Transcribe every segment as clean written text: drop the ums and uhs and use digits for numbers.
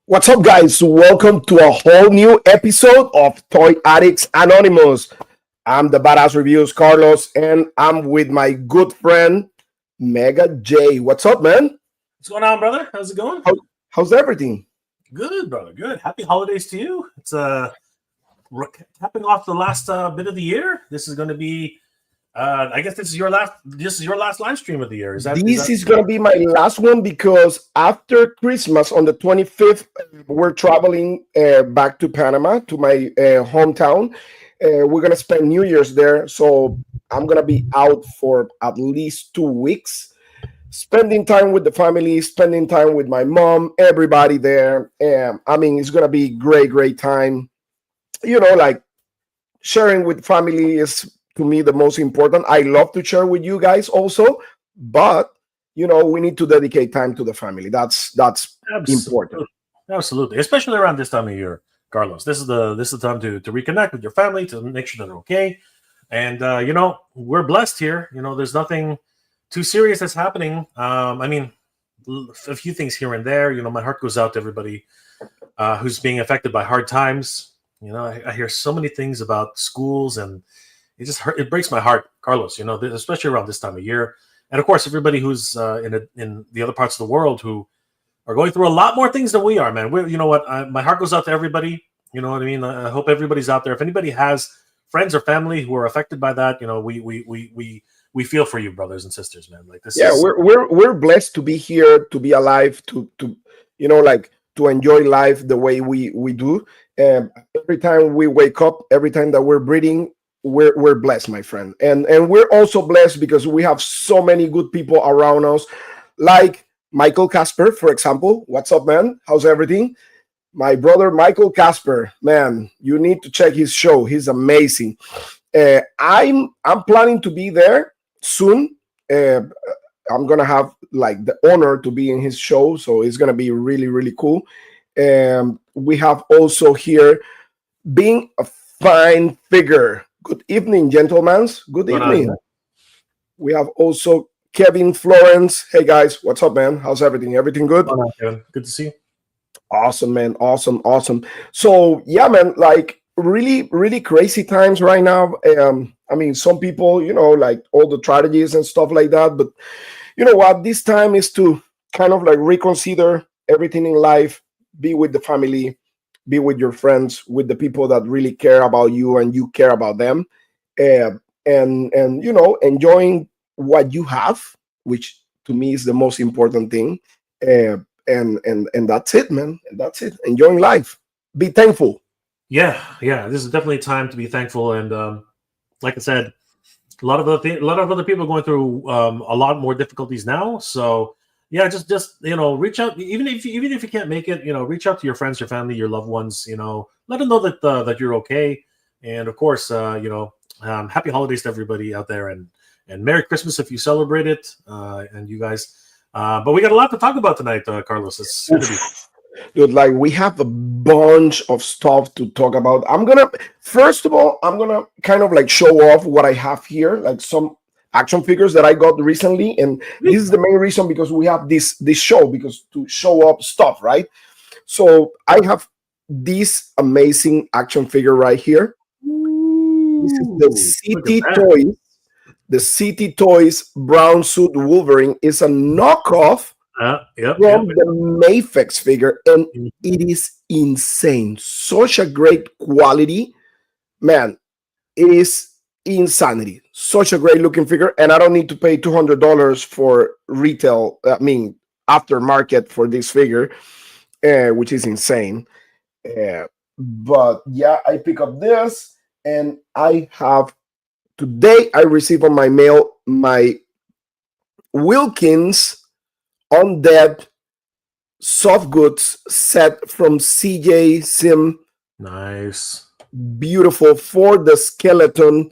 What's up, guys? Welcome to a whole new episode of Toy Addicts Anonymous. I'm the Badass Reviews, Carlos, and I'm with my good friend, Mega J. What's up, man? What's going on, brother? How's it going? How's everything? Good, brother. Good. Happy holidays to you. It's capping off the last bit of the year. This is going to be. I guess this is your last. This is your last live stream of the year. This is going to be my last one because after Christmas on the 25th, we're traveling back to Panama, to my hometown. We're going to spend New Year's there. So I'm going to be out for at least 2 weeks, spending time with the family, spending time with my mom, everybody there. It's going to be great time. Like sharing with family is to me the most important. I love to share with you guys also, but we need to dedicate time to the family. That's important. Absolutely, especially around this time of year, Carlos. This is the time to reconnect with your family, to make sure they're okay. And we're blessed here. There's nothing too serious that's happening. A few things here and there. My heart goes out to everybody who's being affected by hard times. I hear so many things about schools, and it breaks my heart, Carlos. Especially around this time of year, and of course, everybody who's in the other parts of the world who are going through a lot more things than we are, man. My heart goes out to everybody. You know what I mean? I hope everybody's out there. If anybody has friends or family who are affected by that, we feel for you, brothers and sisters, man. Like this. Yeah, we're blessed to be here, to be alive, to to enjoy life the way we do. Every time we wake up, every time that we're breathing, we're blessed, my friend. And we're also blessed because we have so many good people around us, like Michael Casper, for example. What's up, man? How's everything? My brother Michael Casper, man, you need to check his show. He's amazing. I'm planning to be there soon. I'm gonna have like the honor to be in his show, so it's gonna be really cool. We have also here being a fine figure. Good evening, gentlemen. Good evening. We have also Kevin Florence. Hey guys, what's up, man? How's everything? Everything good? Kevin. Good to see you. Awesome, man. Awesome. So yeah, man, like really crazy times right now. Some people, like all the tragedies and stuff like that, but you know what? This time is to kind of like reconsider everything in life, be with the family, be with your friends, with the people that really care about you and you care about them, and enjoying what you have, which to me is the most important thing. And that's it, man. That's it. Enjoying life. Be thankful. Yeah. This is definitely a time to be thankful, and like I said, a lot of other people are going through a lot more difficulties now. So yeah, just reach out. Even if you can't make it, reach out to your friends, your family, your loved ones. Let them know that you're okay. And of course, happy holidays to everybody out there, and Merry Christmas if you celebrate it, and you guys. But we got a lot to talk about tonight, Carlos. It's gonna be. Dude, like we have a bunch of stuff to talk about. First of all, I'm gonna kind of like show off what I have here, like some action figures that I got recently, and this is the main reason because we have this show, because to show up stuff, right? So I have this amazing action figure right here. This is the City Toys. The City Toys Brown Suit Wolverine is a knockoff from the Mafex figure, and it is insane. Such a great quality, man. It is insanity. Such a great looking figure, and I don't need to pay $200 for retail. Aftermarket for this figure, which is insane. But yeah, I pick up this, and today I received on my mail my Wilkins Undead soft goods set from CJ Sim. Nice. Beautiful for the skeleton,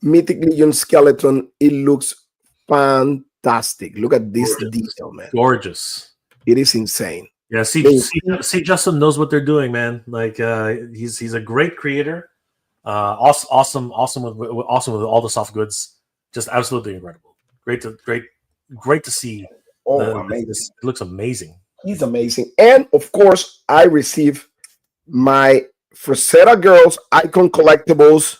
Mythic Legion skeleton. It looks fantastic. Look at this detail, man. Gorgeous. It is insane. Yeah, see, Justin knows what they're doing, man. Like he's a great creator. Awesome with all the soft goods. Just absolutely incredible. Great to see. Amazing. It looks amazing. He's amazing. And of course, I receive my Frazetta Girls Icon Collectibles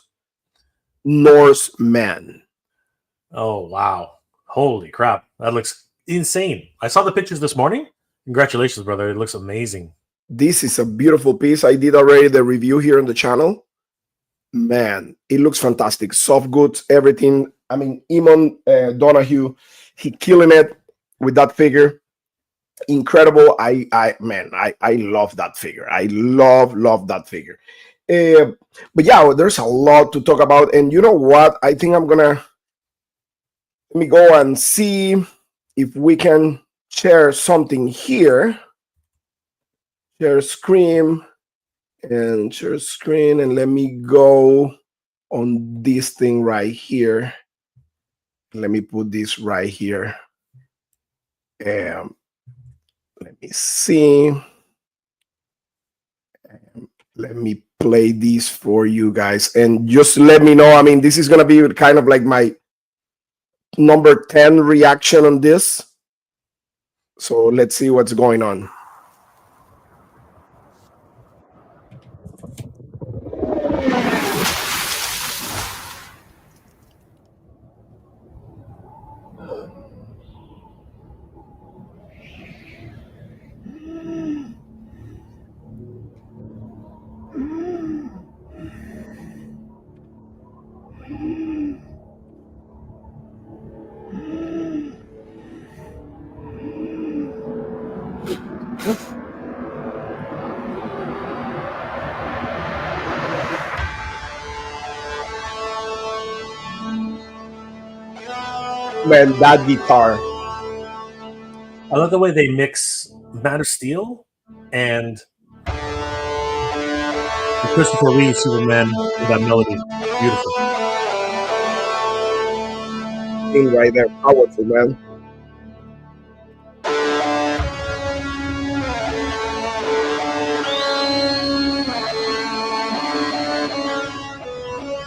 Norseman. Oh wow! Holy crap! That looks insane. I saw the pictures this morning. Congratulations, brother! It looks amazing. This is a beautiful piece. I did already the review here on the channel. Man, it looks fantastic. Soft goods, everything. I mean, Eamon Donahue, he killing it with that figure. Incredible. I love that figure. I love that figure. But yeah, there's a lot to talk about. And you know what? I think I'm gonna let me go and see if we can share something here. Share screen and let me go on this thing right here. Let me put this right here. Let me see. Let me play this for you guys and just let me know. I mean, this is gonna be kind of like my number 10 reaction on this. So let's see what's going on. Man, that guitar. I love the way they mix Man of Steel and Christopher Reeve Superman with that melody. Beautiful. Thing right there, powerful, man.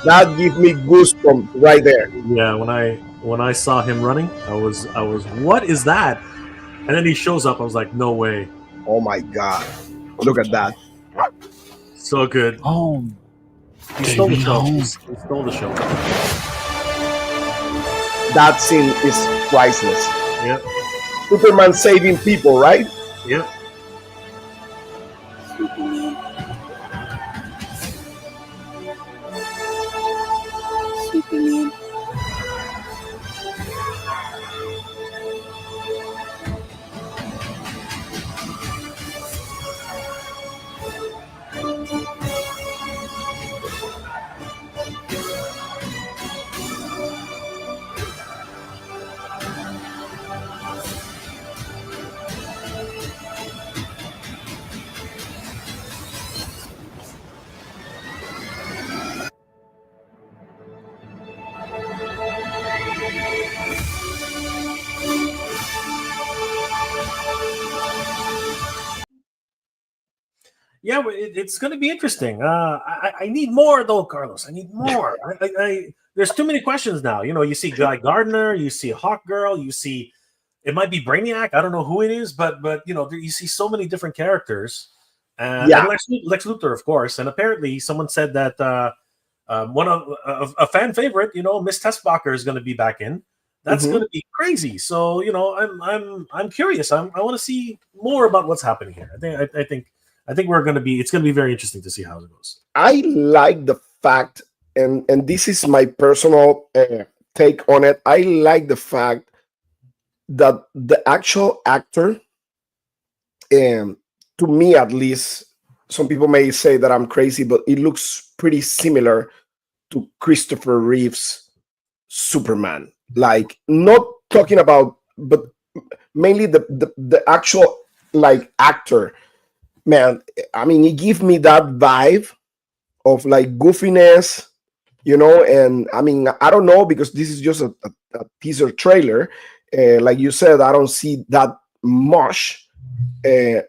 That gives me goosebumps right there. Yeah, when I saw him running, I was what is that? And then he shows up. I was like, no way. Oh my god! Look at that. So good. Home. He stole the Take me show. home. He stole the show. That scene is priceless. Yep. Superman saving people, right? Yep. Superman. Yeah, it's going to be interesting. I need more though, Carlos. I need more. There's too many questions now. You know, you see Guy Gardner, you see Hawk Girl, you see it might be Brainiac. I don't know who it is, but you know, you see so many different characters. Yeah. And Lex Luthor, of course. And apparently, someone said that one of a fan favorite, you know, Miss Tessbacher is going to be back in. That's going to be crazy. So you know, I'm curious. I want to see more about what's happening here. I think we're going to be. It's going to be very interesting to see how it goes. I like the fact, and this is my personal take on it. I like the fact that the actual actor, to me at least, some people may say that I'm crazy, but it looks pretty similar to Christopher Reeve's Superman. Like, not talking about, but mainly the actual like actor. Man, I mean, he gives me that vibe of like goofiness, you know. And I mean, I don't know, because this is just a teaser trailer. Like you said, I don't see that much,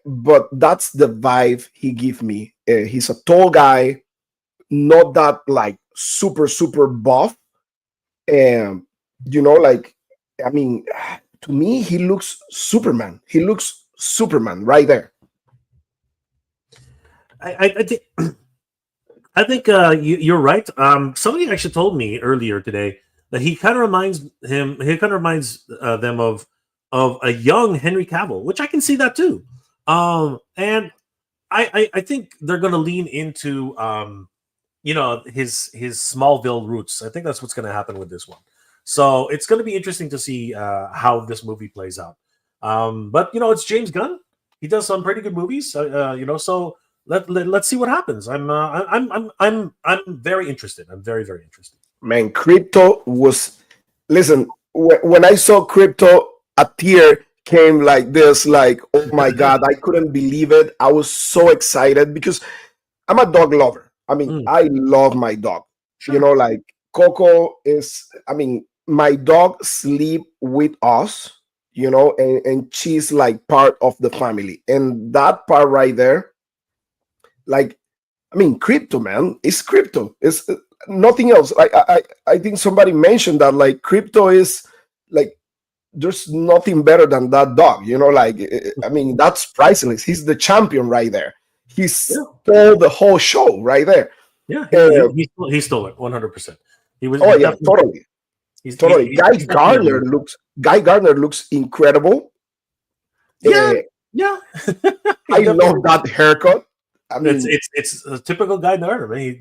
but that's the vibe he gives me. He's a tall guy, not that like super buff, and you know, like, I mean, to me, he looks Superman. He looks Superman right there. I think you're right. Somebody actually told me earlier today that he kind of reminds them of a young Henry Cavill, which I can see that too. And I think they're going to lean into his Smallville roots. I think that's what's going to happen with this one. So it's going to be interesting to see how this movie plays out. But it's James Gunn. He does some pretty good movies. So let's see what happens. I'm very interested. I'm very, very interested. Man, Crypto was, listen, when I saw Crypto, a tear came like this, like, oh my God, I couldn't believe it. I was so excited because I'm a dog lover. I mean, I love my dog. Sure. Like Coco is, I mean, my dog sleep with us, and she's like part of the family. And that part right there, like, I mean, Crypto, man, it's Crypto. It's nothing else. I think somebody mentioned that like Crypto is like there's nothing better than that dog. Like I mean, that's priceless. He's the champion right there. He Yeah. stole the whole show right there. Yeah, Uh, he stole it 100%. He was oh he's yeah, definitely totally, totally. he's definitely Guy Gardner looks incredible. yeah, Uh, yeah. He I love definitely that haircut. I it's mean, it's a typical guy Narder, man.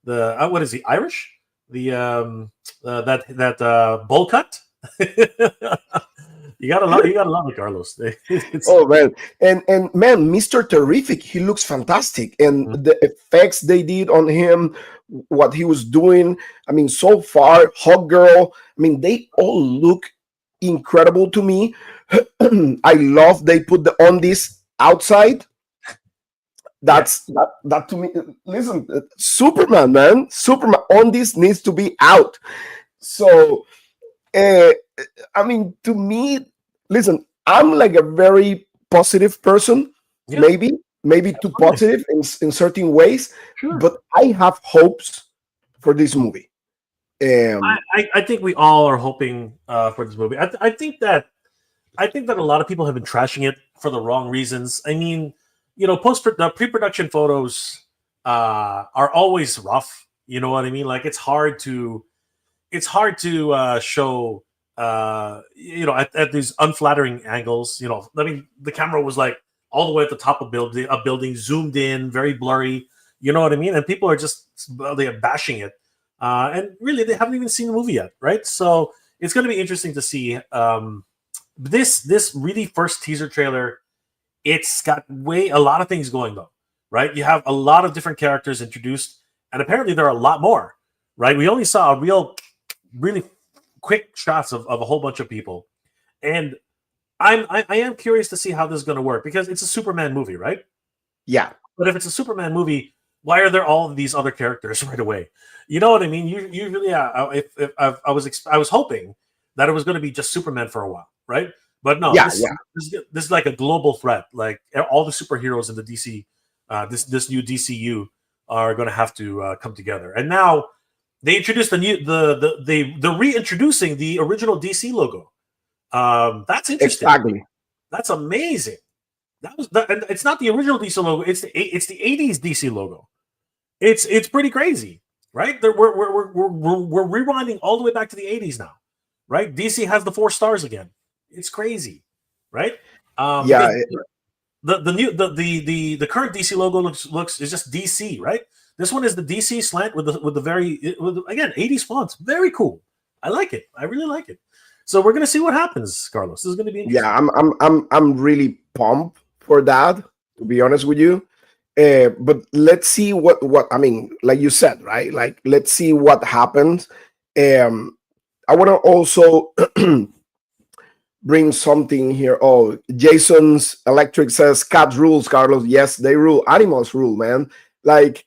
The what is he, Irish? The that bowl cut. You gotta love it, Carlos. It's oh man, and man, Mr. Terrific, he looks fantastic, and the effects they did on him, what he was doing. I mean, so far, Hot Girl. I mean, they all look incredible to me. I love they put the on this outside. That's that to me. Listen, Superman, man, Superman on this needs to be out. So, uh, I mean, to me, listen, I'm like a very positive person, yeah, maybe too positive in certain ways, sure. but I have hopes for this movie. Um, I think we all are hoping for this movie. I think that a lot of people have been trashing it for the wrong reasons. I mean, pre-production photos are always rough. You know what I mean? Like it's hard to show at these unflattering angles. I mean, the camera was like all the way at the top of building, zoomed in, very blurry. You know what I mean? And people are just they are bashing it, and really they haven't even seen the movie yet, right? So it's going to be interesting to see this really first teaser trailer. It's got a lot of things going though, right? You have a lot of different characters introduced, and apparently there are a lot more, right? We only saw a really quick shots of a whole bunch of people, and I am curious to see how this is going to work because it's a Superman movie, right? yeah, But if it's a Superman movie, why are there all of these other characters right away? You know what I mean? You really, if I was hoping that it was going to be just Superman for a while, right? But no, yeah, this is like a global threat. Like all the superheroes in the DC, this new DCU are going to have to come together. And now they introduced they're reintroducing the original DC logo. That's interesting. exactly. That's amazing. And it's not the original DC logo. It's the '80s DC logo. It's pretty crazy, right? We're rewinding all the way back to the '80s now, right? DC has the 4 stars again. It's crazy, right? Yeah, Because the current DC logo looks is just DC, right? This one is the DC slant with again '80s fonts. Very cool. I like it. I really like it. So we're gonna see what happens, Carlos. This is gonna be interesting. yeah. I'm really pumped for that. To be honest with you, but let's see what I mean. Like you said, right? Like let's see what happens. I want to also bring something here. Oh, Jason's Electric says cats rules, Carlos. Yes, they rule. Animals rule, man. Like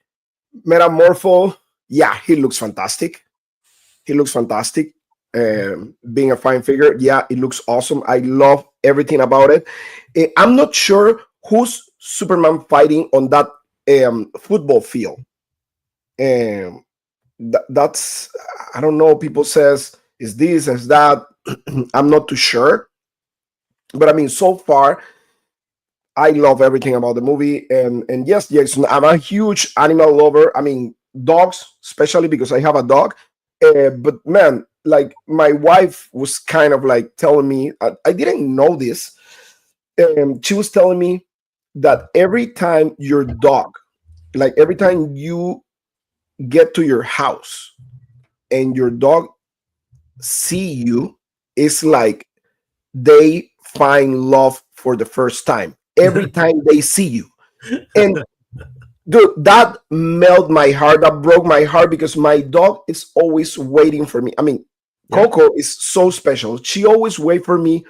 Metamorpho, yeah, he looks fantastic. He looks fantastic. Being a fine figure, yeah, it looks awesome. I love everything about it. I'm not sure who's Superman fighting on that football field. That's I don't know. People says is this is that. I'm not too sure. But I mean, so far, I love everything about the movie. And yes, Jason, I'm a huge animal lover. I mean, dogs, especially because I have a dog. But man, like my wife was kind of like telling me, I didn't know this. She was telling me that every time your dog, like every time you get to your house and your dog see you, it's like they find love for the first time every time they see you. And dude, that melt my heart, that broke my heart, because my dog is always waiting for me. I mean, Yeah. Coco is so special. She always wait for me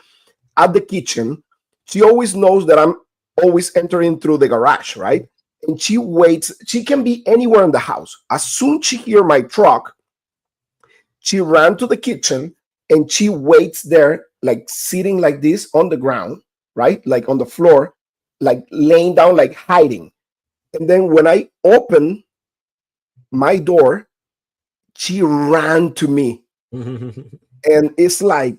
at the kitchen. She always knows that I'm always entering through the garage, right? And she waits. She can be anywhere in the house. As soon as she hear my truck, she ran to the kitchen and she waits there, like sitting like this on the ground, right? Like on the floor, like laying down, like hiding. And then when I open my door, she ran to me. And it's like,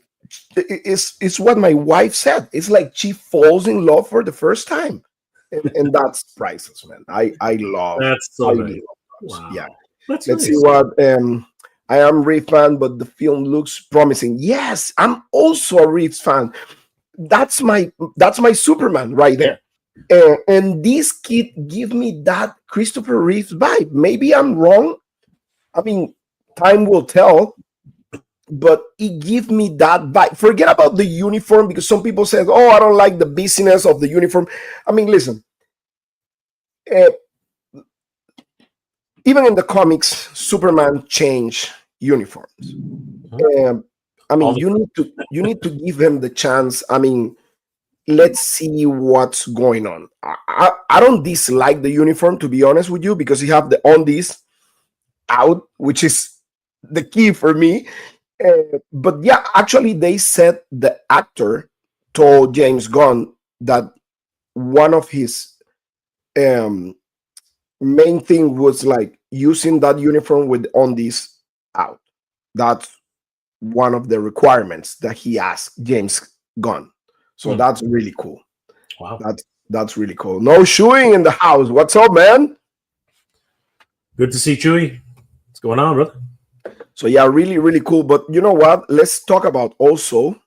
it's what my wife said. It's like she falls in love for the first time. And that's priceless, man. I love, That's I so really nice. love dogs. Yeah. Wow. That's Let's see nice. what I am Reef fan, but the film looks promising. Yes, I'm also a Reeves fan. That's my Superman right there. And this kid give me that Christopher Reeves vibe. Maybe I'm wrong. I mean, time will tell, but it give me that vibe. Forget about the uniform, because some people say, "Oh, I don't like the busyness of the uniform." I mean, listen. Uh, Even in the comics, Superman changed uniforms. I mean, All the- you need to give him the chance. I mean, let's see what's going on. I don't dislike the uniform, to be honest with you, because you have the on this out, which is the key for me. But yeah, actually, they said the actor told James Gunn that one of his um, main thing was like using that uniform with on this out. That's one of the requirements that he asked James Gunn. So that's really cool. Wow. That's really cool. No shoeing in the house. What's up, man? Good to see Chewy. What's going on, brother? So yeah, really, really cool. But you know what? Let's talk about also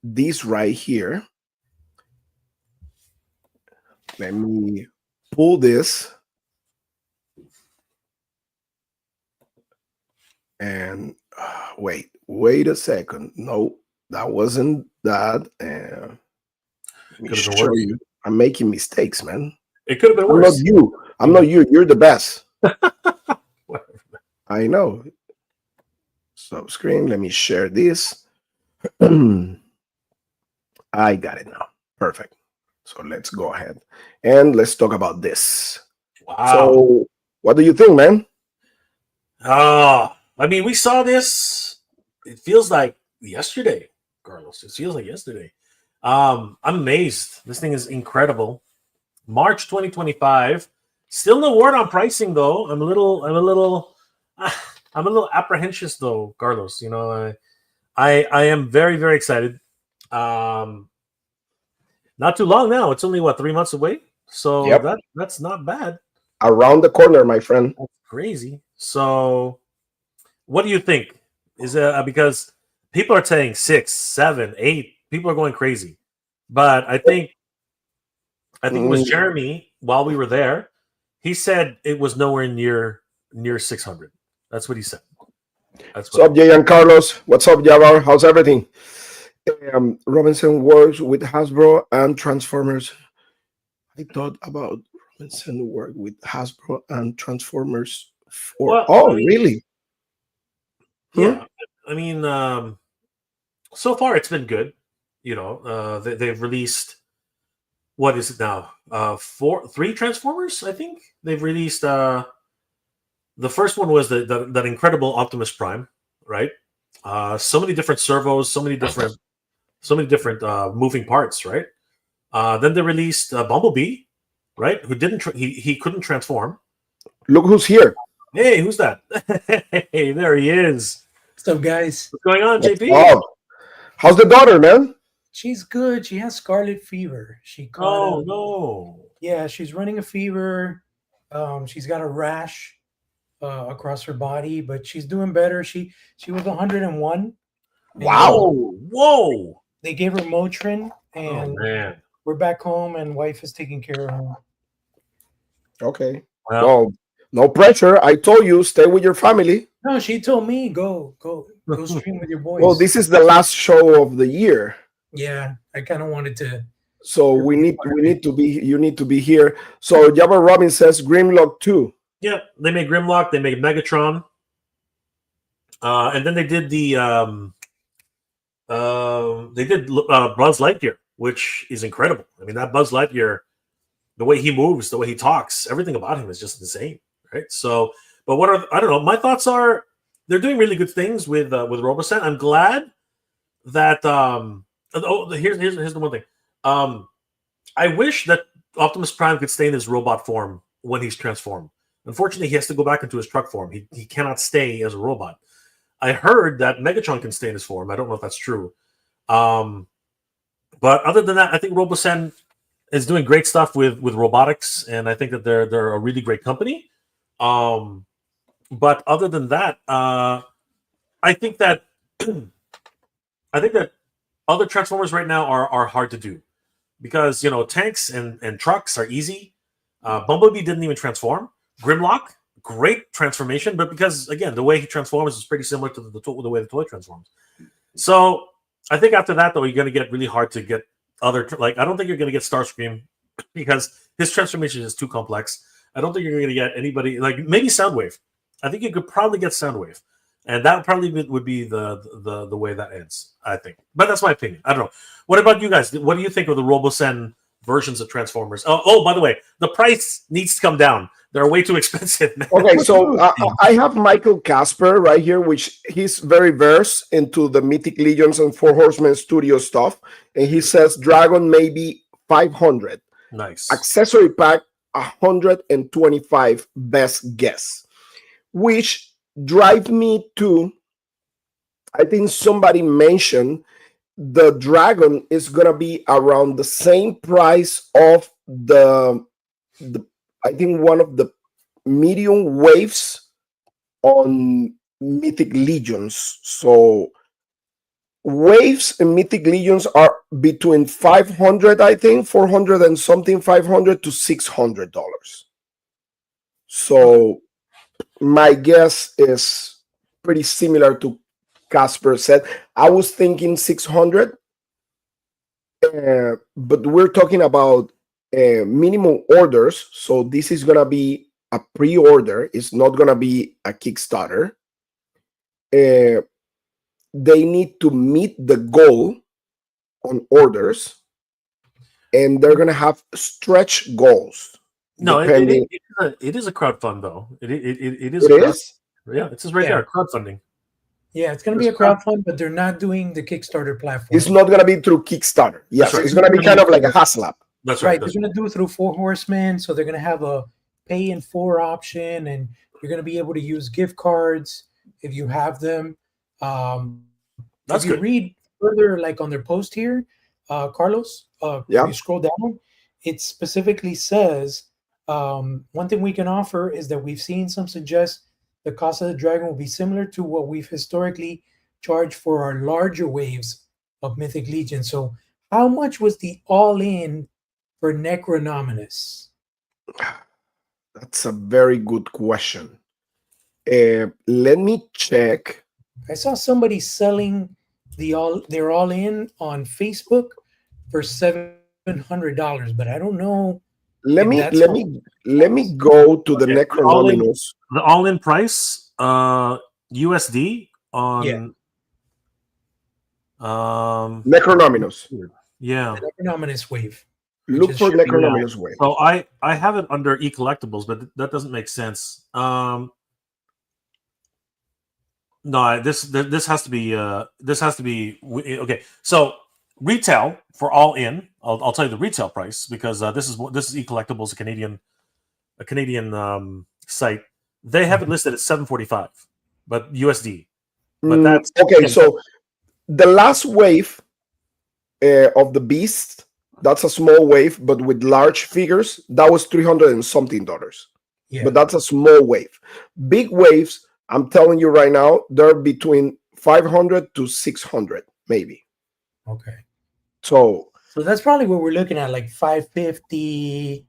this right here. Let me pull this. And wait a second. No, that wasn't that. Let me Could have been show worse. you. I'm making mistakes, man. It could have been I'm not worse. you. I'm not you. You're the best. I know. Stop screen. Let me share this. I got it now. Perfect. So let's go ahead and let's talk about this. Wow. So, what do you think, man? I mean, we saw this. It feels like yesterday, Carlos. It feels like yesterday. I'm amazed. This thing is incredible. March 2025. Still no word on pricing though. I'm a little apprehensive though, Carlos. You know, I am very, very excited. Not too long now. It's only 3 months away. So Yep. that's not bad. Around the corner, my friend. That's crazy. So what do you think? Is it because people are saying 6, 7, 8? People are going crazy. But I think it was Jeremy while we were there. He said it was nowhere near 600. That's what he said. What's up, Jay and Carlos? What's up, Javar? How's everything? Robinson works with Hasbro and Transformers. I thought about Robinson work with Hasbro and Transformers for. Really? Yeah. I mean, so far it's been good. You know, they've released, what is it now? 3 Transformers, I think. They've released the first one was that incredible Optimus Prime, right? So many different servos, so many different moving parts, right? Then they released Bumblebee, right? Who didn't he couldn't transform. Look who's here. Hey, who's that? Hey, there he is. What's up, guys? What's going on, JP? Oh, how's the daughter, man? She's good. She has scarlet fever. She caught Oh a no. yeah. She's running a fever. She's got a rash across her body, but she's doing better. She was 101, and Wow. Whoa. they gave her Motrin, Oh and man. we're back home, and wife is taking care of her. Okay. Well, No, no pressure. I told you, stay with your family. No, she told me go stream with your Well, boys. this is the last show of the year, Yeah, I kind of wanted to. so we need to be. You need to be here. So Jabba Robin says Grimlock 2. yeah, they made Grimlock, they made Megatron. And then they did Buzz Lightyear, which is incredible. I mean, that Buzz Lightyear, the way he moves, the way he talks, everything about him is just insane, right? So, but I don't know. My thoughts are they're doing really good things with Robosen. I'm glad that here's the one thing. I wish that Optimus Prime could stay in his robot form when he's transformed. Unfortunately, he has to go back into his truck form. He cannot stay as a robot. I heard that Megatron can stay in his form. I don't know if that's true. But other than that, I think Robosen is doing great stuff with robotics, and I think that they're a really great company. But other than that, I think that other Transformers right now are hard to do because tanks and trucks are easy. Bumblebee didn't even transform. Grimlock, great transformation, but because again the way he transforms is pretty similar to the way the toy transforms. So I think after that though, you're going to get really hard to get other I don't think you're going to get Starscream because his transformation is too complex. I don't think you're going to get anybody like maybe Soundwave. I think you could probably get Soundwave, and that probably would be the way that ends. I think, but that's my opinion. I don't know. What about you guys? What do you think of the Robosen versions of Transformers? Oh, by the way, the price needs to come down. They're way too expensive. Okay, so I have Michael Casper right here, which he's very versed into the Mythic Legions and Four Horsemen Studio stuff, and he says Dragon maybe 500, Nice. accessory pack 125, best guess, which drive me to. I think somebody mentioned the Dragon is gonna be around the same price of the I think one of the medium waves on Mythic Legions. So waves and Mythic Legions are between 500, I think, 400 and something, 500 to $600. So my guess is pretty similar to Casper said. I was thinking 600, but we're talking about minimum orders. So this is going to be a pre-order. It's not going to be a Kickstarter. They need to meet the goal on orders, and they're going to have stretch goals. No, it is a crowdfund though. It is. Yeah, it says right there, crowdfunding. Yeah, it's going to be a crowdfund, but they're not doing the Kickstarter platform. It's not going to be through Kickstarter. Yes, right. It's going to be kind of like a HasLab. That's right. right. They're going to do it through Four Horsemen, so they're going to have a pay in 4 option, and you're going to be able to use gift cards if you have them. That's if you good. read further, like on their post here, Carlos, if you scroll down, it specifically says one thing we can offer is that we've seen some suggest the cost of the Dragon will be similar to what we've historically charged for our larger waves of Mythic Legion. So how much was the all-in for Necronominus? That's a very good question. Let me check. I saw somebody selling their all-in on Facebook for $700, but I don't know. Let me go to the Necronominus. The all-in price, USD on Necronominus. Yeah, the Necronominus wave. Look for Necronominus wave. So I have it under e-collectibles, but that doesn't make sense. No, this has to be okay. So retail for all in, I'll tell you the retail price because this is e-collectibles, a Canadian site. They have it listed at $745, but USD. But that's okay. So the last wave of the Beast. That's a small wave, but with large figures, that was $300 and something. Yeah. But that's a small wave. Big waves, I'm telling you right now, they're between 500 to 600, maybe. Okay. So that's probably what we're looking at, like 550,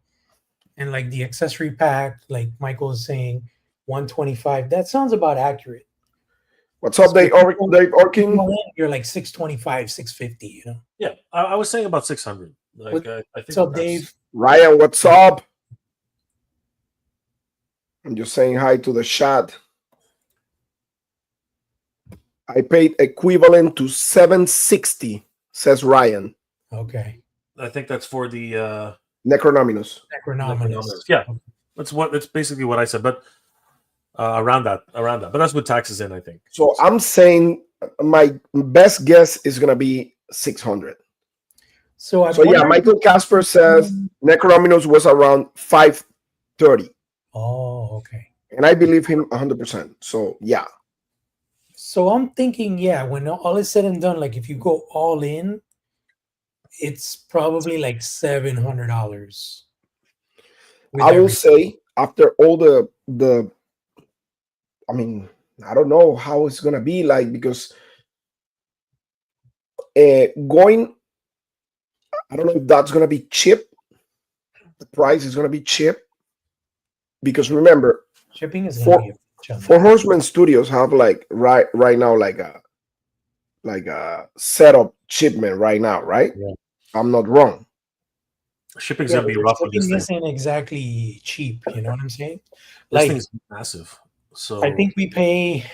and like the accessory pack, like Michael is saying, 125. That sounds about accurate. what's up, Dave Orkin? You're like 625, 650, you know? Yeah, I was saying about 600. Like, I think what's up, Dave? Ryan, what's up? I'm just saying hi to the chat. I paid equivalent to $760, says Ryan. Okay. I think that's for the Necronominus. Yeah, that's basically what I said, but around that. But that's with taxes in, I think. So I'm saying my best guess is gonna be 600. So yeah, Michael Casper says Necronominus was around 530. Oh, okay. And I believe him 100%. So yeah. So I'm thinking, yeah, when all is said and done, like if you go all in, it's probably like $700. I will say after all the I mean, I don't know how it's gonna be like, because going, I don't know if that's gonna be cheap. The price is gonna be cheap, because remember, shipping is Four Horsemen Studios have like right now like a setup shipment right now, right? Yeah. I'm not wrong. Shipping's gonna be rough. Shipping isn't exactly cheap, you know what I'm saying? This thing's massive. So I think we pay.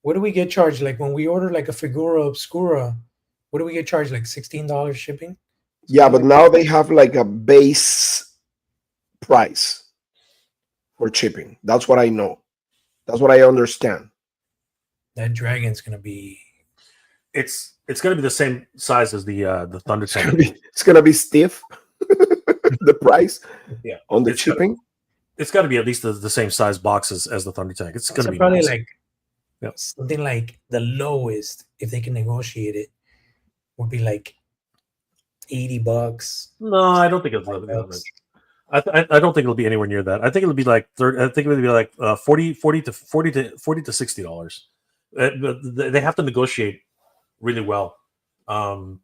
What do we get charged? Like when we order like a Figura Obscura, what do we get charged? Like $16 shipping? Yeah, but now they have like a base price for shipping. That's what I know. That's what I understand. That dragon's gonna be. It's gonna be the same size as the Thunder Tank. It's gonna be stiff. The price, yeah, on the shipping. It's got to be at least the same size boxes as the Thunder Tank. It's going to be probably massive. Like something like the lowest, if they can negotiate it, would be like $80. No, I don't think it's I don't think it'll be anywhere near that. I think it'll be like 30. I think it'll be like $40 to $60. They have to negotiate really well, and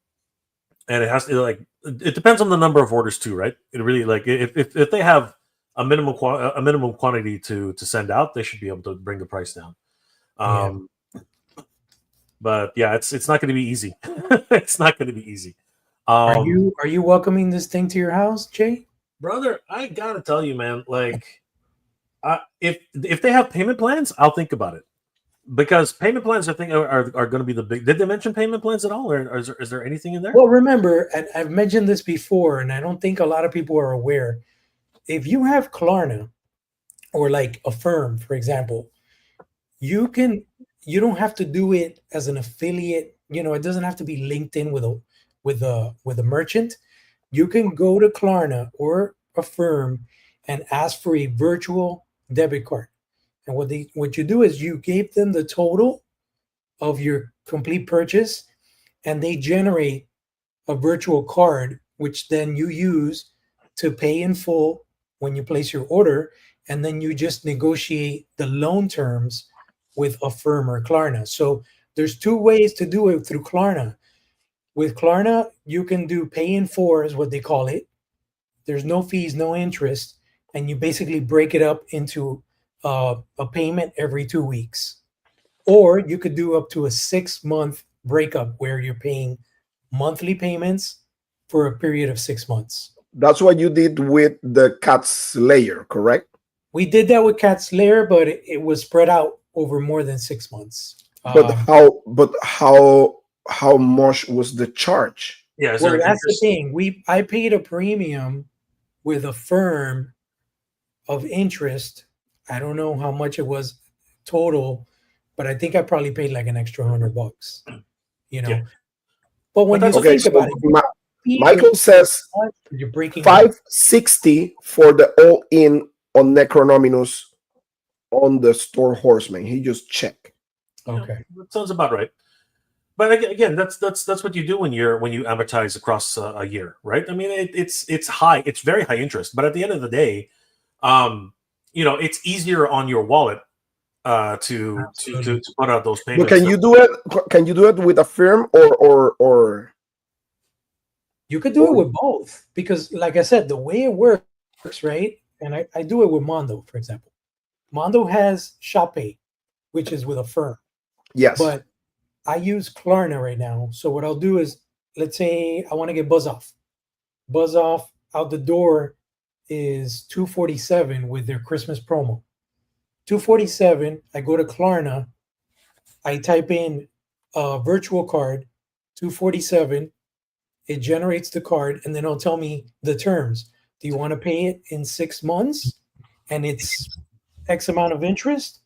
it has to it depends on the number of orders too, right? It really if they have a minimum quantity to send out, they should be able to bring the price down. But yeah, it's not going to be easy. It's not going to be easy. Are you welcoming this thing to your house, Jay? Brother, I gotta tell you, man. Like, if they have payment plans, I'll think about it, because payment plans I think are going to be the big. Did they mention payment plans at all, or is there anything in there? Well, remember, and I've mentioned this before, and I don't think a lot of people are aware. If you have Klarna or like Affirm, for example, you don't have to do it as an affiliate. You know, it doesn't have to be linked in with a merchant. You can go to Klarna or Affirm and ask for a virtual debit card. And what you do is you give them the total of your complete purchase, and they generate a virtual card, which then you use to pay in full when you place your order, and then you just negotiate the loan terms with Affirm or Klarna. So there's two ways to do it through Klarna. With Klarna, you can do pay in four, is what they call it. There's no fees, no interest, and you basically break it up into a payment every 2 weeks. Or you could do up to a 6-month breakup where you're paying monthly payments for a period of 6 months. That's what you did with the Cat's Lair, correct? We did that with Cat's Lair, but it was spread out over more than 6 months. But how much was the charge? Yeah, well, that's the thing. I paid a premium with Affirm of interest. I don't know how much it was total, but I think I probably paid like an extra $100. You know, yeah. But when you think about it, Michael says you're breaking $560 for the all-in on Necronominus on the Store Horseman. He just checked. Okay, that sounds about right. But again, that's what you do when you amortize across a year, right? I mean, it's high, it's very high interest, but at the end of the day, it's easier on your wallet to put out those But payments. can you do it? Can you do it with a firm or? You could do it with both because, like I said, the way it works, right? And I do it with Mondo, for example. Mondo has ShopPay, which is with a firm. Yes. But I use Klarna right now. So what I'll do is, let's say I want to get BuzzOff. BuzzOff out the door is $247 with their Christmas promo. $247. I go to Klarna. I type in a virtual card, $247. It generates the card, and then it'll tell me the terms. Do you want to pay it in 6 months, and it's X amount of interest?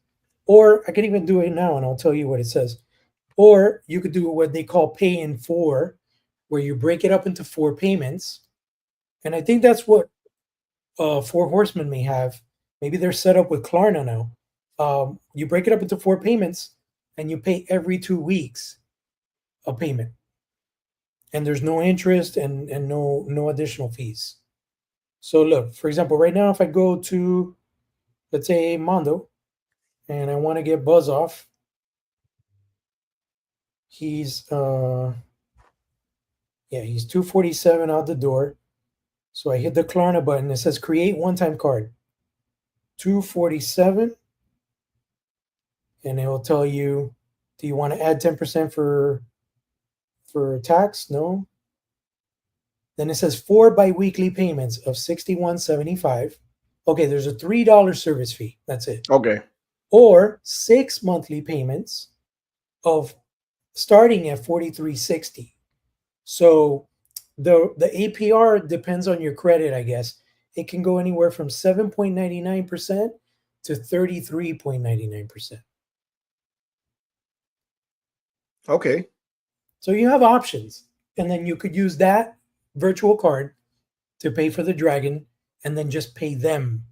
Or I can even do it now, and I'll tell you what it says. Or you could do what they call pay in 4, where you break it up into 4 payments. And I think that's what Four Horsemen may have. Maybe they're set up with Klarna now. You break it up into 4 payments, and you pay every 2 weeks a payment. And there's no interest and no additional fees. So look, for example, right now, if I go to, let's say, Mondo, and I want to get BuzzOff, he's $247 out the door. So I hit the Klarna button. It says create one-time card. $247, and it will tell you, do you want to add 10% for tax? No. Then it says 4 biweekly payments of $61.75. Okay, there's a $3 service fee. That's it. Okay. Or 6 monthly payments of starting at $43.60. So the APR depends on your credit, I guess. It can go anywhere from 7.99% to 33.99%. Okay. So you have options, and then you could use that virtual card to pay for the Dragon, and then just pay them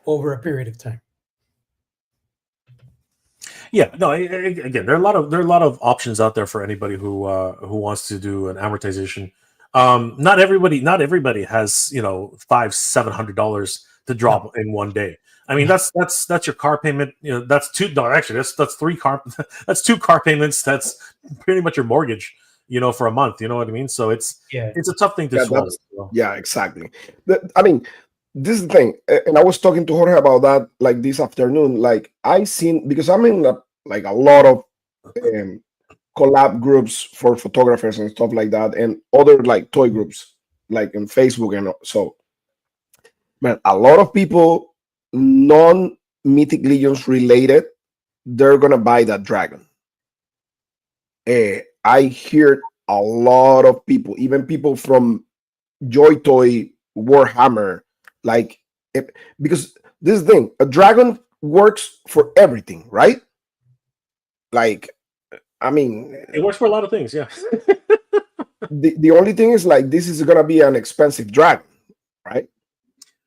over a period of time. Yeah, no. Again, there are a lot of options out there for anybody who wants to do an amortization. Not everybody has $500-$700 to drop in one day. I mean, that's your car payment. That's $2. Actually, that's 3 car. That's 2 car payments. That's pretty much your mortgage. For a month. You know what I mean? So it's a tough thing to swallow. Yeah, exactly. I mean, this is the thing, and I was talking to Jorge about that like this afternoon. Like I seen, because I'm in a lot of collab groups for photographers and stuff like that, and other like toy groups like in Facebook, and so man, a lot of people non-Mythic Legions related, they're gonna buy that Dragon. I hear a lot of people, even people from Joy Toy, Warhammer, because this thing, a Dragon works for everything, right? Like, I mean, it works for a lot of things, yeah. the only thing is, like, this is gonna be an expensive Dragon, right?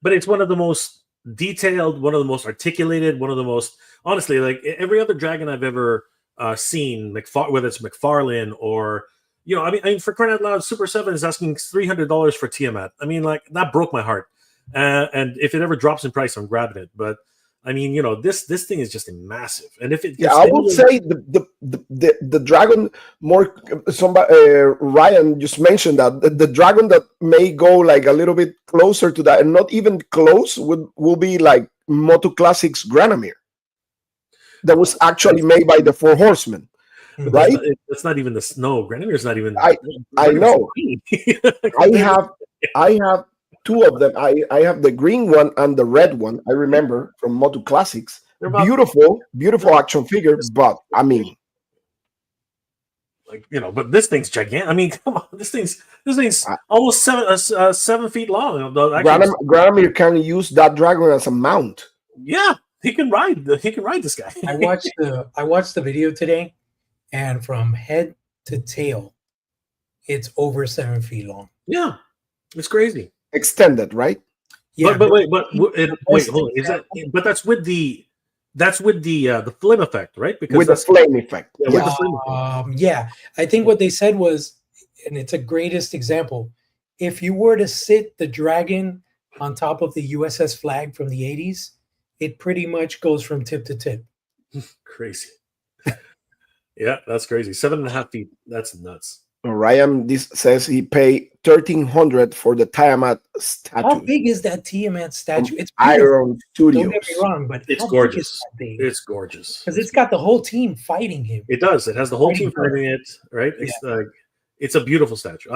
But it's one of the most detailed, one of the most articulated, one of the most, honestly, like every other Dragon I've ever seen, whether it's McFarlane or I mean, for crying out loud, Super 7 is asking $300 for Tiamat. I mean, like, that broke my heart. And if it ever drops in price, I'm grabbing it. But I mean, this thing is just massive. And if it I would say the Dragon more. Somebody Ryan just mentioned that the Dragon that may go like a little bit closer to that, and not even close, will be like Moto Classics Granomir. That was actually made by the Four Horsemen. Right? That's not even the snow. Granomir's not even. I know. I have 2 of them. I have the green one and the red one. I remember from Moto Classics. Beautiful action figure. But I mean, but this thing's gigantic. I mean, come on, this thing's almost 7 feet long. Granomir can use that Dragon as a mount. Yeah, he can ride this guy. I watched the video today. And from head to tail, it's over 7 feet long. Yeah, it's crazy. Extended, right? Yeah, but wait, hold on. Is that? But that's with the That's with the flame effect, right? Because with the that's flame effect. yeah, with the flame effect. Yeah, I think what they said was, and it's a greatest example. If you were to sit the dragon on top of the USS Flag from the 80s, it pretty much goes from tip to tip. Crazy. Yeah, that's crazy. 7.5 feet. That's nuts. Ryan this says he paid $1,300 for the Tiamat statue. How big is that Tiamat statue? It's Iron Studios. Don't get me wrong, but it's how gorgeous. Big is that thing? It's gorgeous. Because it's got the whole team fighting him. It does. It has the whole team fighting it, right? It's like it's a beautiful statue.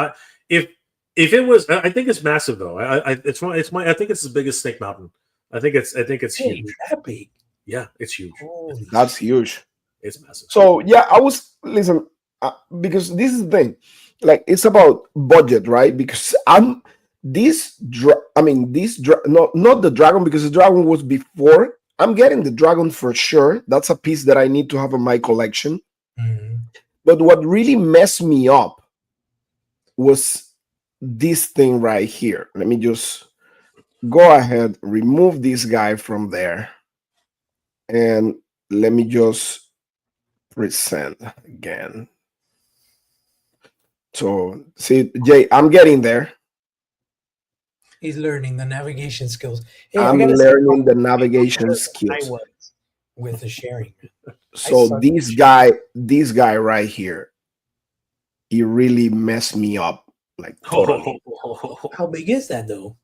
If it was, I think it's massive though. I think it's the biggest Snake Mountain. I think it's huge. That big? Yeah, it's huge. That's huge. It's massive. So yeah, I was listen because this is the thing. Like it's about budget, right? Because not the dragon, because the dragon was before. I'm getting the dragon for sure. That's a piece that I need to have in my collection. Mm-hmm. But what really messed me up was this thing right here. Let me just go ahead, remove this guy from there, and let me just present again. So see, Jay, I'm getting there. He's learning the navigation skills. Hey, I'm learning the navigation skills. I was with the sharing. So this guy right here, he really messed me up. Like totally. How big is that though?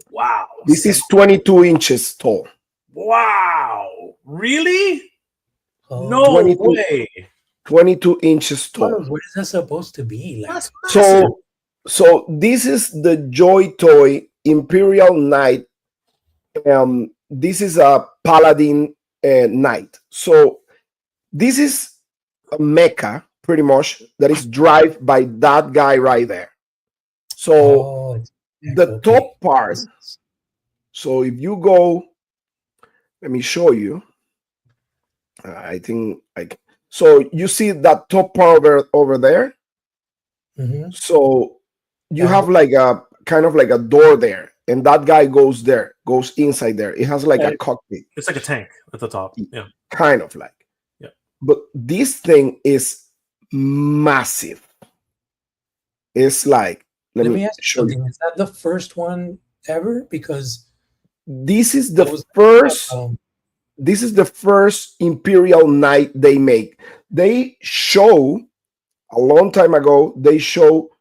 Wow. This is 22 inches tall. Wow. Really? Oh, no 22, way. 22 inches tall. What is that supposed to be? Like? So this is the Joy Toy Imperial Knight. This is a Paladin Knight. So this is a mecha, pretty much, that is driven by that guy right there. So the top part. So if you go, let me show you. I think like so. You see that top part over there. Mm-hmm. So you have like a kind of like a door there, and that guy goes inside there. It has like a cockpit. It's like a tank at the top. Yeah, kind of like. Yeah, but this thing is massive. It's like let me ask you something. Is that the first one ever? Because this is the first. This is the first Imperial Knight they make. They show a long time ago. They show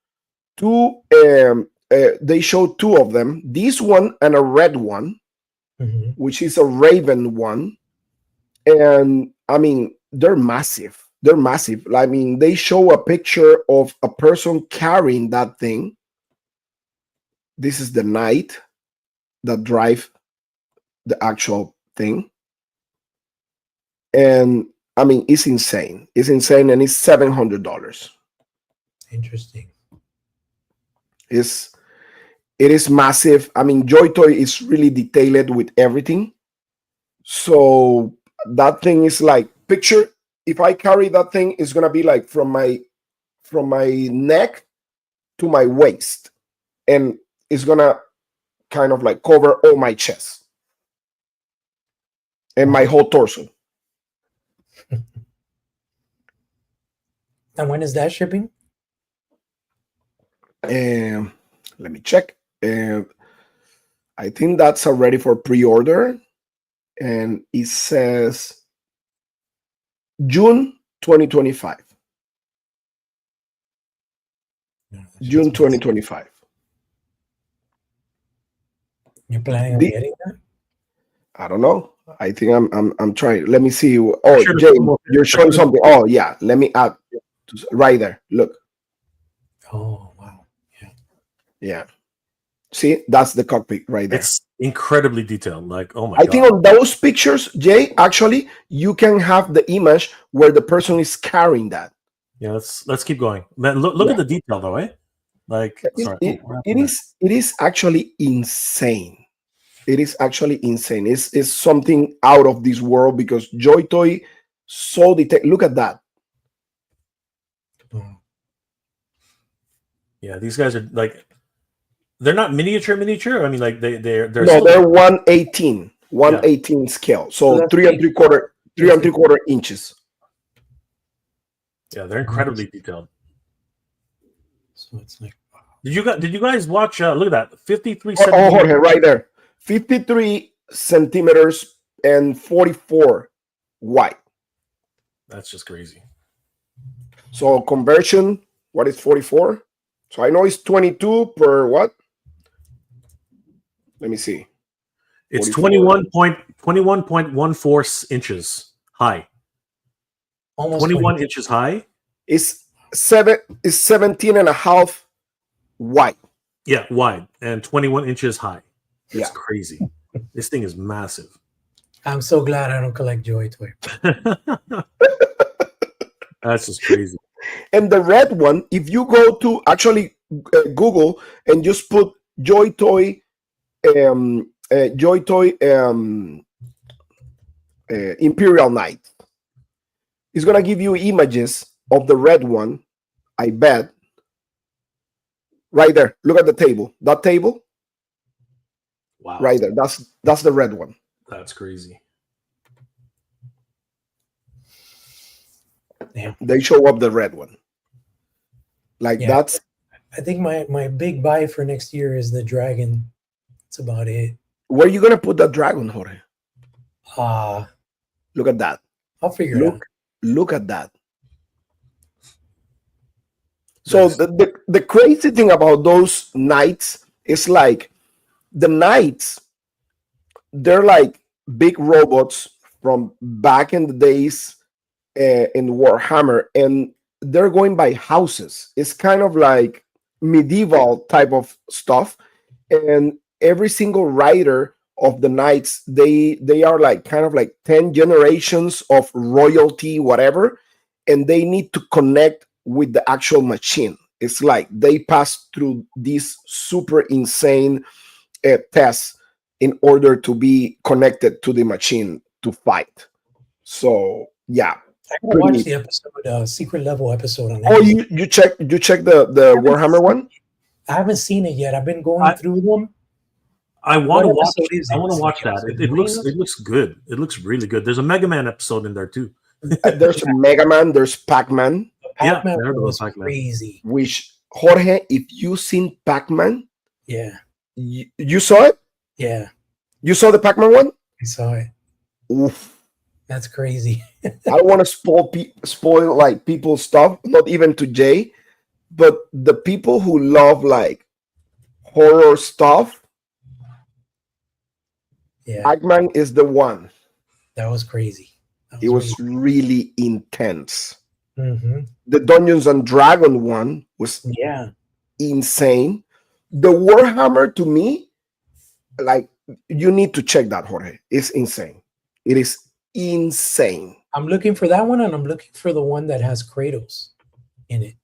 two. They show two of them. This one and a red one, which is a Raven one. And I mean, they're massive. They're massive. I mean, they show a picture of a person carrying that thing. This is the knight that drive the actual thing. And I mean, it's insane. It's insane, and it's $700. Interesting. It is massive. I mean, Joy Toy is really detailed with everything. So that thing is like picture. If I carry that thing, it's gonna be like from my neck to my waist, and it's gonna kind of like cover all my chest and my whole torso. And when is that shipping? Let me check. I think that's already for pre-order, and it says June 2025. June 2025. You're planning on getting that? I don't know. I think I'm trying. Let me see. Oh, Jay, you're showing something. Oh, yeah. Let me add right there. Look. Oh, wow. Yeah. Yeah. See, that's the cockpit right there. It's incredibly detailed. Like, oh my God. I think on those pictures, Jay, actually, you can have the image where the person is carrying that. Yeah, let's keep going. Man, look at the detail though, eh? Like, it is actually insane. It is actually insane. It's something out of this world because Joy Toy so detailed. Look at that. Yeah, these guys are like, they're not miniature. I mean, like they're 118. 1/18 scale. So that's 3 3/4 inches. Yeah, they're incredibly detailed. So it's like, Did you guys watch? Look at that, 53 Oh, centimeters. Jorge, right there. 53 centimeters and 44 wide. That's just crazy. So conversion, what is 44? So I know it's 22 per what? Let me see. It's 44. 21.14 inches high. almost 21 22. inches high. It's 17 and a half wide. Yeah, wide and 21 inches high. It's Yeah. crazy. This thing is massive. I'm so glad I don't collect Joy Toy. That's just crazy. And the red one, if you go to actually Google and just put Joy Toy, Imperial Knight, it's gonna give you images of the red one. I bet. Right there. Look at the table. That table. Wow. Right there. That's the red one. That's crazy. Yeah. They show up the red one. Like Yeah. that's I think my big buy for next year is the dragon. That's about it. where you gonna put that dragon, Jorge? Look at that. I'll figure it out. Look at that. So Nice. the crazy thing about those knights is like the knights, they're like big robots from back in the days in Warhammer, and they're going by houses. It's kind of like medieval type of stuff, and every single rider of the knights, they are like kind of like 10 generations of royalty, whatever, and they need to connect with the actual machine. It's like they pass through these super insane tests in order to be connected to the machine to fight. So yeah. I gotta watch the episode, secret level episode on that. Oh, you check the Warhammer one? I haven't seen it yet. I've been going through them. I want to What watch. episode is I it? want to watch that. Is It looks good. It looks really good. There's a Mega Man episode in there too. There's Mega Man, there's Pac-Man, Yeah, Pac-Man there was goes Pac-Man. crazy. which Jorge, if you seen Pac-Man, Yeah, you saw it? yeah, You saw the Pac-Man one? I saw it. Oof. That's crazy. I don't want to spoil like people's stuff, not even to Jay, but the people who love like horror stuff, Yeah, Pac-Man is the one. that was crazy. It was really intense. Mm-hmm. The Dungeons and Dragon one was Yeah, insane. The Warhammer, to me, like, you need to check that, Jorge. It's insane. It is insane. I'm looking for that one, and I'm looking for the one that has Kratos in it.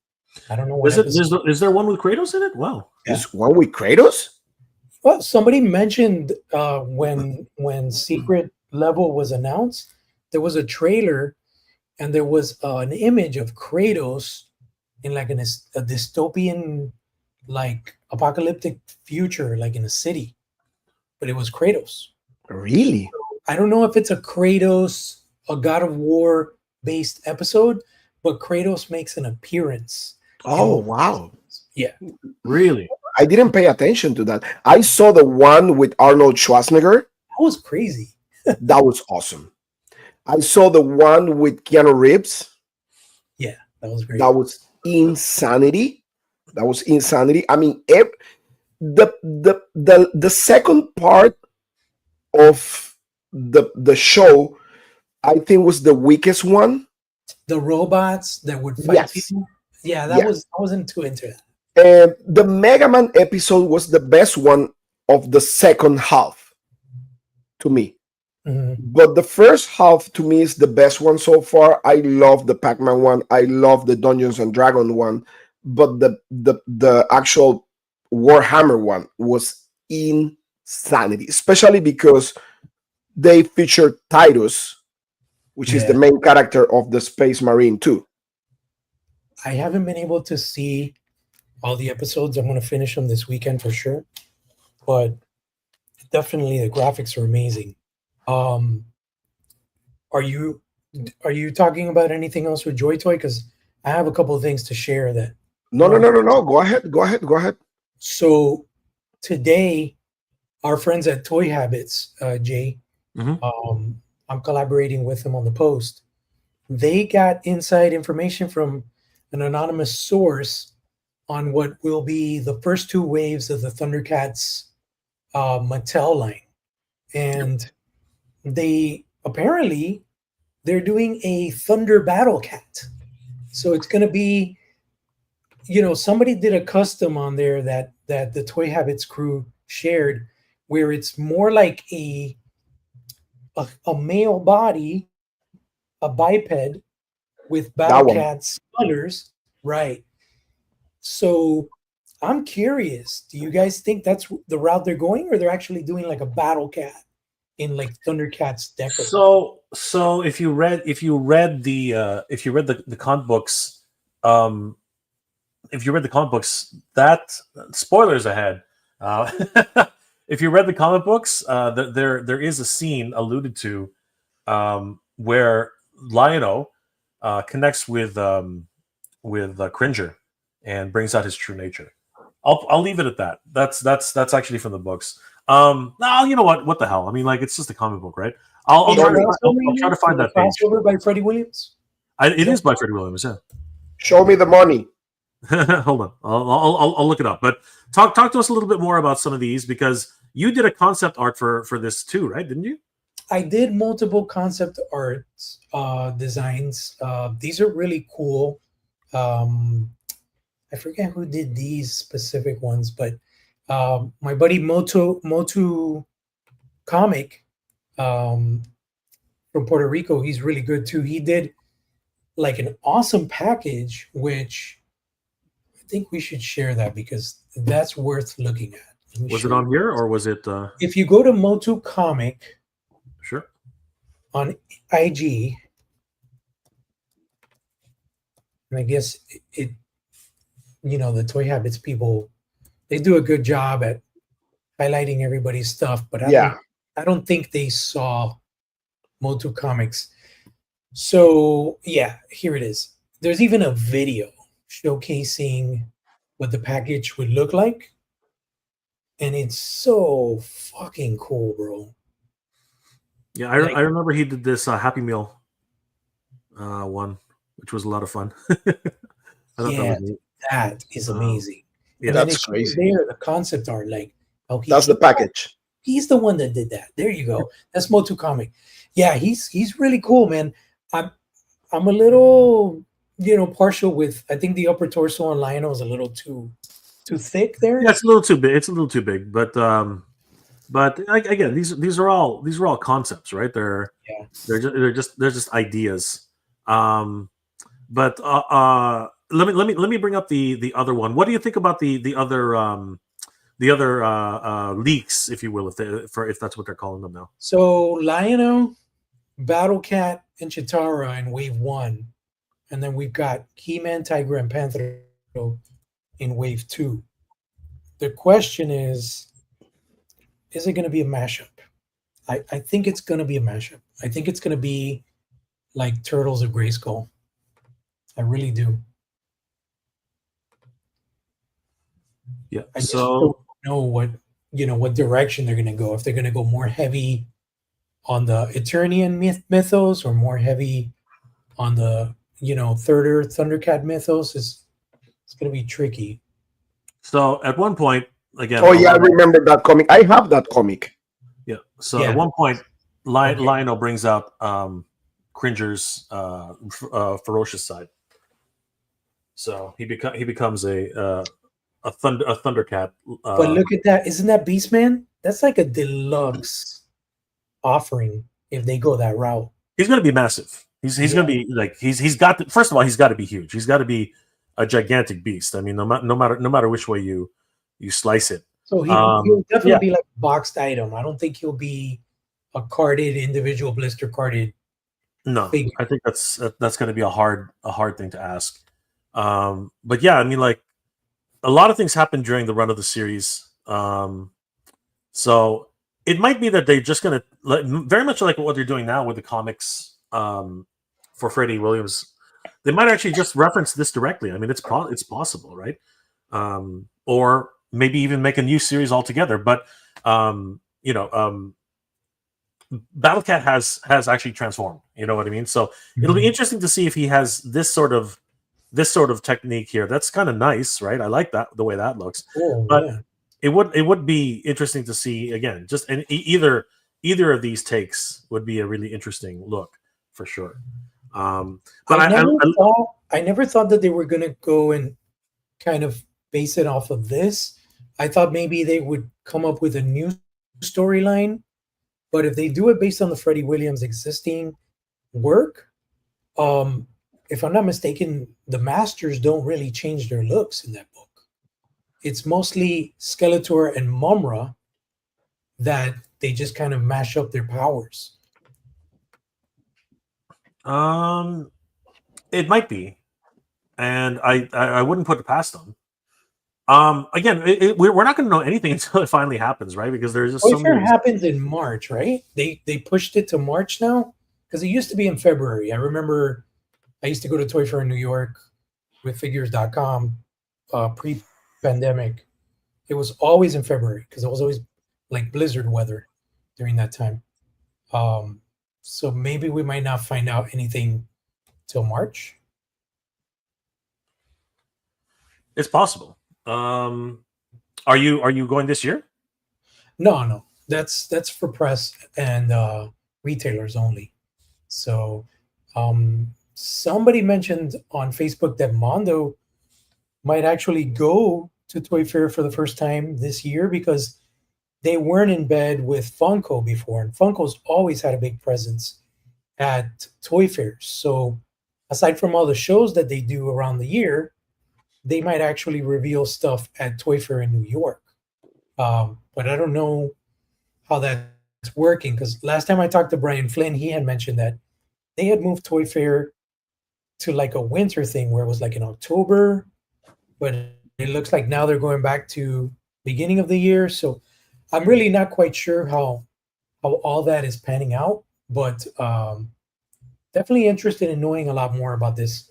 I don't know what. Is there one with Kratos in it? Wow. Yeah. Is one with Kratos? Well, somebody mentioned when Secret Level was announced, there was a trailer, and there was an image of Kratos in like a dystopian, like apocalyptic future, like in a city, but it was Kratos. Really? I don't know if it's a Kratos, a God of War based episode, but Kratos makes an appearance. Oh, wow. Yeah. Really? I didn't pay attention to that. I saw the one with Arnold Schwarzenegger. That was crazy. That was awesome. I saw the one with Keanu Reeves. Yeah, that was great. That was insanity. That was insanity. I mean, the second part of the show, I think, was the weakest one. The robots that would fight Yes. people. Yeah, Yeah. I wasn't too into that. And the Mega Man episode was the best one of the second half to me. Mhm. But the first half to me is the best one so far. I love the Pac-Man one. I love the Dungeons and Dragons one. But the actual Warhammer one was insanity, especially because they featured Titus, which is the Yeah. main character of the Space Marine too. I haven't been able to see all the episodes. I'm going to finish them this weekend for sure. But definitely the graphics are amazing. Um, are you talking about anything else with Joy Toy? Because I have a couple of things to share that. No. Go ahead. Go ahead. So today, our friends at Toy Habits, Jay, Mm-hmm. I'm collaborating with them on the post. They got inside information from an anonymous source on what will be the first two waves of the Thundercats Mattel line, and they apparently they're doing a Thunder Battle Cat. So it's going to be, somebody did a custom on there that the Toy Habits crew shared, where it's more like a male body, a biped with Battle That one. Cat's colors, right? So I'm curious. Do you guys think that's the route they're going, or they're actually doing like a Battle Cat in like Thundercats deco? So if you read the comic books, that spoilers ahead. If you read the comic books, there is a scene alluded to where Lion-O connects with Cringer and brings out his true nature. I'll leave it at that. That's actually from the books. No, you know what? What the hell? I mean, like, it's just a comic book, right? I'll try to find that page. Crossover by Freddie Williams. It is by Freddie Williams. Yeah. Show me the money. Hold on, I'll look it up. But talk to us a little bit more about some of these, because you did a concept art for this too, right? Didn't you? I did multiple concept art designs. These are really cool. I forget who did these specific ones, but my buddy Motu Comic from Puerto Rico, he's really good too. He did like an awesome package, which I think we should share that because that's worth looking at. Was it on here, or was it? If you go to Motu Comic, sure, on IG, and I guess it the Toy Habits people, they do a good job at highlighting everybody's stuff, but I don't think they saw Motu Comics. So yeah, here it is. There's even a video showcasing what the package would look like, and it's so fucking cool, bro. Yeah, I remember he did this Happy Meal one, which was a lot of fun. That is amazing. Yeah, that's crazy. There, the concept art, like, that's the package. He's the one that did that. There you go. That's Motu Comic. Yeah, he's really cool, man. I'm a little, partial with. I think the upper torso on Lion-O is a little too thick there. Yeah, it's a little too big. It's a little too big, but again, these are all concepts, right? They're just ideas. But let me bring up the other one. What do you think about the other leaks, if you will, if that's what they're calling them now? So Lion-O, Battle Cat, and Chitara in Wave 1, and then we've got He-Man, Tiger, and Panther in Wave 2. The question is it going to be a mashup? I think it's going to be a mashup. I think it's going to be like Turtles of Grayskull. I really do. Yeah. I just don't know what direction they're going to go. If they're going to go more heavy on the Eternian mythos, or more heavy on the Third Earth Thundercat mythos, it's going to be tricky. So at one point, again. Oh yeah, I remember that comic. I have that comic. Yeah. So at one point, Lion-O brings out Cringer's ferocious side. So he becomes a Thundercat. But look at that! Isn't that Beastman? That's like a deluxe offering if they go that route. He's going to be massive. He's going to be like he's got to, first of all, he's got to be huge. He's got to be a gigantic beast. I mean, no matter which way you slice it. So he'll definitely be like a boxed item. I don't think he'll be a carded individual blister carded. No, figure. I think that's going to be a hard thing to ask. But yeah, I mean, like, a lot of things happened during the run of the series. So it might be that they're just going to, very much like what they're doing now with the comics for Freddie Williams. They might actually just reference this directly. I mean, it's possible, right? Or maybe even make a new series altogether. But Battle Cat has actually transformed. You know what I mean? So it'll be interesting to see if he has this sort of technique here. That's kind of nice, right? I like that, the way that looks. Cool, but yeah. it would be interesting to see again. Just and either of these takes would be a really interesting look for sure. But I never thought that they were going to go and kind of base it off of this. I thought maybe they would come up with a new storyline, but if they do it based on the Freddie Williams existing work, if I'm not mistaken, the Masters don't really change their looks in that book. It's mostly Skeletor and Mumra that they just kind of mash up their powers. It might be, and I wouldn't put it past them. Again, we're not going to know anything until it finally happens, right? Because there's just Toy Fair happens in March, right? They pushed it to March now because it used to be in February. I remember I used to go to Toy Fair in New York with Figures.com pre-pandemic. It was always in February because it was always like blizzard weather during that time. So maybe we might not find out anything till March. It's possible. Are you going this year? No. That's for press and retailers only. So somebody mentioned on Facebook that Mondo might actually go to Toy Fair for the first time this year because they weren't in bed with Funko before, and Funko's always had a big presence at Toy Fairs. So aside from all the shows that they do around the year, they might actually reveal stuff at Toy Fair in New York. But I don't know how that's working because last time I talked to Brian Flynn, he had mentioned that they had moved Toy Fair to like a winter thing where it was like in October, but it looks like now they're going back to beginning of the year. So I'm really not quite sure how all that is panning out, but definitely interested in knowing a lot more about this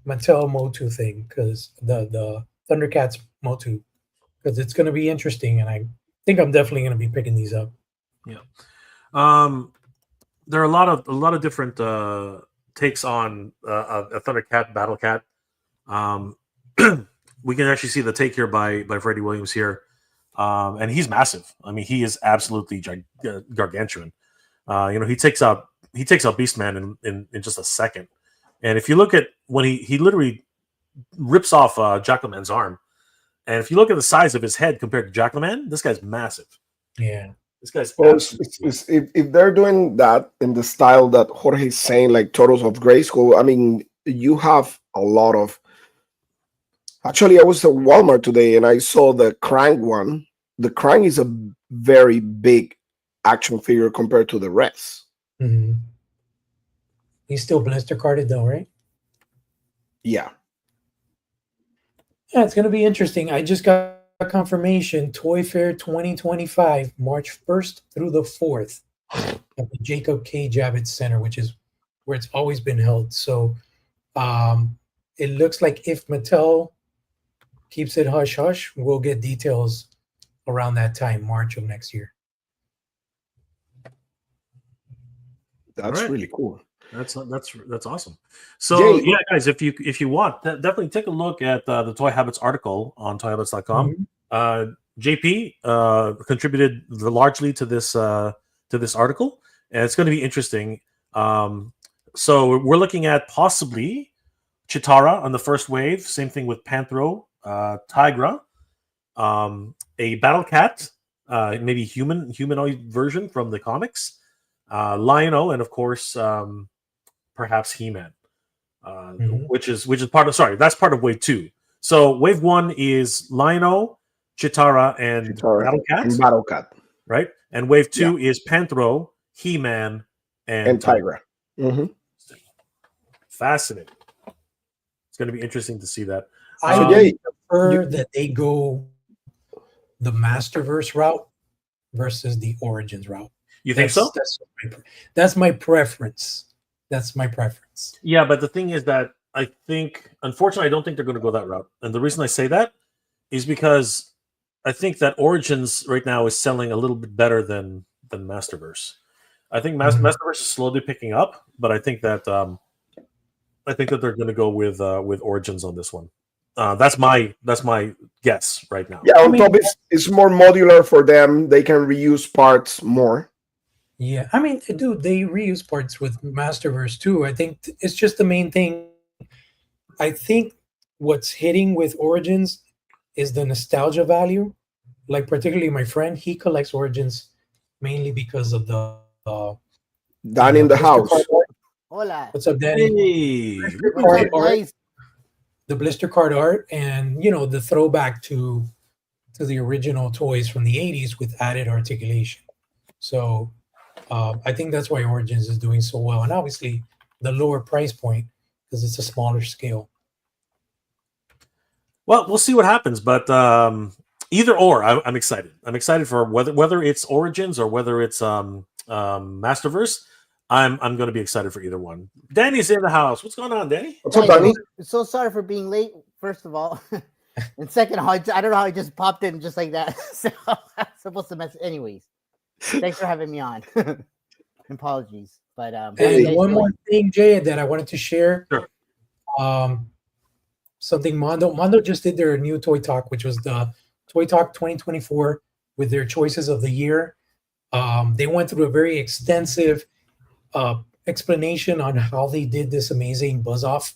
Mattel Motu thing because the Thundercats Motu, because it's going to be interesting, and I think I'm definitely going to be picking these up. Yeah, there are a lot of different takes on a Thundercat, Battle Cat. We can actually see the take here by Freddie Williams here, and he's massive. I mean, he is absolutely gargantuan. He takes out Beastman in just a second. And if you look at when he literally rips off Jackalman's arm, and if you look at the size of his head compared to Jackalman, this guy's massive. Yeah, this guy's. If they're doing that in the style that Jorge's saying, like Turtles of Grayskull, I mean, you have a lot of. Actually, I was at Walmart today and I saw the Krang one. The Krang is a very big action figure compared to the rest. Mm-hmm. He's still blister carded though, right? Yeah. Yeah, it's going to be interesting. I just got a confirmation. Toy Fair 2025, March 1st through the 4th at the Jacob K. Javits Center, which is where it's always been held. So it looks like if Mattel keeps it hush-hush, we'll get details around that time, March of next year. That's really cool. That's awesome. So yeah, guys, if you want, definitely take a look at the Toy Habits article on toyhabits.com. Mm-hmm. JP contributed largely to this article, and it's going to be interesting. So we're looking at possibly Chitara on the first wave. Same thing with Panthro, Tigra, a Battle Cat, maybe humanoid version from the comics, Lion-O, and of course perhaps He-Man, which is part of that's part of wave 2. So wave 1 is Lion-O, Chitara, and Battle Cat, right? And wave 2 is Panthro, He-Man, and Tigra. Mm-hmm. Fascinating. It's going to be interesting to see that. I prefer that they go the Masterverse route versus the Origins route. You think so? That's my preference. That's my preference. Yeah, but the thing is that I think, unfortunately, I don't think they're going to go that route. And the reason I say that is because I think that Origins right now is selling a little bit better than Masterverse. I think Masterverse is slowly picking up, but I think that they're going to go with Origins on this one. That's my guess right now. Yeah, on top it's more modular for them. They can reuse parts more. Yeah, I mean, dude, they reuse parts with Masterverse too. I think it's just the main thing. I think what's hitting with Origins is the nostalgia value. Like particularly my friend, he collects Origins mainly because of the Danny in the house. Hola. What's up, Danny? Hey. The blister card art, and the throwback to the original toys from the 80s with added articulation. So I think that's why Origins is doing so well, and obviously the lower price point because it's a smaller scale. Well, we'll see what happens, but either or, I'm excited. I'm excited for whether it's Origins or whether it's Masterverse. I'm going to be excited for either one. Danny's in the house. What's going on, Danny? What's up, Danny? So sorry for being late, first of all. And second of all, I don't know how I just popped in just like that. So I'm supposed to mess. Anyways, thanks for having me on. Apologies. But and one more thing, Jay, that I wanted to share. Sure. Something Mondo just did their new Toy Talk, which was the Toy Talk 2024 with their choices of the year. They went through a very extensive explanation on how they did this amazing Buzz Off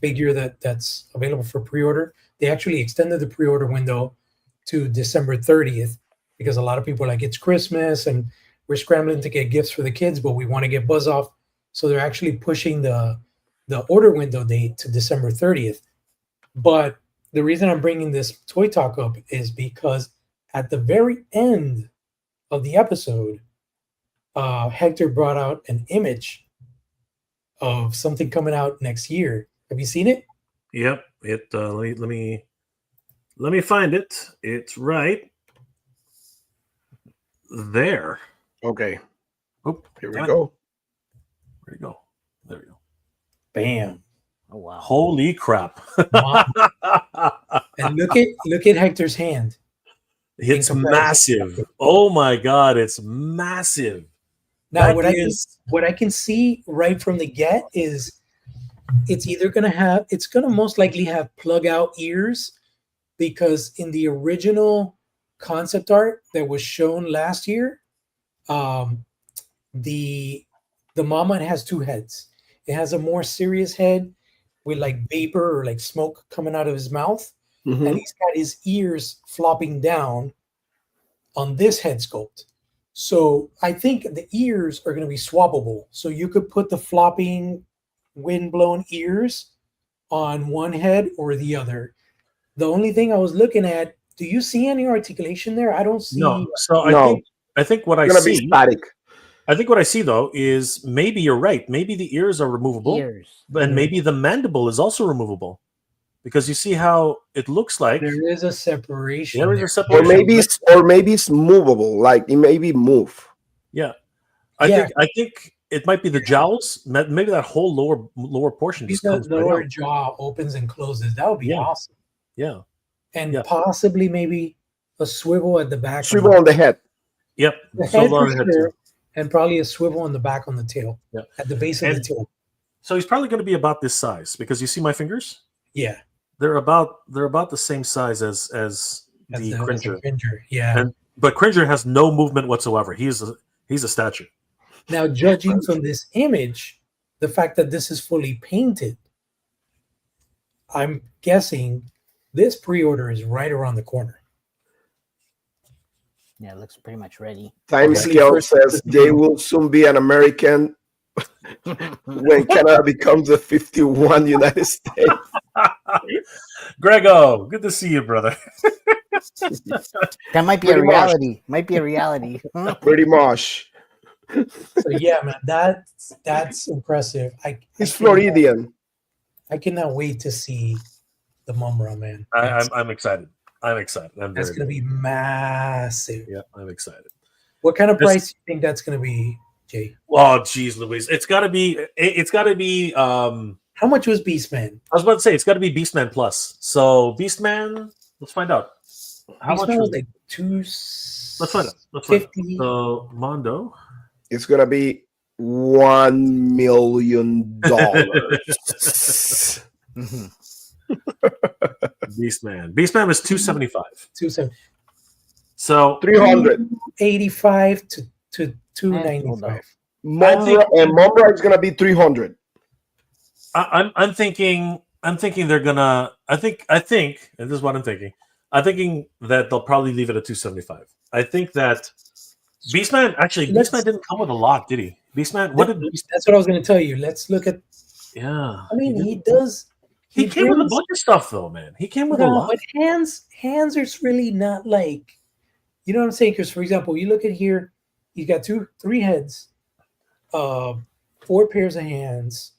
figure that's available for pre-order. They actually extended the pre-order window to December 30th because a lot of people are like, it's Christmas and we're scrambling to get gifts for the kids, but we want to get Buzz Off. So they're actually pushing the order window date to December 30th. But the reason I'm bringing this Toy Talk up is because at the very end of the episode, Hector brought out an image of something coming out next year. Have you seen it? Yep. Let me find it. It's right there. Okay. Oh, here we go. Where'd it go? There we go. Bam. Oh wow. Holy crap. And look at Hector's hand. It's massive. Oh my god, it's massive. Now what I can see right from the get is it's gonna most likely have plug out ears, because in the original concept art that was shown last year, the mama has two heads. It has a more serious head with like vapor or like smoke coming out of his mouth, and he's got his ears flopping down on this head sculpt. So I think the ears are going to be swappable. So you could put the flopping, wind-blown ears on one head or the other. The only thing I was looking at, do you see any articulation there? I don't see. No. So I think what I It's gonna see. be static. I think what I see though is maybe you're right. Maybe the ears are removable, and maybe the mandible is also removable, because you see how it looks like there is a separation. There is a separation. Or maybe it's movable. Like it maybe move. Yeah, I think it might be the jowls. Maybe that whole lower portion just comes the lower jaw opens and closes. That would be awesome. Yeah, and possibly maybe a swivel at the back. Swivel on the head. Yep. The head for sure, and probably a swivel on the back on the tail. Yeah. At the base of the tail. So he's probably going to be about this size, because you see my fingers. Yeah. They're about the same size as the Cringer. Yeah. But Cringer has no movement whatsoever. He's a statue. Now, judging from this image, the fact that this is fully painted, I'm guessing this pre-order is right around the corner. Yeah, it looks pretty much ready. Timescale says Jay will soon be an American when Canada becomes a 51 United States. Grego, good to see you, brother. That might be a reality. Might be a reality. Pretty much. So yeah, man, that's impressive. He's Floridian. I cannot wait to see the Mumm-Ra, man. I'm excited. I'm excited. That's going to be massive. Yeah, I'm excited. What kind of This- price do you think that's going to be, Jay? Oh, geez, Louise, it's got to be. How much was Beastman? I was about to say it's got to be Beastman Plus. So Beastman, let's find out. How much Beastman was was like two. Let's find out. Let's find out. 50. So Mondo. It's gonna be $1 million. Beastman. Beastman was 275. 270. So 300. 85 to Hold 295. Mumbra is gonna be 300. I'm thinking they're gonna. I think, and this is what I'm thinking. I'm thinking that they'll probably leave it at 275. I think that Beastman Beastman didn't come with a lot, did he? Beastman, what did Beastman? That's what I was going to tell you. Let's look at. Yeah, I mean, he does. He came with a brings- bunch of stuff, though, man. He came with a No, lot. but hands are really not like. You know what I'm saying? Because for example, you look at here, he's got three heads, 4 pairs of hands,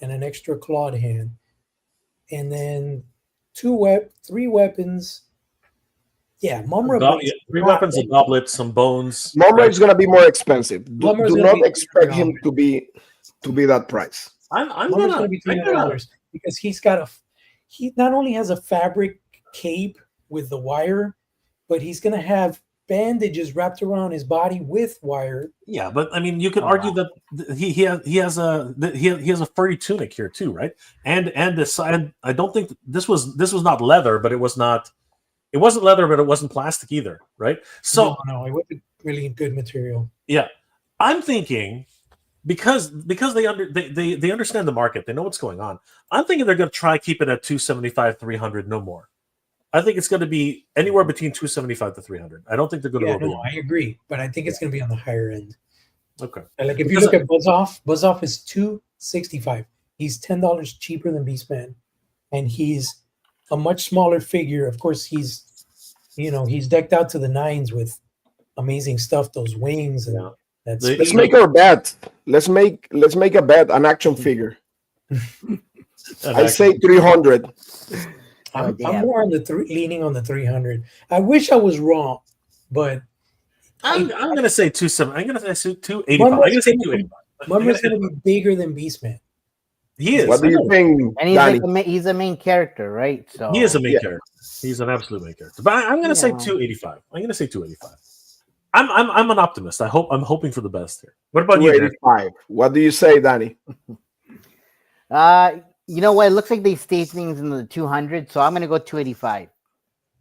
and an extra clawed hand, and then 3 weapons. Yeah, Mumra. brings 3 a lot. weapons, a goblet, some bones. Mumbra is gonna be more expensive. Do Mumbra's gonna not be expect him $300. to be that price. I'm Mumra's gonna be I'm gonna- $300 because he not only has a fabric cape with the wire, but he's gonna have bandages wrapped around his body with wire. Yeah, but I mean, you could Oh, argue wow. that he has a furry tunic here too, right? And this, and I don't think this was not leather, but it wasn't leather, but it wasn't plastic either, right? So no, it wasn't really good material. yeah, I'm thinking because they understand the market, they know what's going on. I'm thinking they're going to try keep it at 275, 300, no more. I think it's going to be anywhere between 275 to 300. I don't think they're going to Yeah, go no, below. I agree, but I think it's gonna be on the higher end. Okay. And like if you Because look at Buzzoff is $265. He's $10 cheaper than Beastman, and he's a much smaller figure. Of course, he's decked out to the nines with amazing stuff, those wings and Yeah. that's They- Let's make our bet. Let's make a bet, an action figure. I say 300. I'm damn. more on leaning on the 300. I wish I was wrong, but I'm going to say 270. I'm going to say 285. I'm Mumra's going to say gonna- 285. Mumra's going to be bigger than Beastman. He is. What do you think, And he's Danny? like he's a main character, right? So He is a main Yeah. character. He's an absolute main character. But I'm going to say Yeah. 285. I'm going to say 285. I'm an optimist. I'm hoping for the best here. What about you, Dan? 285. What do you say, Danny? you know what? It looks like they staged things in the 200, so I'm gonna go 285.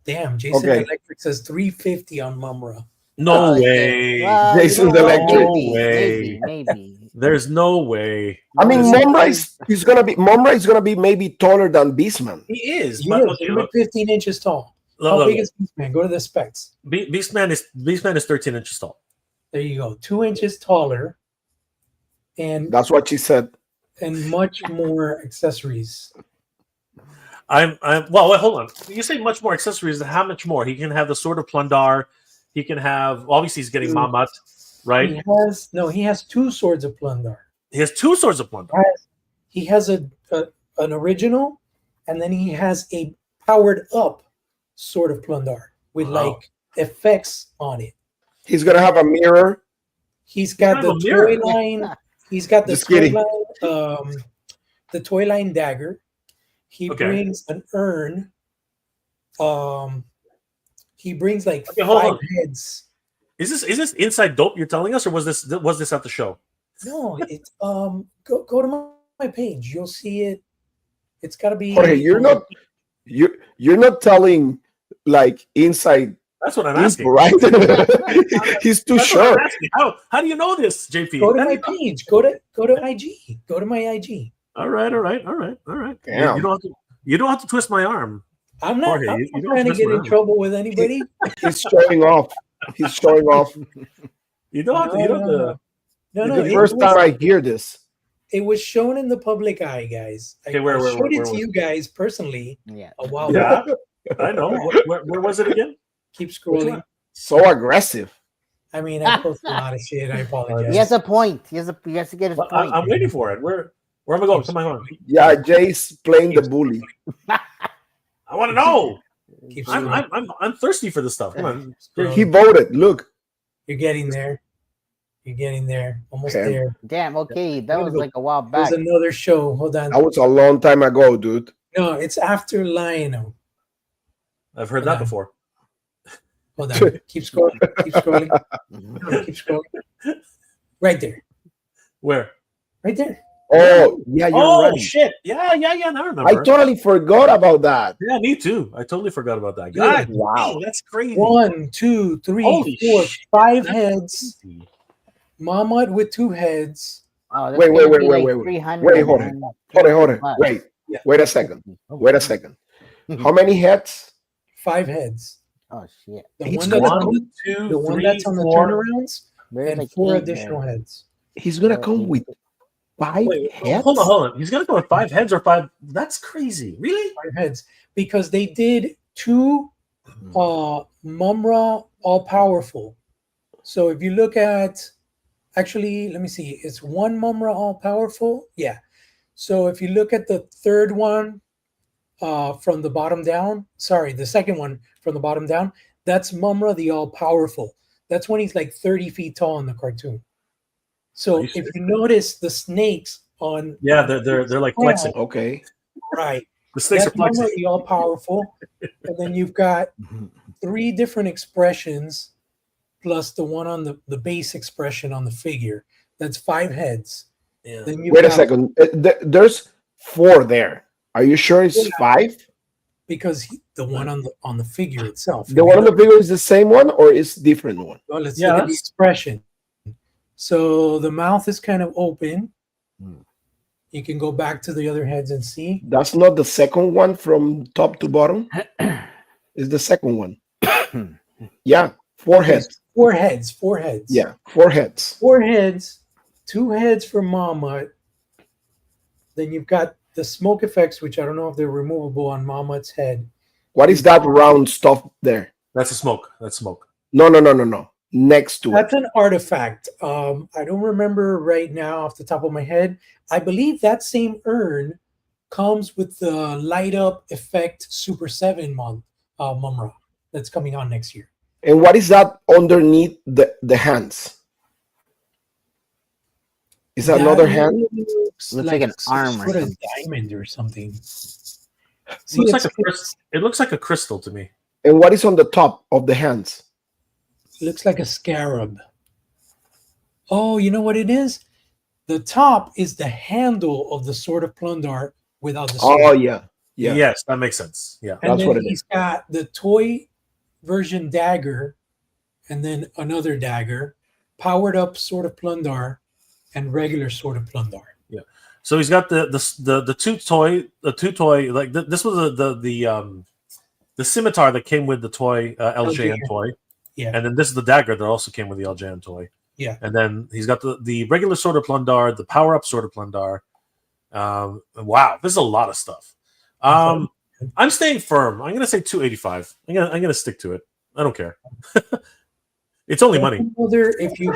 Damn, Jason Okay. Electric says 350 on Mumra. No yeah. way. Well, Jason's what? electric. No way. Maybe. There's no way. I mean, There's- Mumbra is gonna be maybe taller than Beastman. he is. He But, is. okay, He's look, 15 inches tall. look, How look, big look. is Beastman? Go to the specs. Beastman is 13 inches tall. There you go. 2 inches taller, and That's what she said. much more accessories. Well, wait, hold on. You say much more accessories. How much more? He can have the sword of Plundar. He can have. Obviously, he's getting Mamat, right? He has 2 swords of Plundar. He has 2 swords of Plundar. He has an original, and then he has a powered up sword of Plundar with Wow. like effects on it. He's gonna have a mirror. He's got Kind the of a mirror. toy line. He's got the Just toy kidding. line. The toy line dagger. He Okay. brings an urn. He brings like Okay, hold 5 on. heads. Is this inside dope you're telling us, or was this at the show? No, it's go to my page. You'll see it. It's got to be. Jorge, you're not telling like inside That's what I'm info, asking. right? He's too That's what I'm short. asking. How do you know this, JP? Go to my page. Go to IG. Go to my IG. All right. Damn. You don't have to twist my arm. I'm not, Jorge, I'm you not don't trying to mess get in around. trouble with anybody. He's showing off. He's showing off. You don't have to. You don't have to. No, It's the first time I hear this. it was shown in the public eye, guys. Okay, where I showed it to was you guys personally Yeah. a while Yeah, back. I know. Where was it again? Keep scrolling. So aggressive. I mean, I post a lot of shit. I apologize. He has a point. He has to get his Well, point. I'm waiting for it. Where am I going? Come on. Yeah, Jay's playing the bully. I want to know. Keep I'm scrolling. thirsty for this stuff. Come on. Scroll. He voted. Look. You're getting there. You're getting there. Almost Okay. there. Damn. Okay, that Gotta was go. like a while There's back. another show. Hold on. That was a long time ago, dude. No, it's after Lionel. I've heard Hold that on. before. Hold on. Keep scrolling. Keep scrolling. Mhm. No, keep scrolling. Right there. Where? Right there. Oh, yeah, you're Oh right. shit! Yeah. Now I remember. I totally forgot about that. Yeah, me too. I totally forgot about that. Yeah. God, Wow. dang, that's crazy. 1, 2, 3, Holy 4, shit, 5 that's heads. crazy. Mammoth with 2 heads. Oh, that's Wait, gonna wait, be wait, like wait, wait. 300, Wait, hold man. Hold it. Bucks. Wait. Yeah. Wait a second. Oh, Wait a second. How many heads? 5 heads. Oh shit. The He's one that's gonna on come- the, 2, the one 3, that's on the 4. turnarounds, There's and like 4 8 additional there. heads. He's gonna Or come 8. with 5 Wait, heads. hold on. He's gonna go with 5 heads or 5. That's crazy. Really? 5 heads. Because they did 2 Mumra all powerful. So if you look at, actually, let me see, it's 1 Mumra all powerful. Yeah. So if you look at the third one from the bottom down, sorry, the second one from the bottom down, that's Mumra the all powerful. That's when he's like 30 feet tall in the cartoon. So Are you if you notice the snakes on, Yeah, they're like flexing. Okay. right, The snakes are that's Mumra flexing. the all powerful, and then you've got 3 different expressions plus the one on the base expression on the figure. That's 5 heads. Yeah. Then you've Wait a got, second. There's 4 there. Are you sure it's Yeah. 5? because the one on the figure itself. The one on the figure is the same one or is different one? Well, let's Yeah, look at the that's- expression. So the mouth is kind of open. Hmm. You can go back to the other heads and see. That's not the second one from top to bottom. It's the second one. Yeah, 4 heads. 4 heads. 4 heads. Yeah, 4 heads. 4 heads. 2 heads for Mammoth. Then you've got the smoke effects, which I don't know if they're removable on Mammoth's head. What is that round stuff there? That's a smoke. That's smoke. No. Next to it. That's an artifact. I don't remember right now off the top of my head. I believe that same urn comes with the light up effect Super 7 Mumra that's coming on next year. And what is that underneath the hands? Is that another hand? Looks like an some arm or sort of something. diamond or something. See, Looks like it's- it looks like a crystal to me. And what is on the top of the hands? looks like a scarab. Oh, you know what it is? The top is the handle of the Sword of Plundar without the sword. Oh yeah. Yeah. Yes, that makes sense. Yeah. And That's then what it he's got the toy version dagger and then another dagger, powered up Sword of Plundar and regular Sword of Plundar. So he's got the two toy like this was the scimitar that came with the toy LJN toy. Yeah. And then this is the dagger that also came with the LJN toy. Yeah. And then he's got the regular Sword of Plundar, the power up Sword of Plundar. Wow, this is a lot of stuff. I'm staying firm. I'm gonna say 285. I'm gonna stick to it. I don't care. It's only money. If you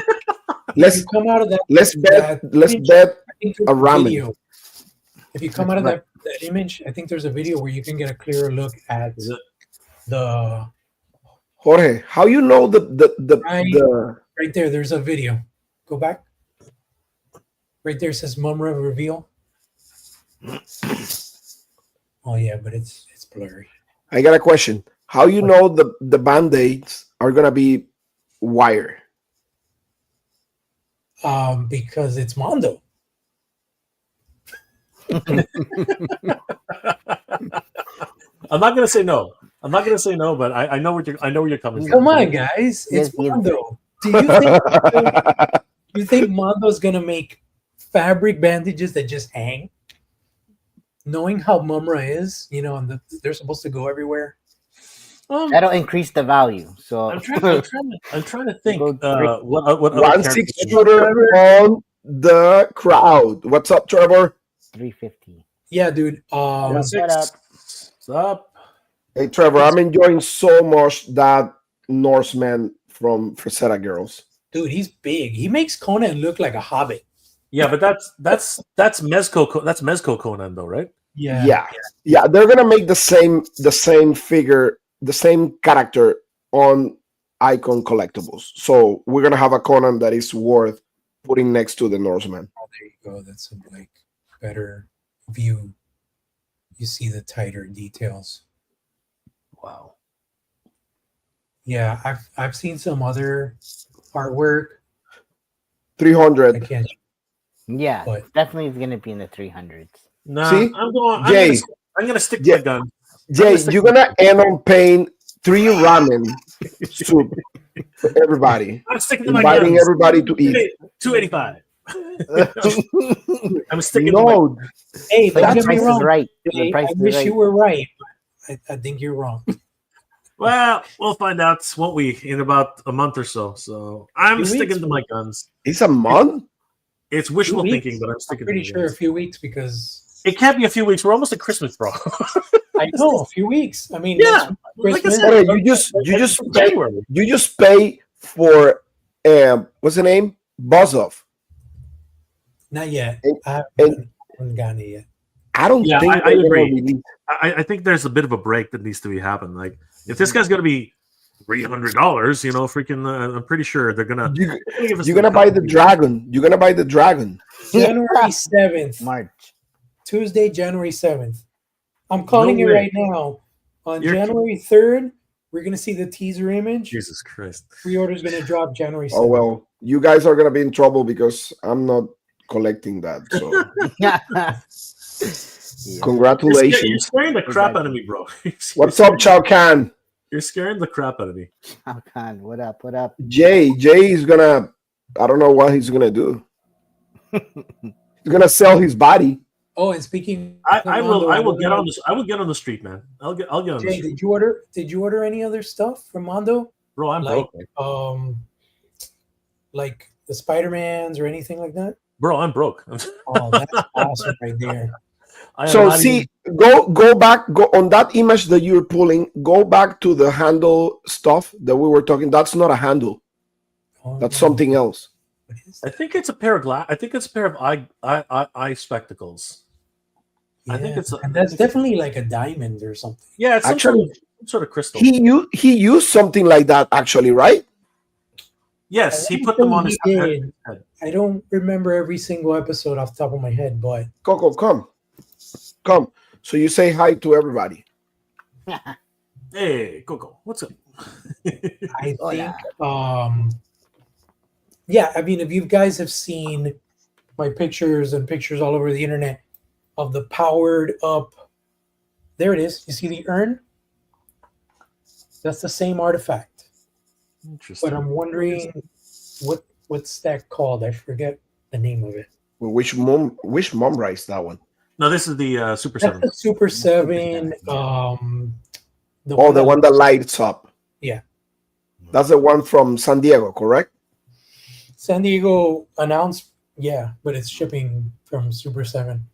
Let's come out of that, let's bet. that Let's image, bet. I think there's a ramen. video. If you come out of that image, I think there's a video where you can get a clearer look at Is it? the Jorge, how you know the right there. There's a video. Go back. Right there it says Mumra reveal. Oh yeah, but it's blurry. I got a question. How you know the band-aids are gonna be wire? Because it's Mondo. I'm not gonna say no. I'm not gonna say no, but I know where you're coming from. Come on, guys. It's Yes, yes. Mondo. Do you think Mondo's gonna make fabric bandages that just hang? Knowing how Mumra is, and they're supposed to go everywhere. That'll increase the value. So I'm trying to think. What other 1-6 characters- shooter on the crowd. What's up, Trevor? 350. Yeah, dude. Yeah, Shut up. What's up? Hey, Trevor, I'm enjoying so much that Norseman from Frazetta Girls. Dude, he's big. He makes Conan look like a hobbit. Yeah, but that's Mezco. That's Mezco Conan, though, right? Yeah. They're gonna make the same figure, the same character on icon collectibles. So we're gonna have a Conan that is worth putting next to the Norseman. Oh, there you go. That's a like better view. You see the tighter details. Wow. Yeah, I've seen some other artwork. I 300. can't. Yeah, But- definitely is gonna be in the 300s. Nah, See? I'm gonna stick to Jay. my gun. Jay, you're gonna end on paying 3 ramen soup for everybody, I'm sticking to my inviting guns. everybody to eat. 285. I'm sticking to my No, Hey, But don't the get me price is wrong. right. The Hey, price I is wish right. you were right. But I think you're wrong. Well, we'll find out, won't we, in about a month or so. So I'm 2 sticking weeks, to my guns. it's a month. It's wishful 2 weeks? thinking, but I'm I'm sticking pretty to my sure a guns. few weeks because It can't be a few weeks. We're almost at Christmas, bro. I know a few weeks. I mean, Yeah, next like I Christmas. said, Okay, you just pay for what's the name? Buzzov. Not yet. And- I and- haven't gotten it yet. I don't Yeah, think I they're gonna agree. release- I think there's a bit of a break that needs to be happen. Like, if this guy's gonna be $300, you know, freaking, I'm pretty sure they're gonna. You, they're gonna give us you're gonna buy the dragon. You're gonna buy the dragon. January 7th. March. Tuesday, January 7th. I'm calling No it way. right now. On You're- January 3rd, we're going to see the teaser image. Jesus Christ. Pre-order is going to drop January 7th. Oh well, you guys are gonna be in trouble because I'm not collecting that. So Yeah. You're congratulations. scaring the crap out of me, bro. What's up, Chow Khan? You're scaring the crap out of me. Oh, God, what up? What up? Jay is gonna. I don't know what he's gonna do. He's gonna sell his body. Oh, and speaking, I will. I will Mondo, get on this. I will get on the street, man. I'll get on the Jay, street, did you order any other stuff from Mondo? bro. I'm like- broke, man. Like the Spider-Mans or anything like that? Bro. I'm broke. Oh, that's awesome right there. I am So not see, even- go back, go on that image that you're pulling. Go back to the handle stuff that we were talking. That's not a handle. Oh, That's something else. What is I think it's a pair of glass. I think it's a pair of eye spectacles. I think Yeah, it's a- and that's definitely like a diamond or something. Yeah, it's Actually, some sort of crystal. He used something like that actually, right? Yes, I he think put them so, on he his did. head. I don't remember every single episode off the top of my head, but Coco, come. So you say hi to everybody. Hey, Coco, what's up? I Hola. think yeah, I mean if you guys have seen my pictures and pictures all over the internet of the powered up, there it is. You see the urn? That's the same artifact. Interesting. But I'm wondering what's that called? I forget the name of it. Well, which mom rice that one? No, this is the Super That's 7. the Super 7. The one that lights up. Yeah. That's the one from San Diego, correct? San Diego announced, yeah, but it's shipping from Super 7.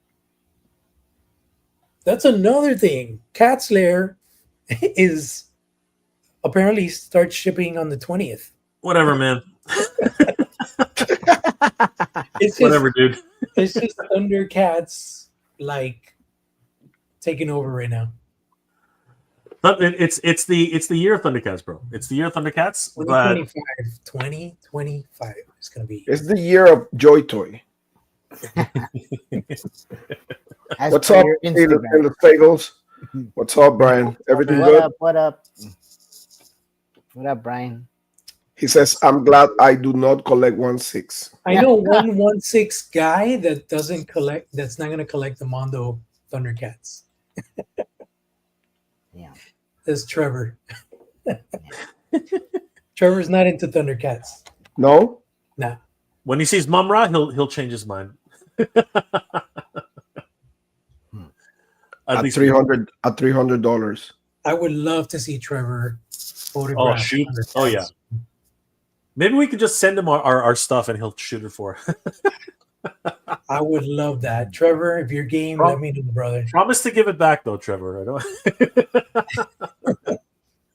That's another thing. Cat's Lair is apparently starts shipping on the 20th. Whatever, man. It's just, Whatever, dude. it's just Thundercats like taking over right now. But it's the year of Thundercats, bro. It's the year of Thundercats. But 2025 is going to be. It's the year of Joy Toy. As What's per up, your in Instagram. the Fagels? What's up, Brian? Everything What good? up? What up? What up, Brian? He says, I'm glad I do not collect 1/6. I know 116 guy that doesn't collect, that's not going to collect the Mondo Thundercats. Yeah. That's Trevor. Trevor's not into Thundercats. No? Nah. when he sees Mumra, he'll change his mind. At $300. I would love to see Trevor Oh photograph. shoot! Thundercats. Oh yeah. Maybe we could just send him our stuff and he'll shoot it for. I would love that. Trevor, if you're game, let me know, brother. Promise to give it back though, Trevor. I don't.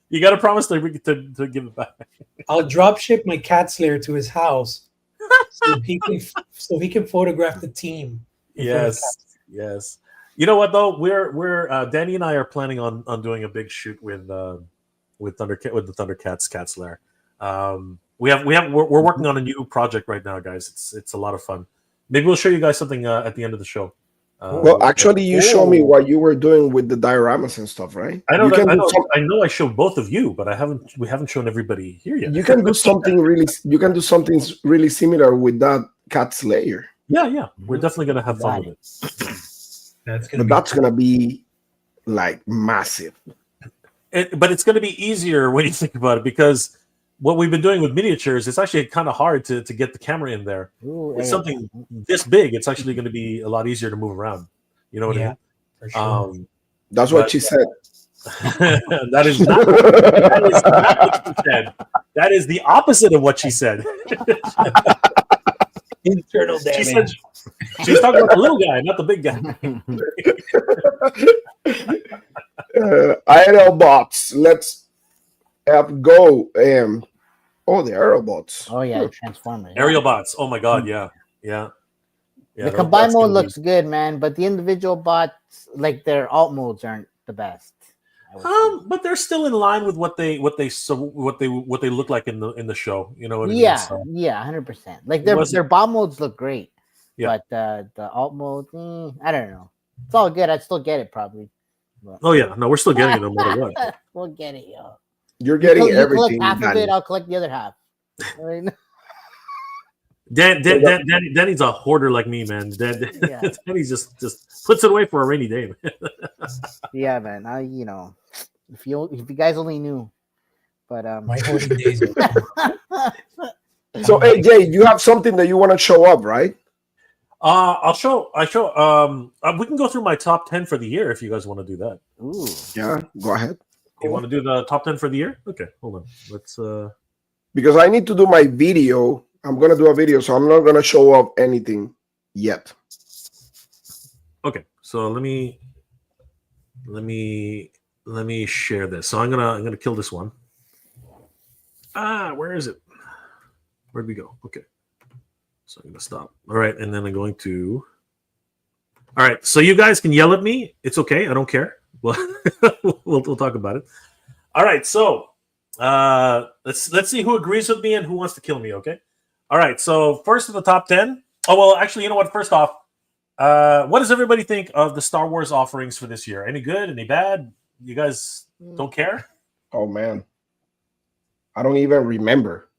You got to promise to give it back. I'll drop ship my Cat's Lair to his house so he can photograph the team. in front of Cats. Yes. You know what though? We're Danny and I are planning on doing a big shoot with the Thundercats Cat's Lair. We're working on a new project right now, guys. It's a lot of fun. Maybe we'll show you guys something at the end of the show. Well, actually, you showed me what you were doing with the dioramas and stuff, right? I know. You can I know. I showed both of you, but we haven't shown everybody here yet. You can do something really. You can do something really similar with that Cat Slayer. Yeah. We're definitely gonna have fun with it. That's gonna be like massive. But it's gonna be easier when you think about it, because what we've been doing with miniatures, it's actually kind of hard to get the camera in there. Ooh, With something this big, it's actually going to be a lot easier to move around. You know what I mean? For sure. That's what she said. That is not what she said. That is the opposite of what she said. Internal damage. She's talking about the little guy, not the big guy. IRL bots. Let's go. The aerial bots. Oh yeah, Transformers. Aerial bots. Oh my god, yeah. The combined mode looks good, man, but the individual bots, like their alt modes, aren't the best. But they're still in line with what they look like in the show. You know what I mean? Yeah, 100%. Like their bomb modes look great. Yeah. But the alt mode, I don't know. It's all good. I'd still get it probably. But... Oh yeah, no, we're still getting it no matter what. We'll get it, yo. You're getting you everything. Collect half of it, I'll collect the other half. Danny's a hoarder like me, man. Danny just puts it away for a rainy day. Yeah, man. If you guys only knew, but my hoarding days. So, hey Jay, you have something that you want to show up, right? I show. We can go through my top 10 for the year if you guys want to do that. Ooh. Yeah, go ahead. You want to do the top 10 for the year? Okay, hold on. Let's. Because I need to do my video. I'm gonna do a video, so I'm not gonna show up anything yet. Okay, so let me share this. So I'm gonna kill this one. Where is it? Where'd we go? Okay. So I'm gonna stop. All right, and then I'm going to. All right, so you guys can yell at me. It's okay. I don't care. Well, we'll talk about it. All right, so let's see who agrees with me and who wants to kill me. Okay. All right, so first of the top 10. Oh well, actually, you know what? First off, what does everybody think of the Star Wars offerings for this year? Any good? Any bad? You guys don't care? Oh man, I don't even remember.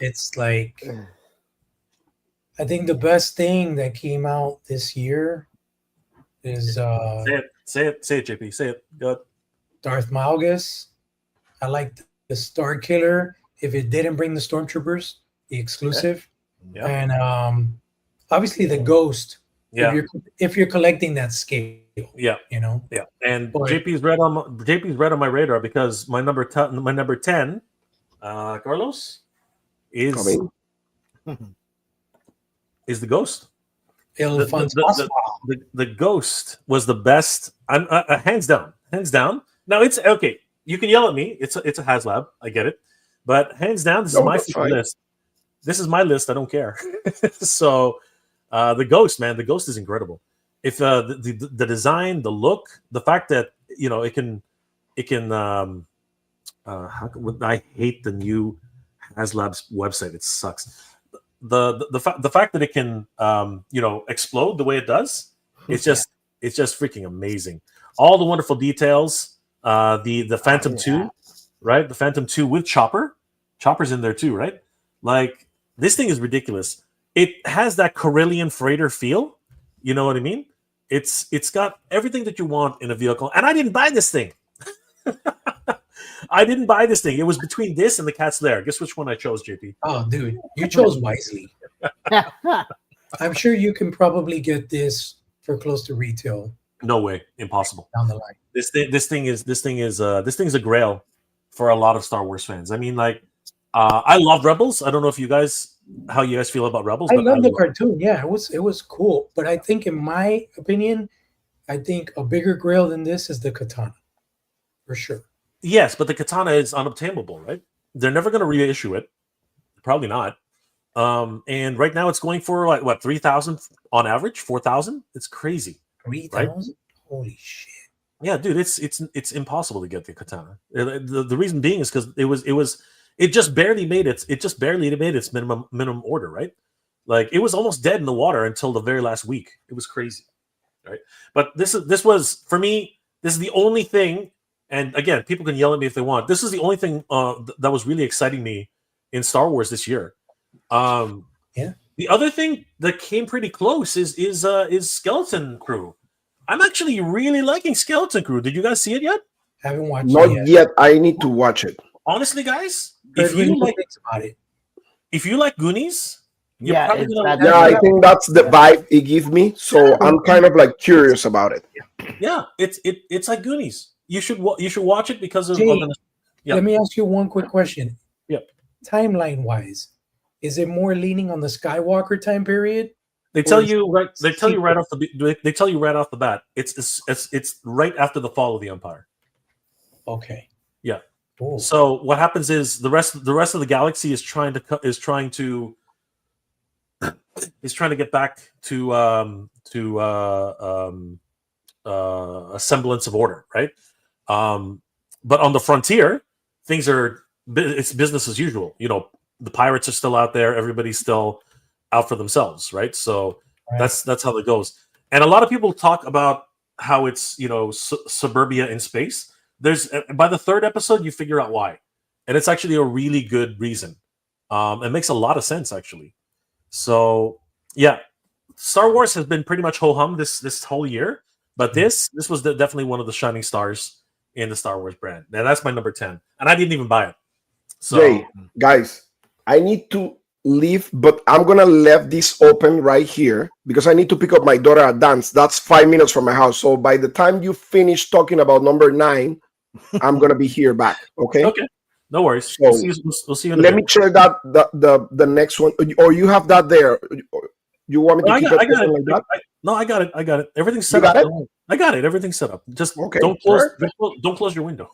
It's like, I think the best thing that came out this year is say it, JP. Say it. Go ahead. Darth Malgus. I like the Star Killer. If it didn't bring the Stormtroopers, the exclusive, Yeah. And obviously the Ghost. Yeah. If you're collecting that scale. Yeah. You know. Yeah. And But- JP's red on my radar because my number 10, Carlos, is the Ghost. The Ghost was the best. Hands down. Now it's okay. You can yell at me. It's a HasLab. I get it, but hands down, this is my list. This is my list. I don't care. So, the Ghost, man, the Ghost is incredible. If the design, the look, the fact that it can. I hate the new HasLab's website. It sucks. The fact that it can explode the way it does, it's just freaking amazing. All the wonderful details. The Phantom 2, right? The Phantom 2 with Chopper. Chopper's in there too, right? Like, this thing is ridiculous. It has that Corellian freighter feel. You know what I mean? It's got everything that you want in a vehicle. And I didn't buy this thing. I didn't buy this thing. It was between this and the Cat's Lair. Guess which one I chose, JP? Oh, dude, you chose wisely. I'm sure you can probably get this for close to retail. No way, impossible. Down the line. This thing is a grail for a lot of Star Wars fans. I mean, like, I love Rebels. I don't know how you guys feel about Rebels. I love the cartoon. Yeah, it was cool. But I think, in my opinion, a bigger grail than this is the Katana, for sure. Yes, but the Katana is unobtainable, right? They're never going to reissue it. Probably not. And right now it's going for like what, 3,000 on average, 4,000. It's crazy. 3,000? Holy shit! Yeah, dude, it's impossible to get the katana. The reason being is because it just barely made its minimum order, right? Like it was almost dead in the water until the very last week. It was crazy, right? But this was for me. This is the only thing, and again, people can yell at me if they want. This is the only thing that was really exciting me in Star Wars this year. Yeah. The other thing that came pretty close is Skeleton Crew. I'm actually really liking Skeleton Crew. Did you guys see it yet? Haven't watched Not it yet. yet. I need to watch it. Honestly, guys, Heard if really you good like things about it. if you like Goonies, you're Yeah, probably it's gonna that- Yeah, I think that's the vibe it gives me. So I'm kind of like curious about it. yeah, it's like Goonies. You should watch it because of Jay, yeah. Let me ask you one quick question. Yep. Timeline wise, is it more leaning on the Skywalker time period? They tell Or is you right. They tell you right sequel? off they tell you right off the bat. It's right after the fall of the Empire. Okay. Yeah. Cool. So what happens is the rest of the galaxy is trying to get back to a semblance of order, right? But on the frontier, it's business as usual. You know, the pirates are still out there. Everybody's still out for themselves, right? So Right. that's how it goes. And a lot of people talk about how it's suburbia in space. There's by the third episode you figure out why, and it's actually a really good reason. It makes a lot of sense actually. So yeah, Star Wars has been pretty much ho hum this whole year, but this was definitely one of the shining stars in the Star Wars brand. Now that's my number 10, and I didn't even buy it. So Jay, guys, I need to leave, but I'm gonna leave this open right here because I need to pick up my daughter at dance. That's 5 minutes from my house. So by the time you finish talking about number 9, I'm gonna be here back. Okay. okay, no worries. So, We'll see you in a Let bit. me check that the next one, or you have that there. You want me to I keep got it open like that? No, I got it. Everything's set You up. got it? I got it. Everything's set up. Just Okay, don't close. perfect. Don't close your window.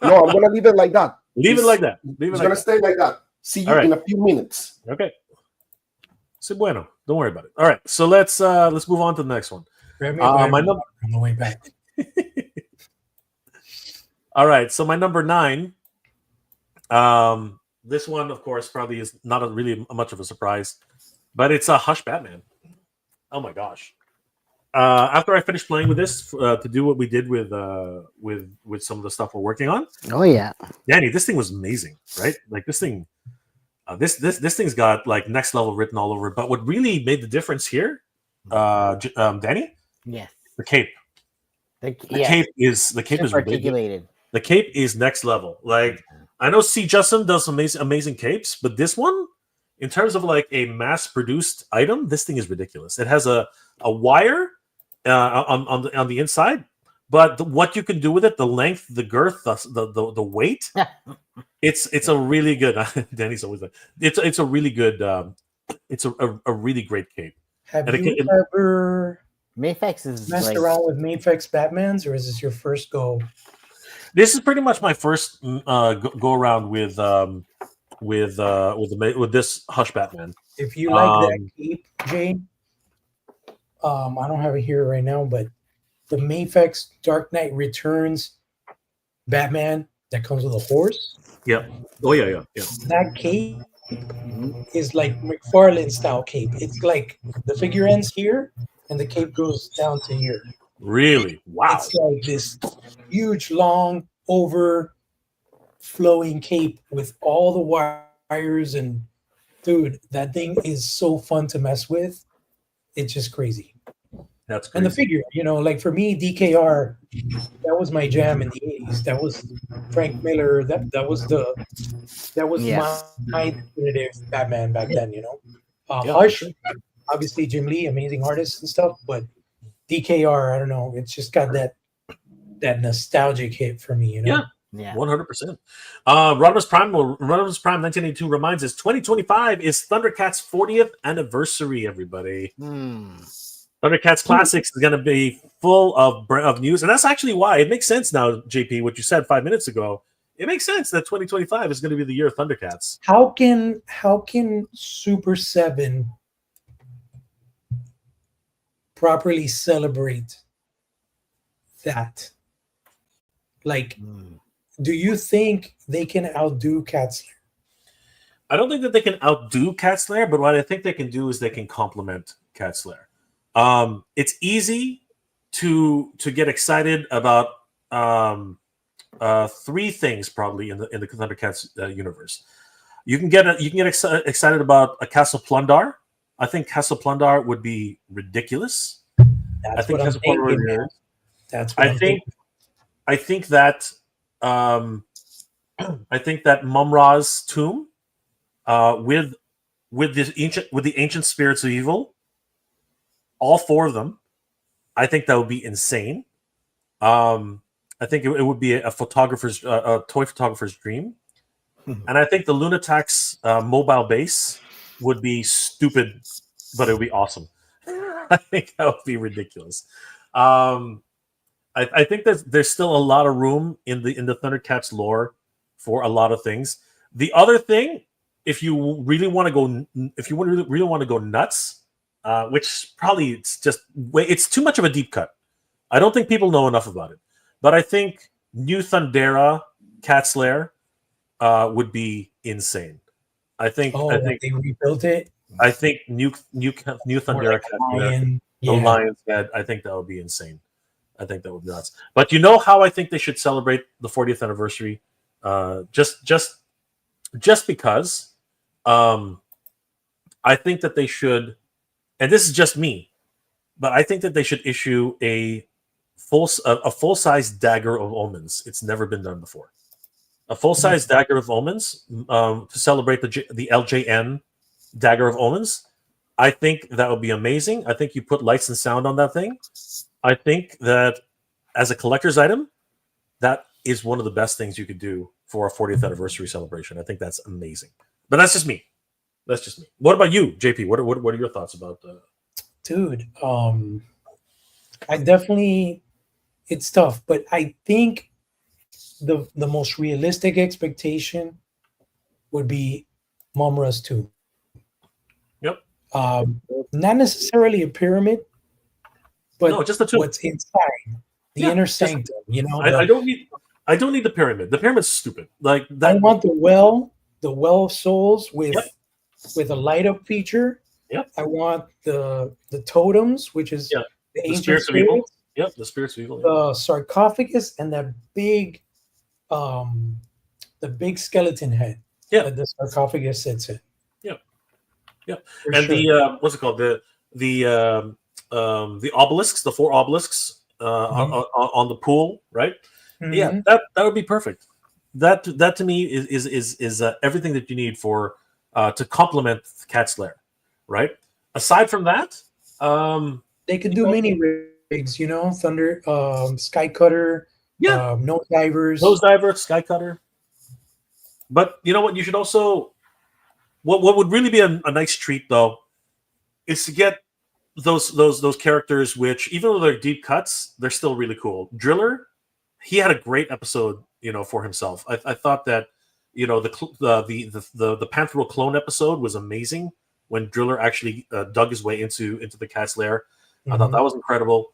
No, I'm gonna leave it like that. Leave it like that. Leave it It's like gonna that. stay like that. See you All right. in a few minutes. Okay. Se bueno. Don't worry about it. All right. So let's move on to the next one. Grab me a glass my of number. water on the way back. All right. So my number 9. This one, of course, probably is not really much of a surprise, but it's a Hush Batman. Oh my gosh! After I finished playing with this to do what we did with some of the stuff we're working on, Oh yeah. Danny, this thing was amazing, right? Like this thing, this thing's got like next level written all over it. But what really made the difference here, Danny, Yes. the cape. The Cape is super ridiculous. articulated. The cape is next level. Like I know C. Justin does some amazing capes, but this one, in terms of like a mass-produced item, this thing is ridiculous. It has a wire on the inside, but what you can do with it, the length, the girth, the weight, it's a really good. Danny's always like, it's a really good. It's a really great cape. Have And you again- ever Mayfex is messed like, around with Mayfex Batmans, or is this your first go? This is pretty much my first go around with this Hush Batman. If you like that Um, cape, Jay, I don't have it here right now, but the Mayfex Dark Knight Returns Batman that comes with a horse, Yep. Oh yeah. that cape is like McFarlane style cape. It's like the figure ends here and the cape goes down to here. Really? Wow. It's like this huge, long, overflowing cape with all the wires. And dude, that thing is so fun to mess with. It's just crazy. That's And the crazy. figure, like for me, DKR, that was my jam in the 80s. That was Frank Miller. That was Yeah. my definitive Batman back then. Yeah, Hush, obviously Jim Lee, amazing artist and stuff, but DKR, I don't know. It's just got that nostalgic hit for me. Yeah. yeah. 100%. Rodimus Prime 1982 reminds us 2025 is Thundercats' 40th anniversary, everybody. Thundercats Classics is going to be full of news. And that's actually why it makes sense now, JP, what you said 5 minutes ago. It makes sense that 2025 is going to be the year of Thundercats. How can Super 7 properly celebrate that? Like, do you think they can outdo Cat Slayer? I don't think that they can outdo Cat Slayer, but what I think they can do is they can complement Cat Slayer. It's easy to get excited about three things probably in the Thundercats universe. You can get excited about a Castle Plundar. I think Castle Plundar would be ridiculous. That's what I'm thinking. That's what I think that Mum-Ra's tomb with the ancient spirits of evil, all four of them, I think that would be insane. I think it would be a toy photographer's dream. And I think the Lunatax mobile base would be stupid, but it would be awesome. I think that would be ridiculous. I think that there's still a lot of room in the Thundercats lore for a lot of things. The other thing, if you really want to go nuts, which probably it's too much of a deep cut. I don't think people know enough about it, but I think New Thundera Cat Slayer would be insane. I think they rebuilt it. I think New Thundera Cat Slayer, the Lion's Head. I think that would be insane. I think that would be nuts. But you know how I think they should celebrate the 40th anniversary? Just because I think that they should, and this is just me, but I think that they should issue a full-size Dagger of Omens. It's never been done before. A full-size Dagger of Omens to celebrate the LJN Dagger of Omens. I think that would be amazing. I think you put lights and sound on that thing. I think that as a collector's item, that is one of the best things you could do for a 40th anniversary celebration. I think that's amazing. But that's just me. What about you, JP? What are your thoughts about Dude, I definitely, it's tough, but I think the most realistic expectation would be Mum-Ra's tomb. Yep. Not necessarily a pyramid, but no, just the tomb. What's inside the inner sanctum. I don't need the pyramid. The pyramid's stupid. Like that. I want the well of souls with a light up feature. Yep. I want the totems, which is the ancient spirits of evil. Yep, the spirits of evil. The sarcophagus and that big, the big skeleton head. Yeah. That the sarcophagus sits in. Yep. And sure. The what's it called? The obelisks, the 4 obelisks on the pool, right? Mm-hmm. Yeah, that would be perfect. That to me is everything that you need for to complement Cat Slayer, right? Aside from that, they could do mini rigs, Thunder, Sky Cutter, Nose Diver, Sky Cutter. But you know what? You should also what would really be a nice treat though is to get those characters, which even though they're deep cuts, they're still really cool. Driller, he had a great episode, for himself. I thought that, the Panthro clone episode was amazing when Driller actually dug his way into the Cat's lair. Mm-hmm. I thought that was incredible.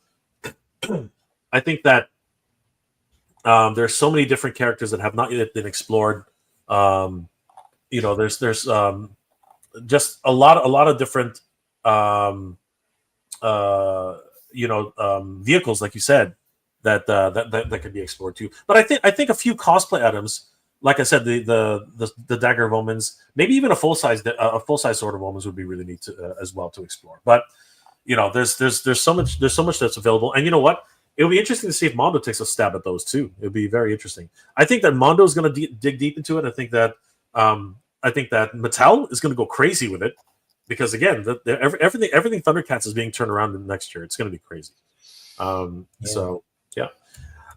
I think that there's so many different characters that have not yet been explored. There's just a lot of different vehicles, like you said, that could be explored too. But I think a few cosplay items, like I said, the Dagger of Omens, maybe even a full size Sword of Omens would be really neat as well to explore. But there's so much that's available, and you know what? It would be interesting to see if Mondo takes a stab at those too. It would be very interesting. I think that Mondo is going to dig deep into it. I think that Mattel is going to go crazy with it because again, everything Thundercats is being turned around in next year. It's going to be crazy. So yeah.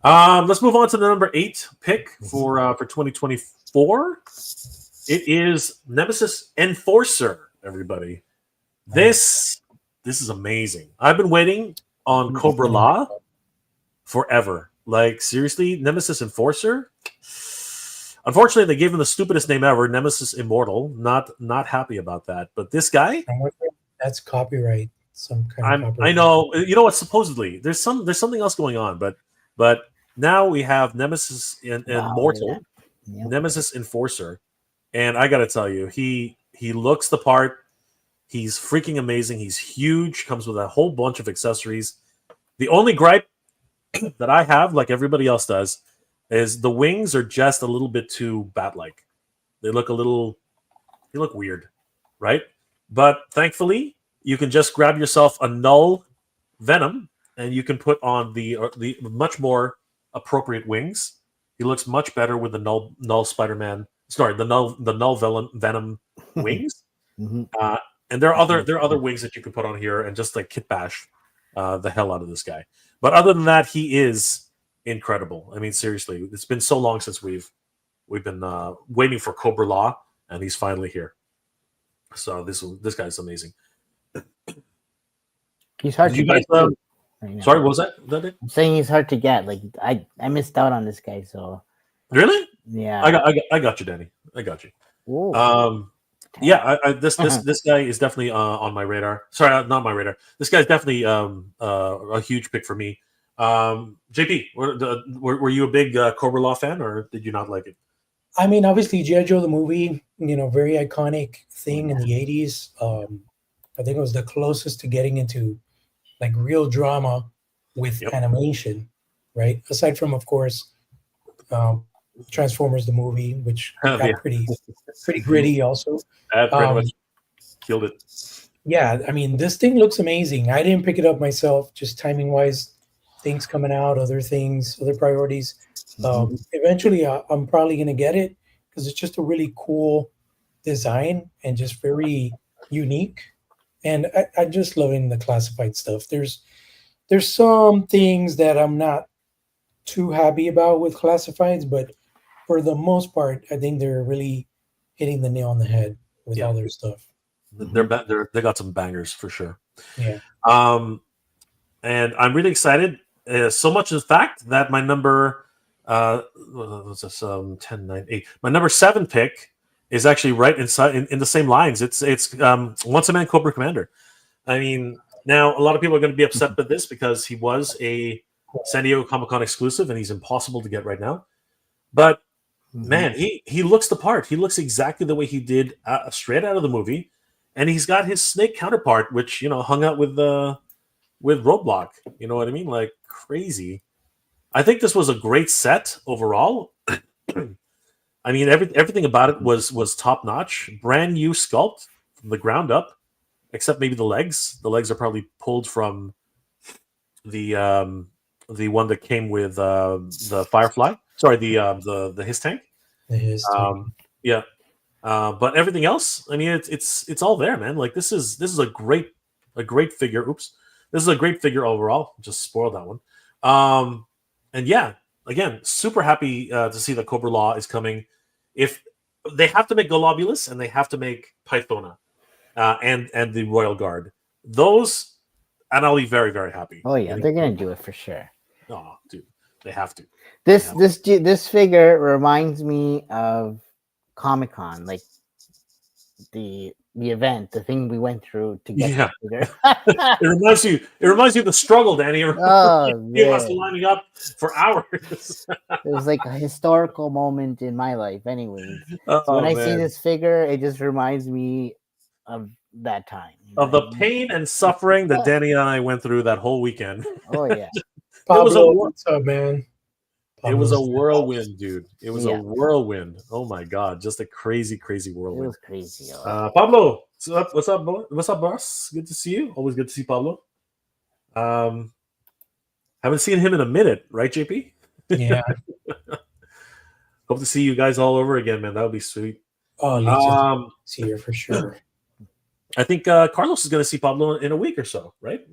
Let's move on to the number 8 pick for 2024. It is Nemesis Enforcer. Everybody, this is amazing. I've been waiting on Cobra La forever. Like seriously, Nemesis Enforcer. Unfortunately, they gave him the stupidest name ever, Nemesis Immortal. Not happy about that. But this guy, that's copyright. Some kind of copyright. I know. You know what? Supposedly, there's something else going on. But Now we have Nemesis and Wow, Mortal, look at that. Yep. Nemesis Enforcer, and I gotta tell you, he looks the part. He's freaking amazing. He's huge. Comes with a whole bunch of accessories. The only gripe that I have, like everybody else does, is the wings are just a little bit too bat-like. They look weird, right? But thankfully, you can just grab yourself a null Venom, and you can put on the much more appropriate wings. He looks much better with the null Spider-Man. Sorry, the null Venom wings. And there are other wings that you can put on here and just like kit bash the hell out of this guy. But other than that, he is incredible. I mean, seriously, it's been so long since we've been waiting for Cobra Law, and he's finally here. So this guy's amazing. He's hard Did to you guys, get. Right now. sorry, what was that? Is that it? I'm saying he's hard to get. Like I missed out on this guy, so Really? yeah. I got you, Danny. I got you. Ooh. Yeah, this guy is definitely on my radar. Sorry, not my radar. This guy's definitely a huge pick for me. JP, were you a big Cobra Law fan, or did you not like it? I mean, obviously, G.I. Joe the movie, very iconic thing in the 80s. I think it was the closest to getting into like real drama with animation, right? Aside from, of course, Transformers the movie, which got pretty gritty also. That pretty much killed it. Yeah, I mean, this thing looks amazing. I didn't pick it up myself, just timing wise, things coming out, other things, other priorities. Eventually, I'm probably going to get it because it's just a really cool design and just very unique. And I'm just loving the classified stuff. There's some things that I'm not too happy about with classifieds, but for the most part, I think they're really hitting the nail on the head with all their stuff. They got some bangers for sure. Yeah. And I'm really excited. So much in fact that my number what's this 10, 9, 8. My number 7 pick is actually right inside in the same lines. It's Once a Man Cobra Commander. I mean, now a lot of people are going to be upset with this because he was a San Diego Comic-Con exclusive and he's impossible to get right now. But man, he looks the part. He looks exactly the way he did straight out of the movie, and he's got his Snake counterpart, which hung out with Roadblock. You know what I mean? Like crazy. I think this was a great set overall. I mean, everything about it was top notch. Brand new sculpt from the ground up, except maybe the legs. The legs are probably pulled from the one that came with the Firefly. Sorry, the His Tank. The His Tank. Yeah. But everything else, I mean, it's all there, man. Like this is a great figure. Oops, this is a great figure overall. Just spoiled that one. And yeah, again, super happy to see that Cobra Law is coming. If they have to make Golobulus and they have to make Pythona, and the Royal Guard, those, and I'll be very, very happy. Oh yeah, they're gonna do it for sure. Oh, dude, they have to. This figure reminds me of Comic-Con, like the event, the thing we went through to get the figure. It reminds you of the struggle, Danny. Oh, you must be lining up for hours. It was like a historical moment in my life, anyways. Oh, so when I see this figure, it just reminds me of that time. Of the pain and suffering that Danny and I went through that whole weekend. Oh yeah. Pablo, what's up, man? It was a whirlwind, dude. It was a whirlwind. Oh my god, just a crazy, crazy whirlwind. It was crazy. Pablo, what's up, boy? What's up, boss? Good to see you. Always good to see Pablo. Haven't seen him in a minute, right, JP? Yeah. Hope to see you guys all over again, man. That would be sweet. Oh, here for sure. I think Carlos is going to see Pablo in a week or so, right?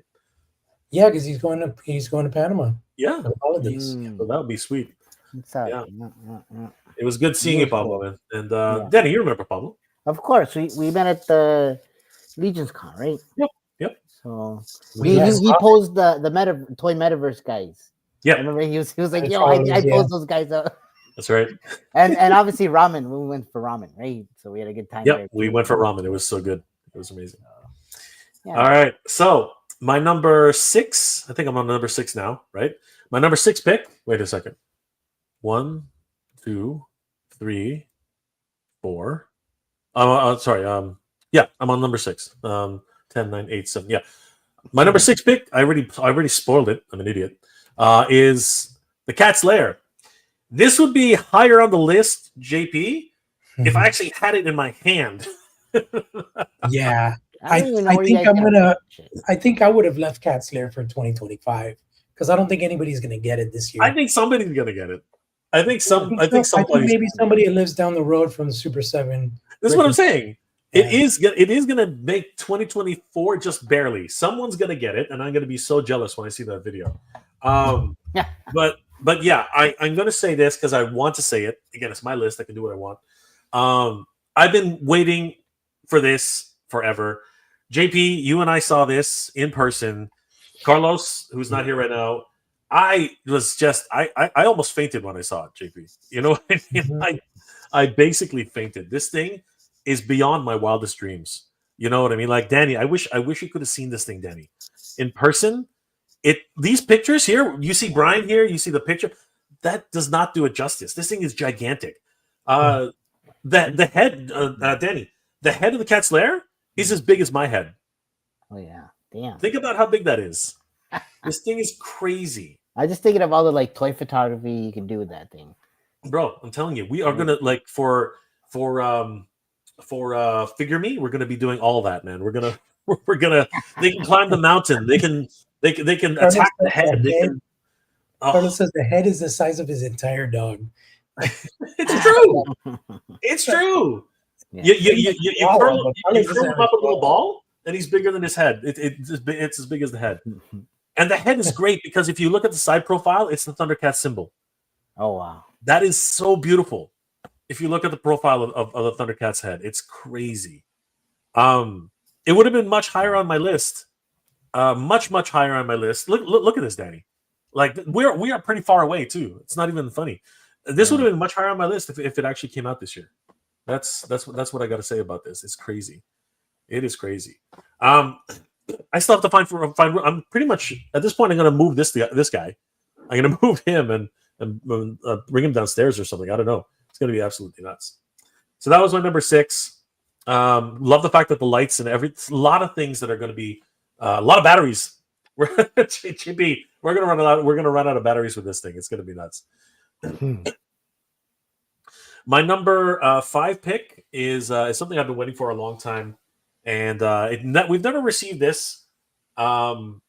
Yeah, because he's going to Panama. Yeah, for the holidays. So that would be sweet. Yeah. It was good seeing you, Pablo, man. And Danny, you remember Pablo? Of course, we met at the Legion's Con, right? Yep. So he posed the toy metaverse guys. Yeah, I remember he was like, "Yo, I posed those guys up." That's right. and obviously ramen. We went for ramen, right? So we had a good time. Yeah, we went for ramen. It was so good. It was amazing. Yeah. All right. So my number 6. I think I'm on number 6 now, right? My number 6 pick. Wait a second. 1, 2, 3, 4. Sorry. Yeah, I'm on number 6. 10, 9, 8, 7. Yeah. My number 6 pick, I already spoiled it. I'm an idiot. Is The Cat's Lair. This would be higher on the list, JP, if I actually had it in my hand. Yeah. I don't even know I where you think guys I'm got gonna. that shit. I think I would have left Cat's Lair for 2025 because I don't think anybody's gonna get it this year. I think somebody's gonna get it. I think I think somebody's maybe somebody that lives down the road from the Super 7. This is what I'm saying. Yeah. It is gonna make 2024 just barely. Someone's gonna get it, and I'm gonna be so jealous when I see that video. But yeah, I'm gonna say this because I want to say it. Again, it's my list. I can do what I want. I've been waiting for this forever. JP, you and I saw this in person. Carlos, who's not here right now, I almost fainted when I saw it, JP. You know what I mean? Mhm. I basically fainted. This thing is beyond my wildest dreams. You know what I mean? Like Danny, I wish you could have seen this thing, Danny. In person, these pictures here, you see Brian here, you see the picture, that does not do it justice. This thing is gigantic. The head, Danny, the head of the Cat's Lair is as big as my head. Oh yeah, damn. Think about how big that is. This thing is crazy. I just thinking of all the like toy photography you can do with that thing. Bro, I'm telling you, we are gonna like for Figure Me, we're gonna be doing all that, man. We're gonna they can climb the mountain, they can attack the head. They can, Carlos says the head is the size of his entire dog. It's true. It's true. Yeah. You curl him up a little ball, and he's bigger than his head. It's as big as the head. And the head is great because if you look at the side profile, it's the Thundercat symbol. Oh wow. That is so beautiful. If you look at the profile of the Thundercat's head, it's crazy. It would have been much higher on my list. Much higher on my list. Look at this, Danny. Like we are pretty far away too. It's not even funny. This would have been much higher on my list if it actually came out this year. That's what I got to say about this. It's crazy. It is crazy. I still have to find. I'm pretty much at this point. I'm going to move this guy. I'm going to move him and bring him downstairs or something. I don't know. It's going to be absolutely nuts. So that was my number 6. Love the fact that the lights and a lot of things that are going to be a lot of batteries. We're going to run out of batteries with this thing. It's going to be nuts. My number 5 pick is something I've been waiting for a long time, and we've never received this. That's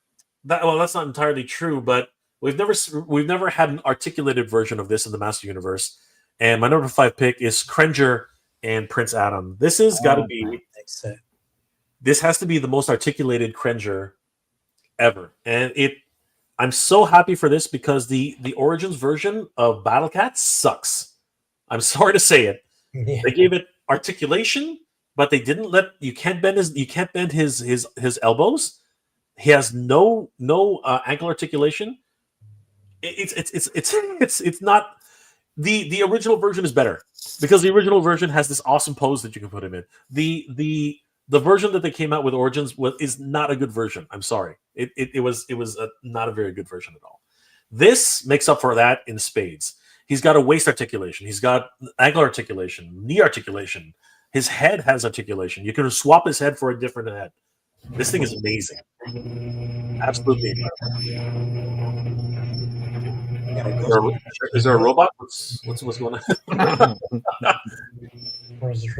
not entirely true, but we've never had an articulated version of this in the Master Universe. And my number 5 pick is Cringer and Prince Adam. This has got to be. This has to be the most articulated Cringer ever, and I'm so happy for this because the Origins version of Battle Cat sucks. I'm sorry to say it. Yeah. They gave it articulation, but they didn't let you can't bend his elbows. He has no ankle articulation. It's not the original version is better because the original version has this awesome pose that you can put him in. The version that they came out with Origins is not a good version. I'm sorry. It was not a very good version at all. This makes up for that in spades. He's got a waist articulation. He's got ankle articulation, knee articulation. His head has articulation. You can swap his head for a different head. This thing is amazing. Absolutely incredible. Is there a robot? What's going on?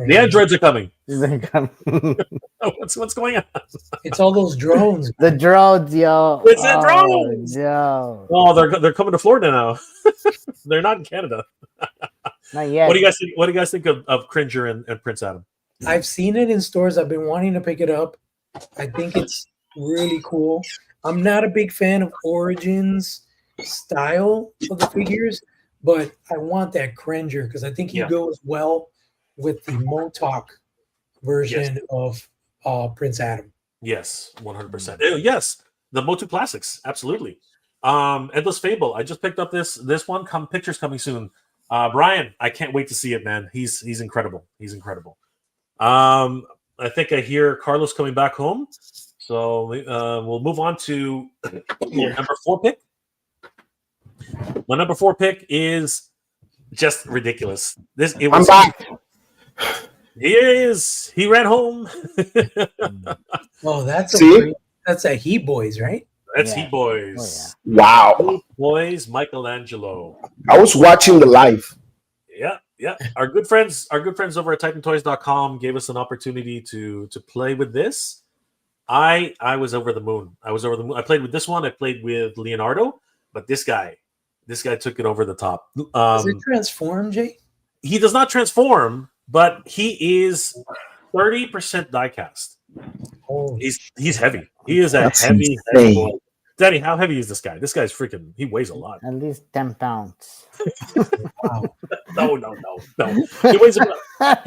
The androids are coming. What's going on? It's all those drones. The drones, yo. It's the drones. Yo. Oh, they're coming to Florida now. They're not in Canada. Not yet. What do you guys think of Cringer and Prince Adam? I've seen it in stores. I've been wanting to pick it up. I think it's really cool. I'm not a big fan of Origins style of the figures, but I want that Cringer because I think he goes well with the Motok version of Prince Adam. Yes, 100%. Yes, the Motu Classics, absolutely. Endless Fable. I just picked up this one. Pictures coming soon. Brian, I can't wait to see it, man. He's incredible. He's incredible. I think I hear Carlos coming back home. So we'll move on to number 4 pick. My number 4 pick is just ridiculous. I'm back. He is. He ran home. Oh, that's See? that's a Heat Boys, right? That's Yeah. Heat Boys. Wow. Heat Boys, Michelangelo. I was watching the live. Yeah. Our good friends over at TitanToys.com gave us an opportunity to play with this. I was over the moon. I played with this one. I played with Leonardo, but this guy took it over the top. Does it transform, Jay? He does not transform, but he is 30% diecast. Oh, He's heavy. He is a That's heavy insane. boy. Danny, how heavy is this guy? This guy's freaking. He weighs a lot. At least 10 pounds. wow. No. He weighs about,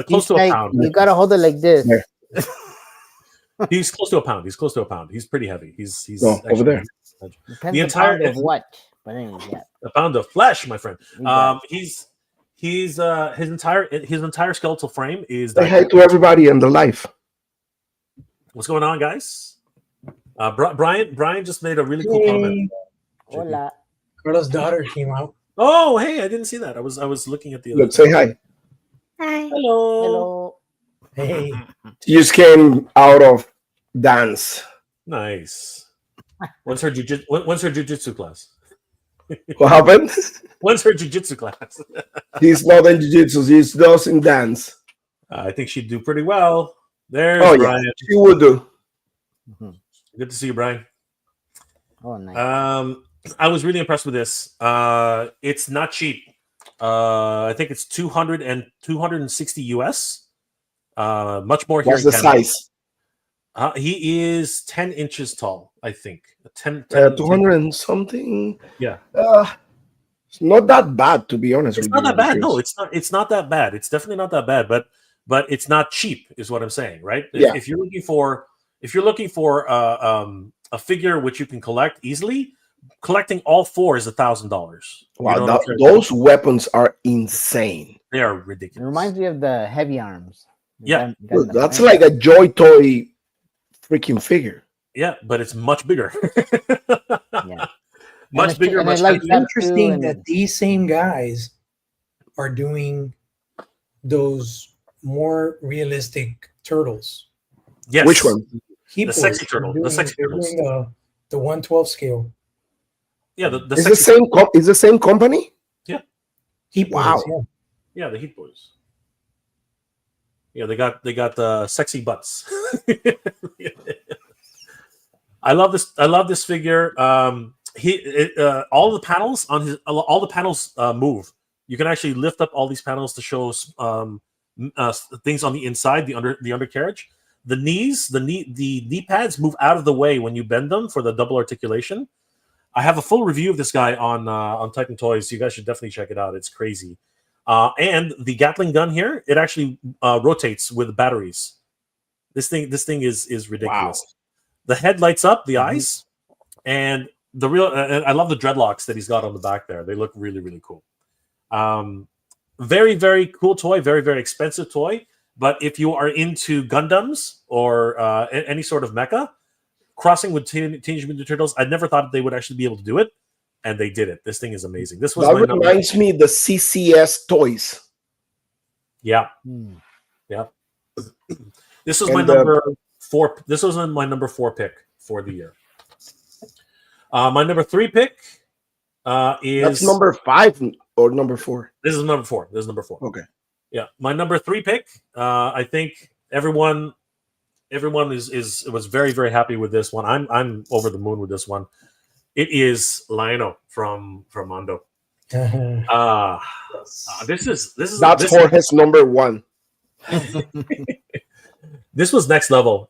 close to a pound. You gotta hold it like this. Yeah. He's close to a pound. He's pretty heavy. He's over there. Depends The entire- on pound of what. But anyway, yeah. A pound of flesh, my friend. We got He's his entire skeletal frame is. Say hi to everybody in the live. What's going on, guys? Brian just made a really cool comment. Hola. Carlos' daughter came out. Oh, hey, I didn't see that. I was looking at the other. Look, say hi. Hi. Hello. Hello. Hey, She just came out of dance. Nice. When's her jujitsu class? What happened? When's her jujitsu class? He's not in jiu-jitsu. He's just in dance. I think she'd do pretty well. There's Oh, yeah. Brian. She would do. Mhm. Good to see you, Brian. Oh, nice. I was really impressed with this. It's not cheap. I think it's 260 US. Much more here What's in the Canada. size? He is 10 inches tall, I think. 10 200 and something. Yeah. It's not that bad, to be honest. It's with not you, that bad. No, because- it's not that bad. It's definitely not that bad, but it's not cheap, is what I'm saying, right? Yeah. If you're looking for a figure which you can collect easily, collecting all 4 is $1,000. Wow, those weapons are insane. They are It ridiculous. reminds me of the heavy arms. Yeah. Look, that's like a Joy Toy freaking figure. Yeah, but it's much bigger. Yeah. Much bigger, and I much like heavier. that interesting too, and- that these same guys are doing those more realistic turtles. Yes. Which one? Heat The Boys sexy are turtle, the doing- sexy they're turtles. doing the 1/12 scale. Yeah, the Is the sexy, same? Is the same company? Heat Boys, Wow. yeah. yeah, the Heat Boys. Yeah, they got the sexy butts. I love this figure. All the panels move. You can actually lift up all these panels to show things on the inside, the undercarriage. The knee pads move out of the way when you bend them for the double articulation. I have a full review of this guy on Titan Toys. You guys should definitely check it out. It's crazy. And the Gatling gun here, it actually rotates with batteries. This thing is ridiculous. Wow. The head lights up, the eyes, and I love the dreadlocks that he's got on the back there. They look really, really cool. Very, very cool toy. Very, very expensive toy. But if you are into Gundams or any sort of mecha, crossing with Teenage Mutant Turtles, I never thought they would actually be able to do it, and they did it. This thing is amazing. This was That my number. reminds me the CCS toys. Yeah, Hmm. yeah. This was my And, number 4. This was my number 4 pick for the year. My number 3 pick is That's number 5 or number 4. This is number 4. This is number 4. Okay. Yeah, my number 3 pick. I think everyone was very, very happy with this one. I'm over the moon with this one. It is Lionel from Mondo. This is That's Jorge's number 1. This was next level.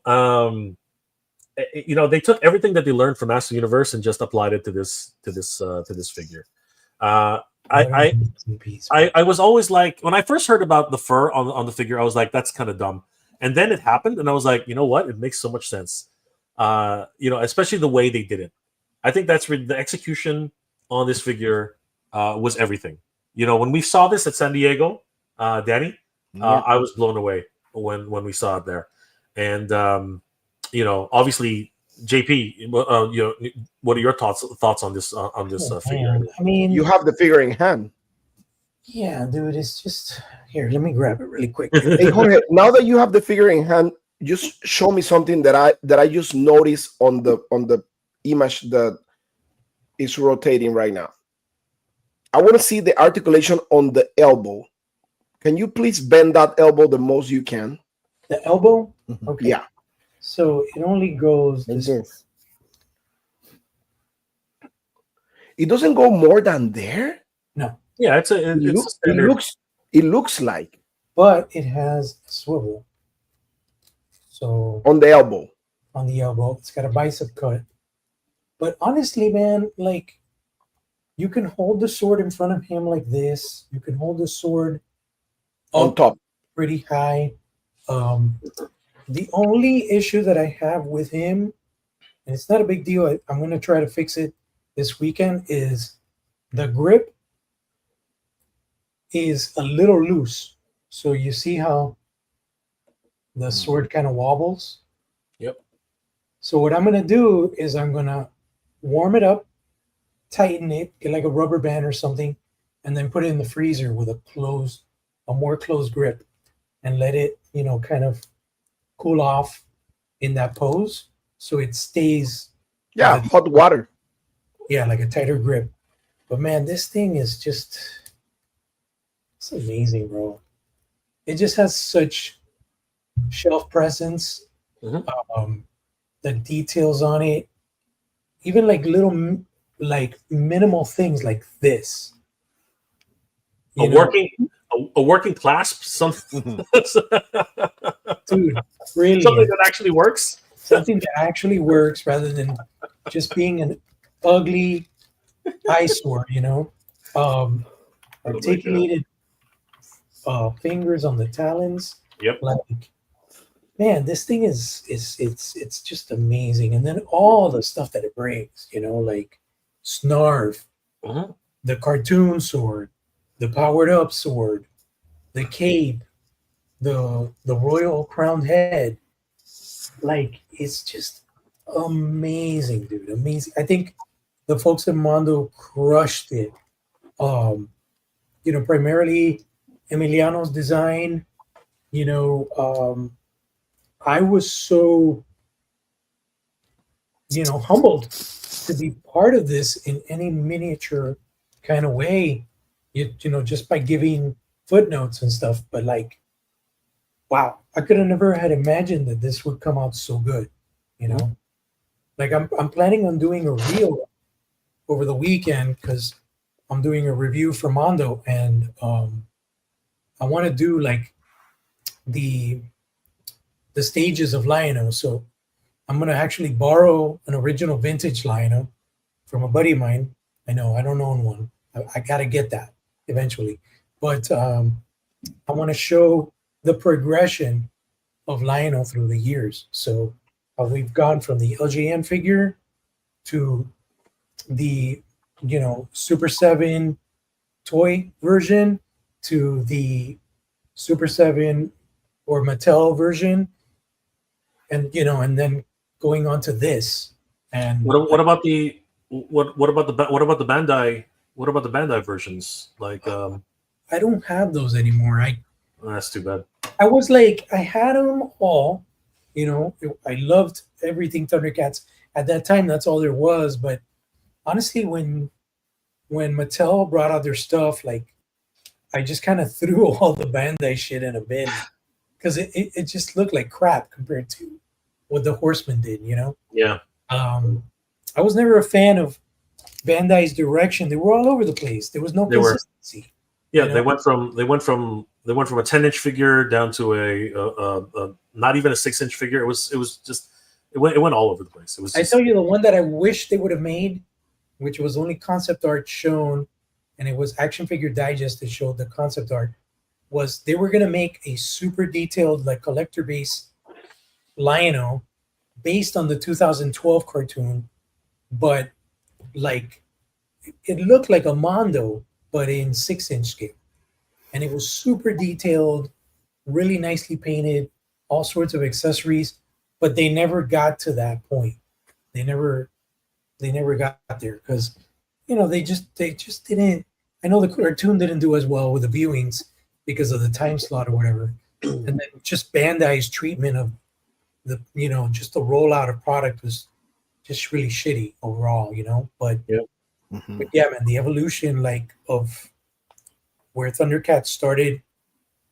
They took everything that they learned from Master Universe and just applied it to this figure. I was always like, when I first heard about the fur on the figure, I was like, that's kind of dumb. And then it happened, and I was like, you know what? It makes so much sense. Especially the way they did it. I think that's the execution on this figure was everything. When we saw this at San Diego, Danny, Yeah. I was blown away when we saw it there. And obviously, JP, what are your thoughts on this figure? Man. I mean, You have the figure in hand. yeah, dude, it's just here. Let me grab it really quick. Hey, Jorge, now that you have the figure in hand, just show me something that I just noticed on the image that is rotating right now. I want to see the articulation on the elbow. Can you please bend that elbow the most you can? The elbow? Okay. Yeah. So it only goes Like this. this. It doesn't go more than there. No, Yeah, it's a standard. It looks like but it has a swivel. So on the elbow. on the elbow, it's got a bicep cut. But honestly, man, like you can hold the sword in front of him like this. You can hold the sword On up top. pretty high. The only issue that I have with him, and it's not a big deal, I'm going to try to fix it this weekend, is the grip is a little loose. So you see how the sword kind of wobbles? Yep. So what I'm going to do is I'm going to warm it up, tighten it, get like a rubber band or something, and then put it in the freezer with a more closed grip and let it, kind of cool off in that pose so it stays. Yeah, hot water. Yeah, like a tighter grip. But man, this thing is just, it's amazing, bro. It just has such shelf presence. Mhm. The details on it, even like little, like minimal things like this. A working clasp, something Dude, really, something that actually works. something that actually works rather than just being an ugly eyesore, articulated fingers on the talons. Yep. Like, man, this thing is it's just amazing. And then all the stuff that it brings, like Snarf, Mhm. the cartoon sword, the powered up sword, the cape, the royal crowned head. Like, it's just amazing, dude. Amazing. I think the folks at Mondo crushed it. Primarily Emiliano's design. I was so humbled to be part of this in any miniature kind of way, just by giving footnotes and stuff. But like, wow, I could have never had imagined that this would come out so good. Like I'm planning on doing a reel over the weekend because I'm doing a review for Mondo, and I want to do like the stages of Lion-O. So I'm going to actually borrow an original vintage Lion-O from a buddy of mine. I know I don't own one. I got to get that eventually. But I want to show the progression of Lion-O through the years. So we've gone from the LJN figure to the, Super 7 toy version to the Super 7 or Mattel version. And and then going on to this, and what about the Bandai versions? Like, I don't have those anymore. that's too bad. I was like, I had them all. I loved everything Thundercats at that time. That's all there was. But honestly, when Mattel brought out their stuff, like I just kind of threw all the Bandai shit in a bin because it just looked like crap compared to what the Horsemen did, Yeah. I was never a fan of Bandai's direction. They were all over the place. There was no consistency. Yeah, they went from a 10-inch figure down to a not even a 6-inch figure. It was just it went all over the place. It was. I tell you, the one that I wish they would have made, which was only concept art shown, and it was Action Figure Digest that showed the concept art, was they were going to make a super detailed, like collector base Lion-O based on the 2012 cartoon, but like it looked like a Mondo, but in 6-inch scale. And it was super detailed, really nicely painted, all sorts of accessories. but they never got to that point. They never got there because they just didn't. I know the cartoon didn't do as well with the viewings because of the time slot or whatever, and then just Bandai's treatment of the just the rollout of product was just really shitty overall. But but yeah, man, the evolution of where Thundercats started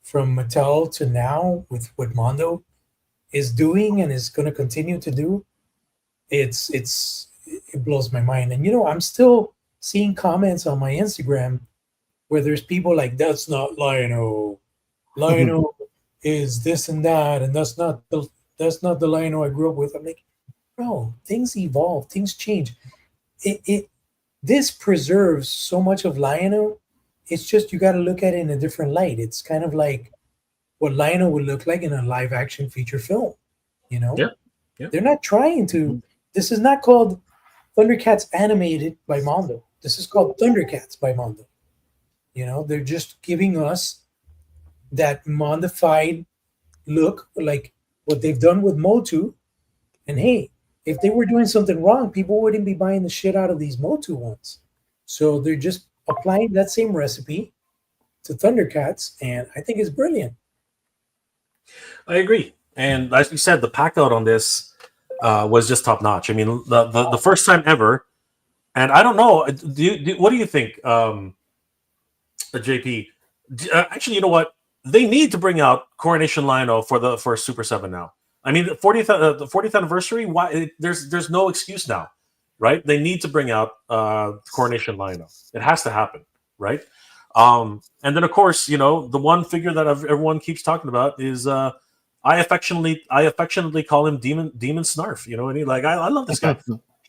from Mattel to now with what Mondo is doing and is going to continue to do, it blows my mind. And I'm still seeing comments on my Instagram where there's people like, that's not Lion-O. Lion-O is this and that, and that's not the Lion-O I grew up with. I'm like, bro, things evolve, things change. This preserves so much of Lion-O. It's just you got to look at it in a different light. It's kind of like what Lion-O would look like in a live action feature film. Yeah. They're not trying to. This is not called Thundercats animated by Mondo. This is called Thundercats by Mondo. They're just giving us that Mondified look, like what they've done with Motu. And hey, if they were doing something wrong, people wouldn't be buying the shit out of these Motu ones. So they're just applying that same recipe to Thundercats, and I think it's brilliant. I agree. And as you said, the pack out on this was just top notch. I mean, the first time ever. And I don't know. What do you think, JP? Actually, you know what? They need to bring out Coronation Lion-O for Super 7 now. I mean, the 40th anniversary. Why? There's no excuse now, right? They need to bring out Coronation Lion-O. It has to happen, right? And then, of course, the one figure that everyone keeps talking about is I affectionately call him Demon Snarf. And I love this guy.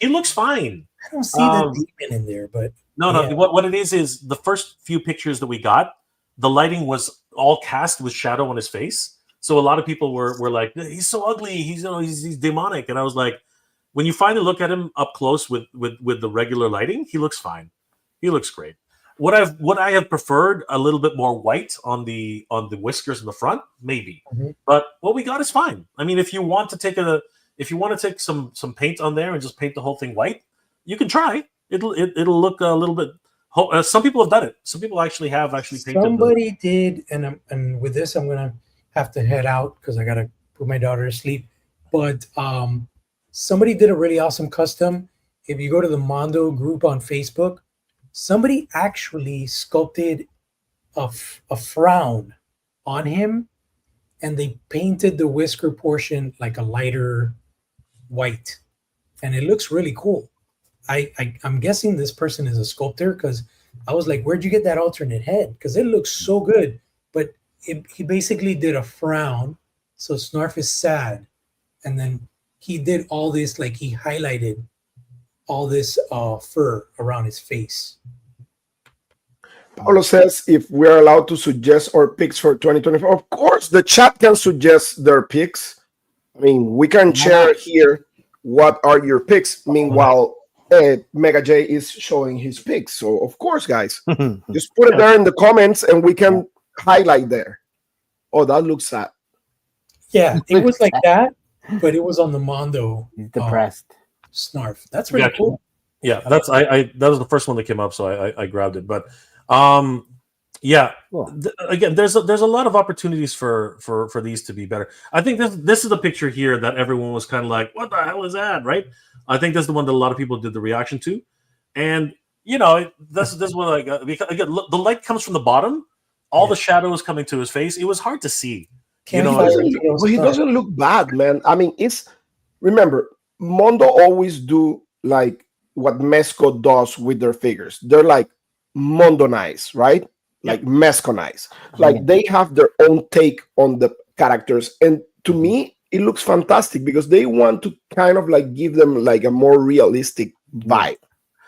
He looks fine. I don't see the demon in there, but no. What it is the first few pictures that we got, the lighting was all cast with shadow on his face. So a lot of people were like, he's so ugly. He's demonic. And I was like, when you finally look at him up close with the regular lighting, he looks fine. He looks great. What I have preferred a little bit more white on the whiskers in the front, maybe. Mm-hmm. But what we got is fine. I mean, if you want to take some paint on there and just paint the whole thing white, you can try. It'll look a little bit. Some people have done it. Some people actually painted. Somebody did, and with this, I'm gonna have to head out because I gotta put my daughter to sleep. But somebody did a really awesome custom. If you go to the Mondo group on Facebook, somebody actually sculpted a frown on him, and they painted the whisker portion like a lighter white, and it looks really cool. I'm guessing this person is a sculptor because I was like, where'd you get that alternate head? Because it looks so good. But he basically did a frown, so Snarf is sad, and then he did all this, like he highlighted all this fur around his face. Paulo says if we're allowed to suggest our picks for 2024. Of course, the chat can suggest their picks. I mean, we can share here what are your picks. Meanwhile, Mega J is showing his picks. So, of course, guys, just put it there in the comments and we can highlight there. Oh, that looks sad. Yeah, it was like that, but it was on the Mondo. He's depressed. Snarf. That's really cool. Yeah, that was the first one that came up, so I grabbed it. But yeah, cool. Again, there's a lot of opportunities for these to be better. I think this is the picture here that everyone was kind of like, what the hell is that, right? I think that's the one that a lot of people did the reaction to, and this one because again, look, the light comes from the bottom, all the shadow is coming to his face. It was hard to see. He doesn't look bad, man. I mean, remember, Mondo always do like what Mezco does with their figures. They're like Mondo-nize, right? Like Mezco-nize. Like they have their own take on the characters. And to me, it looks fantastic because they want to kind of like give them like a more realistic vibe.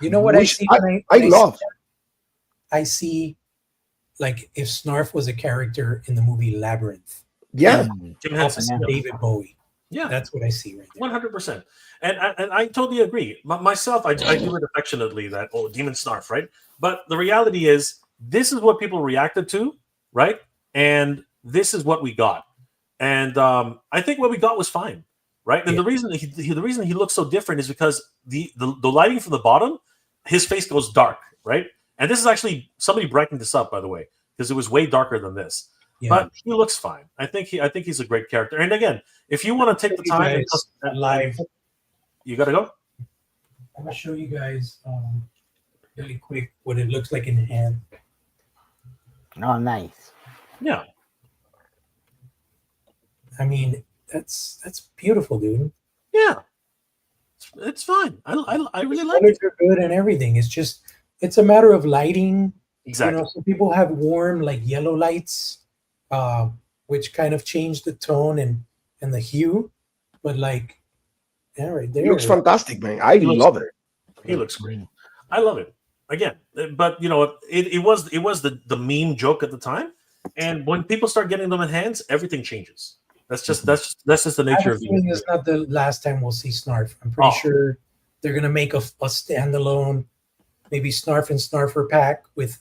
You know what I see? I love. I see like if Snarf was a character in the movie Labyrinth. Yeah. Jim Henson, David Bowie. Yeah. That's what I see right there. 100%. And I totally agree. Myself, I do it affectionately that, Demon Snarf, right? But the reality is, this is what people reacted to, right? And this is what we got. And I think what we got was fine. right? And Yeah. the reason he looks so different is because the lighting from the bottom, his face goes dark, right? And this is actually somebody brightened this up, by the way, because it was way darker than this. Yeah. But he looks fine. I think he's a great character. And again, if you want to take the time and live, you got to go. I'm gonna show you guys really quick what it looks like in hand. Oh, nice. Yeah. I mean, that's beautiful, dude. Yeah. It's fine. I really like Colors it. are good and everything. It's a matter of lighting. Exactly. You know, some people have warm like yellow lights, which kind of change the tone and the hue. But like, yeah, right there. It looks fantastic, man. I love it. He looks great. I love it. Again, but you know, it was the meme joke at the time, and when people start getting them in hands, everything changes. That's just the I have nature a of feeling it. it's not the last time we'll see Snarf. I'm pretty sure they're gonna make a standalone, maybe Snarf and Snarfer pack with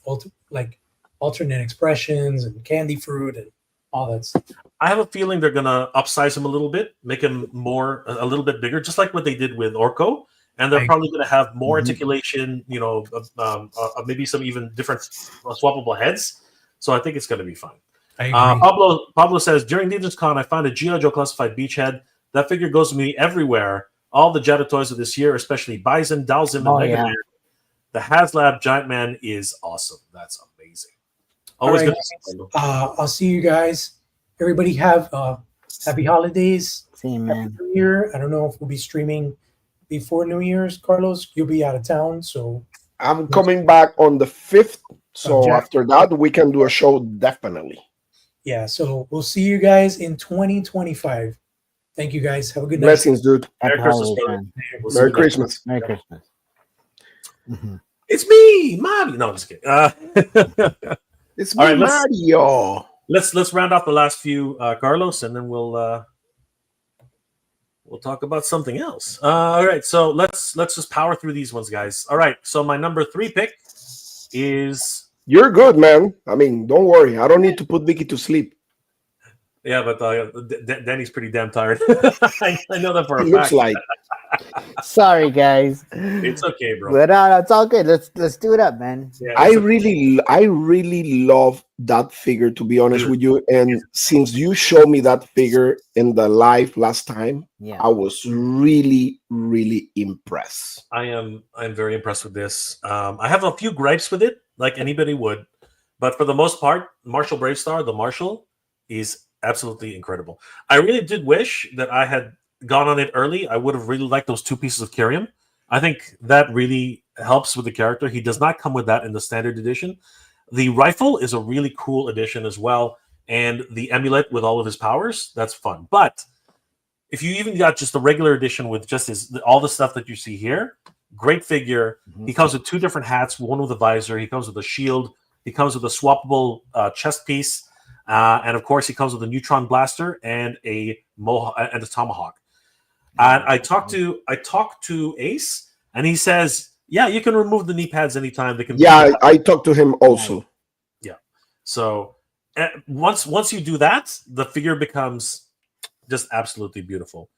alternate expressions and candy fruit and all that stuff. I have a feeling they're gonna upsize him a little bit, make him a little bit bigger, just like what they did with Orko. And they're probably going to have more articulation, you know, maybe some even different swappable heads. So I think it's going to be fine. I agree. Pablo says, during Legion's Con, I found a G.I. Joe classified Beachhead. That figure goes with me everywhere. All the Jedi toys of this year, especially Bison, Dalzim, and Mega Man. The HasLab Giant Man is awesome. That's amazing. Always All good right, to see you. I'll see you guys. Everybody have happy holidays. Same, Happy man. New Year. I don't know if we'll be streaming before New Year's, Carlos. You'll be out of town, so I'm coming back on the 5th. So Jack. after that, we can do a show definitely. yeah. So we'll see you guys in 2025. Thank you, guys. Have a good night. Blessings, dude. Happy Merry Christmas, holidays, brother. man. We'll see Merry you next Christmas. Merry Christmas. Mhm. It's me, Mario. No, I'm just kidding. It's All me, right, Mario. let's round off the last few, Carlos, and then we'll talk about something else. All right, so let's just power through these ones, guys. All right, so my number 3 pick is You're good, man. I mean, don't worry. I don't need to put Vicky to sleep. but Danny's pretty damn tired. I know that for a It fact. looks like. Sorry, guys. It's okay, bro. But no, it's all good. Let's do it up, man. Yeah, I it's okay. really love that figure, to be honest with you. And since you showed me that figure in the live last time, Yeah. I was really impressed. I'm very impressed with this. I have a few gripes with it, like anybody would, but for the most part, Marshall Bravestar, the Marshall, is absolutely incredible. I really did wish that I had gone on it early. I would have really liked those 2 pieces of Kyrium. I think that really helps with the character. He does not come with that in the standard edition. The rifle is a really cool addition as well, and the amulet with all of his powers, that's fun. But if you even got just the regular edition with just all the stuff that you see here, great figure. He comes with 2 different hats, one with a visor. He comes with a shield. He comes with a swappable chest piece, and of course, he comes with a neutron blaster and a tomahawk. And I talked to Ace, and he says, "Yeah, you can remove the knee pads anytime. They can." Yeah, I talked to him also. Yeah. So once you do that, the figure becomes just absolutely beautiful.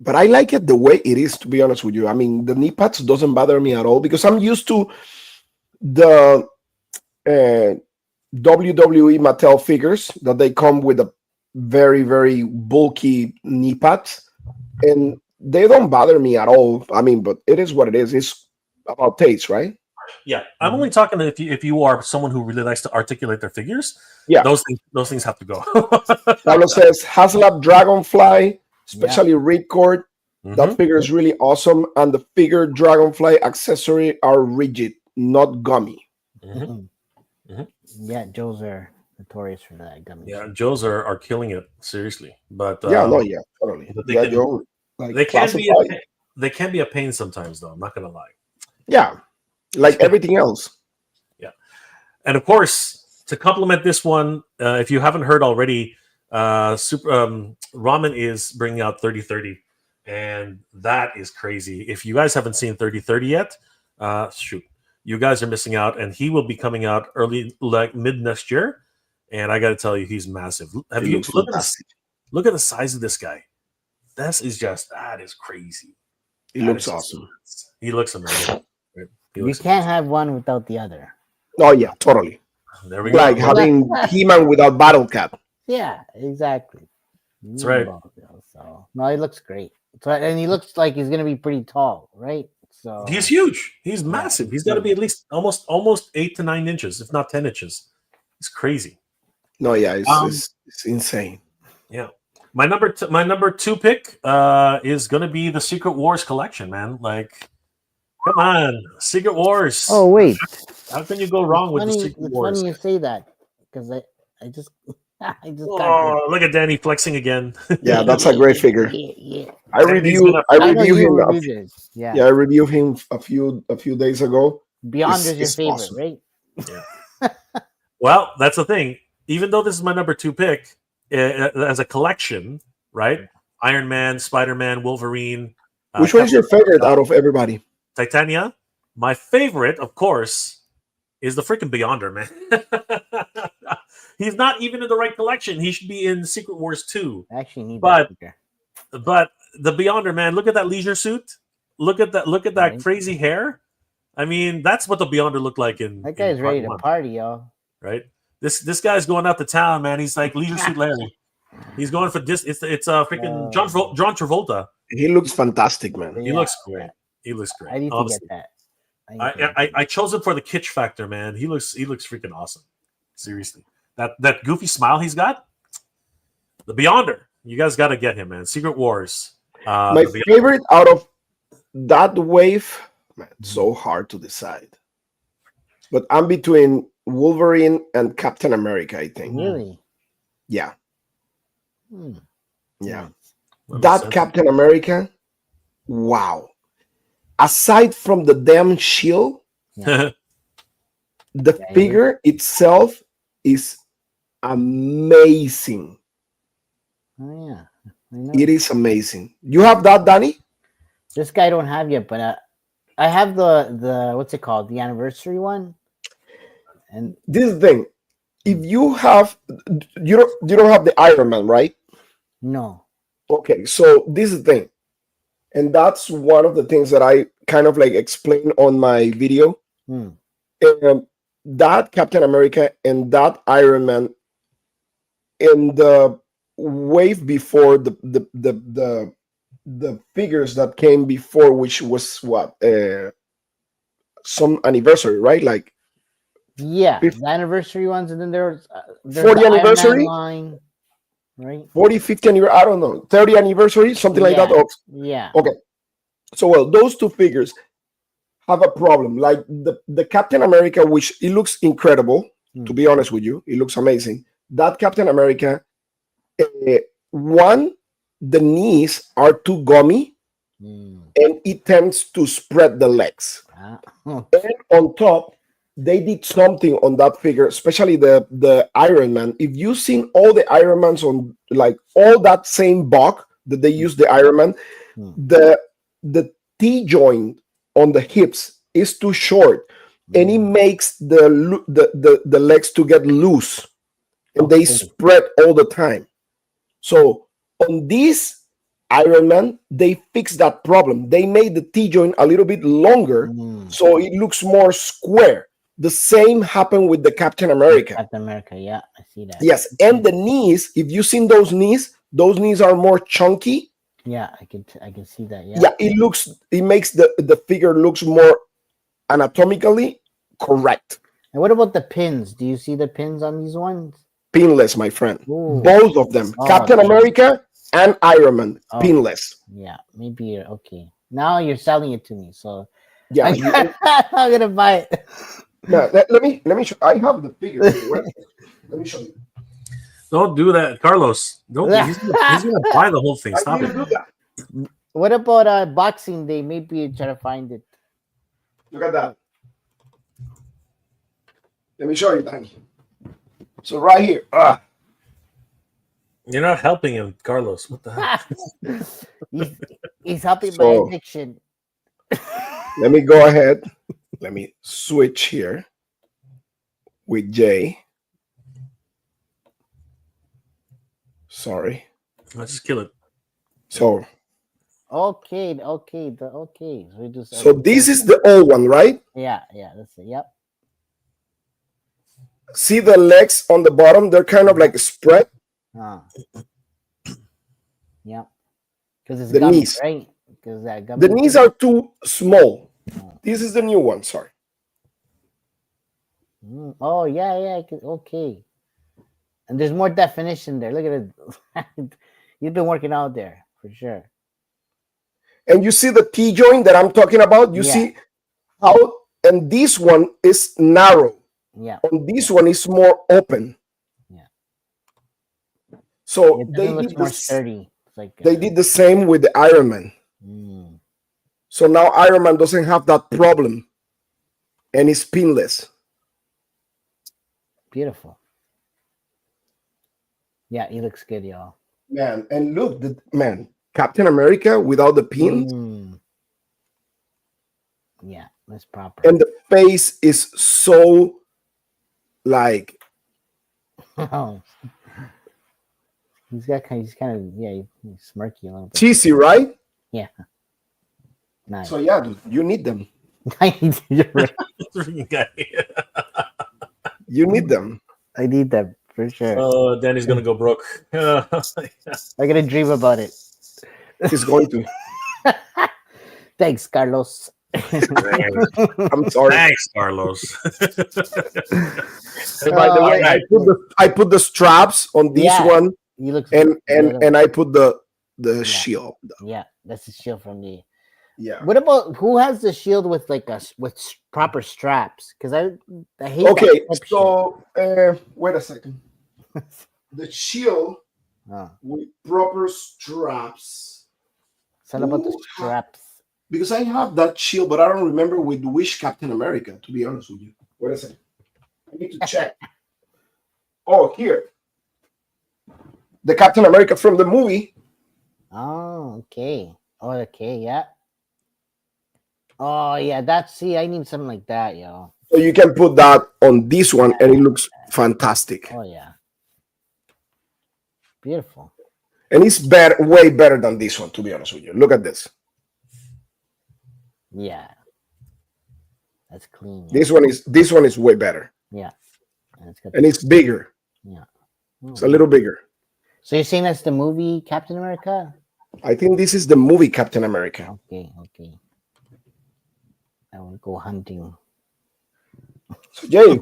But I like it the way it is, to be honest with you. I mean, the knee pads doesn't bother me at all because I'm used to the WWE Mattel figures that they come with a very bulky knee pads, and they don't bother me at all. I mean, but it is what it is. It's about taste, right? Yeah, I'm only talking if you are someone who really likes to articulate their figures. Yeah, those things have to go. Carlos says HasLab Dragonfly, especially Ripcord. That figure is really awesome, and the figure Dragonfly accessory are rigid, not gummy. Yeah, Joe's are notorious for that. Gummy. Yeah, Joes are killing it seriously, but totally. but Yeah, Joe, like they can be classified. they can be a pain sometimes, though. I'm not gonna lie. Yeah, like everything else. Yeah, and of course, to complement this one, if you haven't heard already, Ramen is bringing out 3030, and that is crazy. If you guys haven't seen 3030 yet, shoot, you guys are missing out. And he will be coming out early, like mid next year. And I got to tell you, he's massive. Look at the size of this guy? That is crazy. He That looks is just awesome. nuts. He looks amazing. Right? He You looks can't have one without the other. Oh yeah, totally. amazing. There we Like go. having He-Man without Battle Cat. Yeah, exactly. That's right. So no, he looks great. So, and he looks like he's gonna be pretty tall, right? So He's huge. He's massive. He's got to be at least almost 8 to 9 inches, if not 10 inches. It's crazy. No, yeah, Um, it's insane. Yeah. My number two pick is gonna be the Secret Wars collection, man. Like, come on, Secret Wars. Oh wait, How can you go wrong with the funny. Secret It's Wars? funny you say that because I just I just got Oh, look at Danny flexing again. Yeah, that's a great figure. Yeah. I Danny's review gonna- I I know review you him. reviewed it. Yeah. Yeah, I reviewed him a few days ago. Beyond It's- is your it's favorite, awesome. right? Well, that's the thing. Even though this is my number 2 pick, as a collection, right? Iron Man, Spider-Man, Wolverine. Which one is your favorite out of everybody? Titania. My favorite, of course, is the freaking Beyonder, man. He's not even in the right collection. He should be in Secret Wars 2. I actually need But- that figure. But the Beyonder, man, look at that leisure suit. Look at that Right. crazy hair. I mean, that's what the Beyonder looked like in That guy's in ready part to one, party, y'all. right? This guy's going out to town, man. He's like leisure suit Larry. He's going for this. It's freaking John Travolta. He looks fantastic, man. He looks great. He looks great. I need to honestly. get that. need to get I chose him for the kitsch factor, man. He looks freaking awesome. Seriously, that goofy smile he's got. The Beyonder, you guys got to get him, man. Secret Wars. My the Beyonder. favorite out of that wave, man, it's so hard to decide. But I'm between Wolverine and Captain America, I think. Really? Yeah, Hmm. yeah. That That makes sense. Captain America, wow. Aside from the damn shield, the Yeah, figure itself is amazing. Oh yeah. I know. It is amazing. You have that, Danny? This guy I don't have yet, but I have the what's it called? The anniversary one. And This is the thing. If you have, you don't have the Iron Man, right? no. Okay, so this is the thing, and that's one of the things that I kind of like explain on my video. Hmm. That Captain America and that Iron Man in the wave before the figures that came before, which was what some anniversary, right? Like Yeah, Fif- the anniversary ones, and then there's 40 the Iron Man anniversary? line, right? 40, 50 anniversary, I don't know, 30 anniversary, something like that. Yeah. Of Yeah. Okay. So, well, those two figures have a problem. Like the Captain America, which it looks incredible, to be honest with you, it looks amazing. That Captain America, one, the knees are too gummy, Hmm. and it tends to spread the legs. Ah. And on top, they did something on that figure, especially the Iron Man. If you've seen all the Iron Mans on like all that same buck that they use the Iron Man, Hmm. the T joint on the hips is too short, and it makes the legs to get loose, and they Okay. spread all the time. So on this Iron Man, they fixed that problem. They made the T joint a little bit longer, Hmm. so it looks more square. The same happened with the Captain America. Captain America, yeah, I see that. Yes, and the knees, if you've seen those knees are more chunky. Yeah, I can see that. Yeah. Yeah, it makes the figure looks more anatomically correct. And what about the pins? Do you see the pins on these ones? Pinless, my friend. Ooh. Both of them. Oh, Captain okay. America and Iron Man, Oh. pinless. Yeah, maybe you're okay. Now you're selling it to me, so Yeah. I'm gonna buy it. No, let me show. I have the figure here. Wait, let me show you. Don't do that, Carlos. Don't. He's gonna buy the whole thing. I Stop didn't it. do that. What about Boxing Day? Maybe you try to find it. Look at that. Let me show you, Danny. So right here. You're not helping him, Carlos. What the heck? he's helping So- my addiction. Let me go ahead. Let me switch here with Jay. Sorry. Let's just kill it. So Okay. So we just this is the old one, right? yeah. That's it. Yep. See the legs on the bottom? They're kind of like spread. Yep. Because it's The gummy, knees. right? Because that gummy. The knees are too small. This is the new one. Sorry. Oh yeah. Okay. And there's more definition there. Look at it. You've been working out there for sure. And you see the T joint that I'm talking about? You see how, and this one is narrow. Yeah. On this one is more open. Yeah. So it looks more sturdy. It's like they did the same with the Iron Man. So now Iron Man doesn't have that problem, and it's pinless. Beautiful. Yeah, he looks good, y'all. Man, and look, Captain America without the pins. Yeah, that's proper. And the face is so like. He's kind of he's smirky a little bit. Cheesy, right? Yeah. Nice. So yeah, you need them. You're right. You need them. I need them for sure. Oh, Danny's gonna go broke. I'm gonna dream about it. He's going to. Thanks, Carlos. I'm sorry. Thanks, Carlos. And by the way, I put the straps on this one, and I put the shield. Yeah, that's the shield from the. Yeah. What about who has the shield with with proper straps? Because I hate. Okay, so wait a second. The shield with proper straps. It's all about the straps. Because I have that shield, but I don't remember with which Captain America, to be honest with you. Wait a second. I need to check. Oh, here. The Captain America from the movie. Oh, okay. Oh, okay, yeah. Oh, yeah, I need something like that, yo. So you can put that on this one, and it looks fantastic. Oh, yeah. Beautiful. And it's way better than this one, to be honest with you. Look at this. Yeah. That's clean. Yeah. This one is way better. Yeah. And it's bigger. Yeah. It's a little bigger. So you're saying that's the movie Captain America? I think this is the movie Captain America. Okay. I will go hunting. So Jay,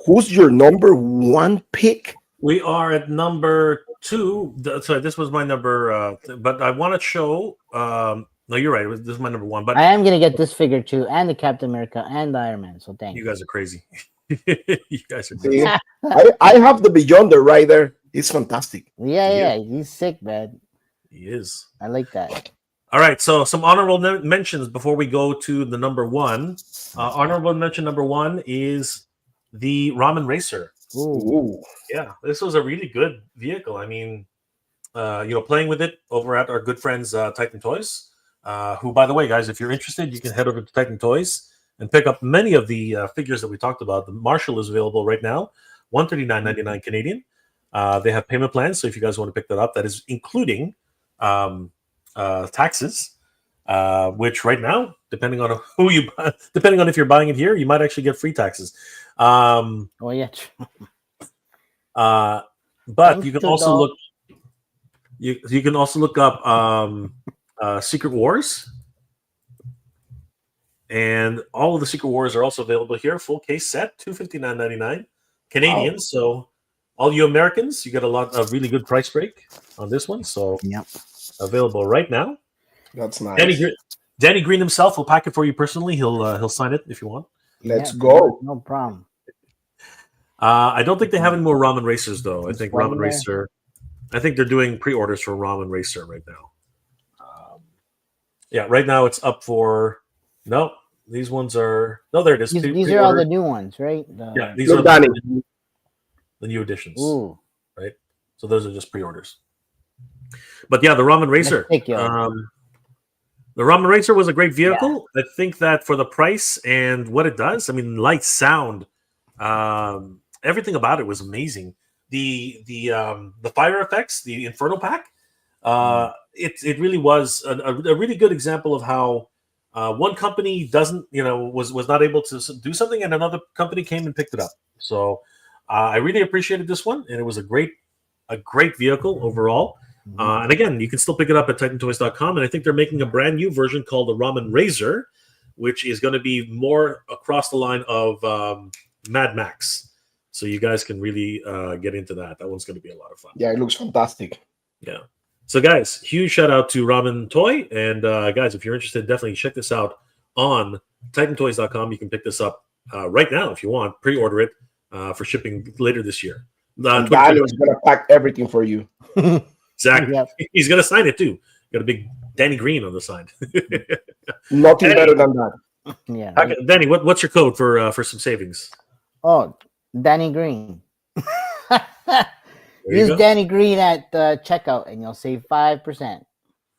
who's your number one pick? We are at number 2. Sorry, this was my number, but I want to show. No, you're right. This is my number 1. But I am gonna get this figure too, and the Captain America and the Iron Man. So thanks. You guys are crazy. You guys are crazy. I have the Beyonder right there. It's fantastic. Yeah. He's sick, man. He is. I like that. All right, so some honorable mentions before we go to the number 1. Honorable mention number 1 is the Ramen Racer. Ooh. Yeah, this was a really good vehicle. I mean, playing with it over at our good friends Titan Toys, who, by the way, guys, if you're interested, you can head over to Titan Toys and pick up many of the figures that we talked about. The Marshall is available right now, $139.99 Canadian. They have payment plans, so if you guys want to pick that up, that is including taxes, which right now, depending on who you buy, depending on if you're buying it here, you might actually get free taxes. Oh yeah. But you can also look. You can also look up Secret Wars, and all of the Secret Wars are also available here. Full case set, $259.99 Canadian. Wow. So all you Americans, you get a lot of really good price break on this one. So available right now. That's nice. Danny Green himself will pack it for you personally. He'll sign it if you want. Let's go. No problem. I don't think they have any more Ramen Racers though. I think Ramen Racer. I think they're doing pre-orders for Ramen Racer right now. Right now it's up for. No, these ones are. No, there it is. These are all the new ones, right? These are the new editions. Ooh. Right. So those are just pre-orders. But yeah, the Ramen Racer. The Ramen Racer was a great vehicle. Yeah. I think that for the price and what it does, I mean, light, sound, everything about it was amazing. The fire effects, the Inferno Pack, it really was a really good example of how one company doesn't, was not able to do something, and another company came and picked it up. So I really appreciated this one, and it was a great vehicle overall. And again, you can still pick it up at TitanToys.com, and I think they're making a brand new version called the Ramen Razor, which is going to be more across the line of Mad Max. So you guys can really get into that. That one's going to be a lot of fun. Yeah, it looks fantastic. Yeah. So guys, huge shout out to Ramen Toy. And guys, if you're interested, definitely check this out on TitanToys.com. You can pick this up right now if you want. Pre-order it for shipping later this year. Daniel's going to pack everything for you. Exactly. Yep. He's going to sign it too. Got a big Danny Green on the side. Nothing better than that. Yeah. Okay, Danny, what's your code for some savings? Oh, Danny Green. There you Use go. Danny Green at checkout, and you'll save 5%.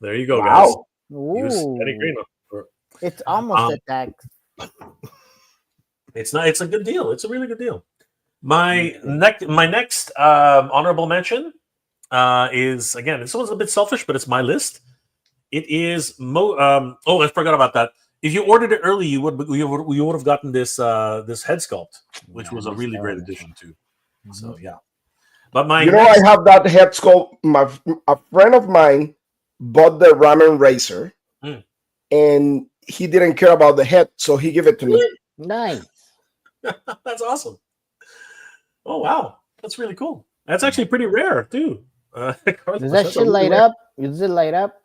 There you go, guys. Wow. Use Ooh, Danny Green. it's almost a tax. It's not. It's a good deal. It's a really good deal. My next honorable mention is, again, this one's a bit selfish, but it's my list. It is oh, I forgot about that. If you ordered it early, you would have gotten this head sculpt, which was a really great addition too. So yeah. But my I have that head sculpt. A friend of mine bought the Ramen Razor, and he didn't care about the head, so he gave it to me. Nice. That's awesome. Oh wow, that's really cool. That's actually pretty rare too. Does that shit light up? Does it light up?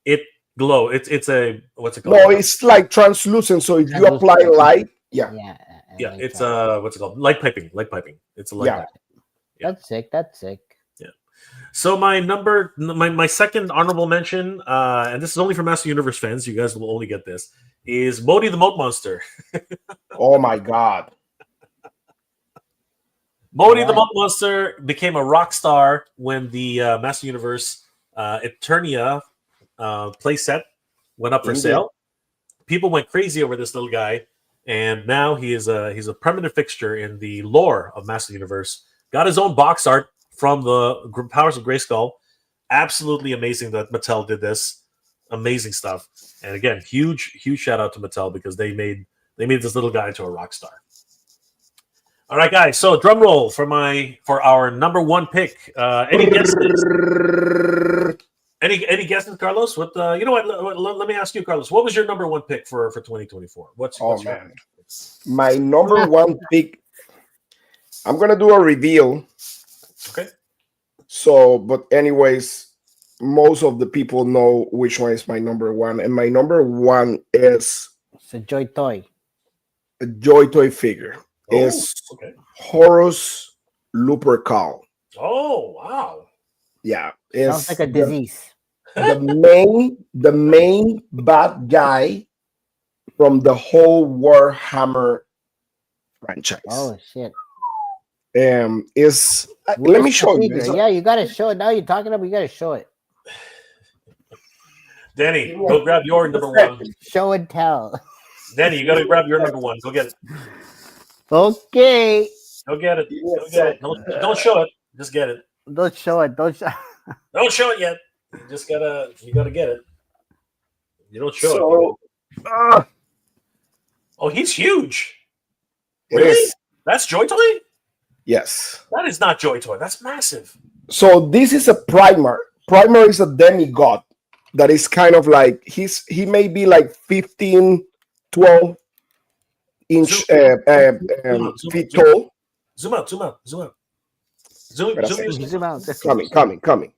It glow. It's a, what's it called? No, it's like translucent. So if you apply light, yeah. Yeah, like it's that. what's it called? Light piping. It's a light piping. Yeah. That's sick. So my second honorable mention, and this is only for Master Universe fans, you guys will only get this, is Modi the Moat Monster. Oh my god. Modi the Moat Monster became a rock star when the Master Universe Eternia playset went up for sale. People went crazy over this little guy, and now he's a permanent fixture in the lore of Master Universe. Got his own box art from the Powers of Grayskull. Absolutely amazing that Mattel did this. Amazing stuff. And again, huge shout out to Mattel, because they made this little guy into a rock star. All right, guys. So drum roll for our number one pick. Any guesses? Any guesses, Carlos? What you know? What? Let me ask you, Carlos. What was your number one pick for 2024? What's your man. My number one pick. I'm gonna do a reveal. Okay. So, but anyways, most of the people know which one is my number one, and my number one is It's a Joy Toy. a Joy Toy figure. It's Horus Lupercal. Oh wow! Yeah, Sounds like a disease. the main bad guy from the whole Warhammer franchise. Oh shit! Is let me show you. Yeah, you gotta show it. Now you're talking about. You gotta show it. Danny, go grab your number one. Show and tell. Danny, you gotta grab your number one. Go get it. Okay. Go get it. Go get it. Don't show it. Just get it. Don't show it. Don't show. Don't show it yet. You gotta get it. You don't show it. Oh, he's huge. Really? That's Joy Toy? Yes. That is not Joy Toy. That's massive. So this is a Primer. Primer is a demigod that is kind of like he may be like 15, 12 inch feet tall. Zoom out. Zoom Zoom out. Coming.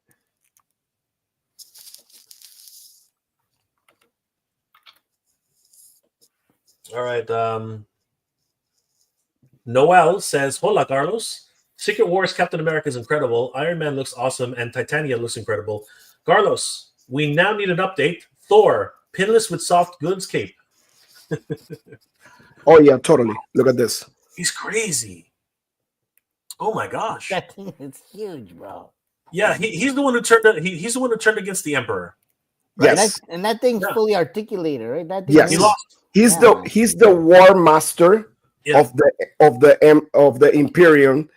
All right. Noel says, "Hola, Carlos. Secret Wars Captain America is incredible. Iron Man looks awesome, and Titania looks incredible. Carlos, we now need an update. Thor, pinless with soft goods cape. Oh yeah, totally. Look at this. He's crazy. Oh my gosh. That thing is huge, bro. Yeah, he's the one who turned. He's the one who turned against the Emperor. Right? Yes, and that thing's fully articulated, right? That thing yes, he lost. He's the War Master of the Imperium,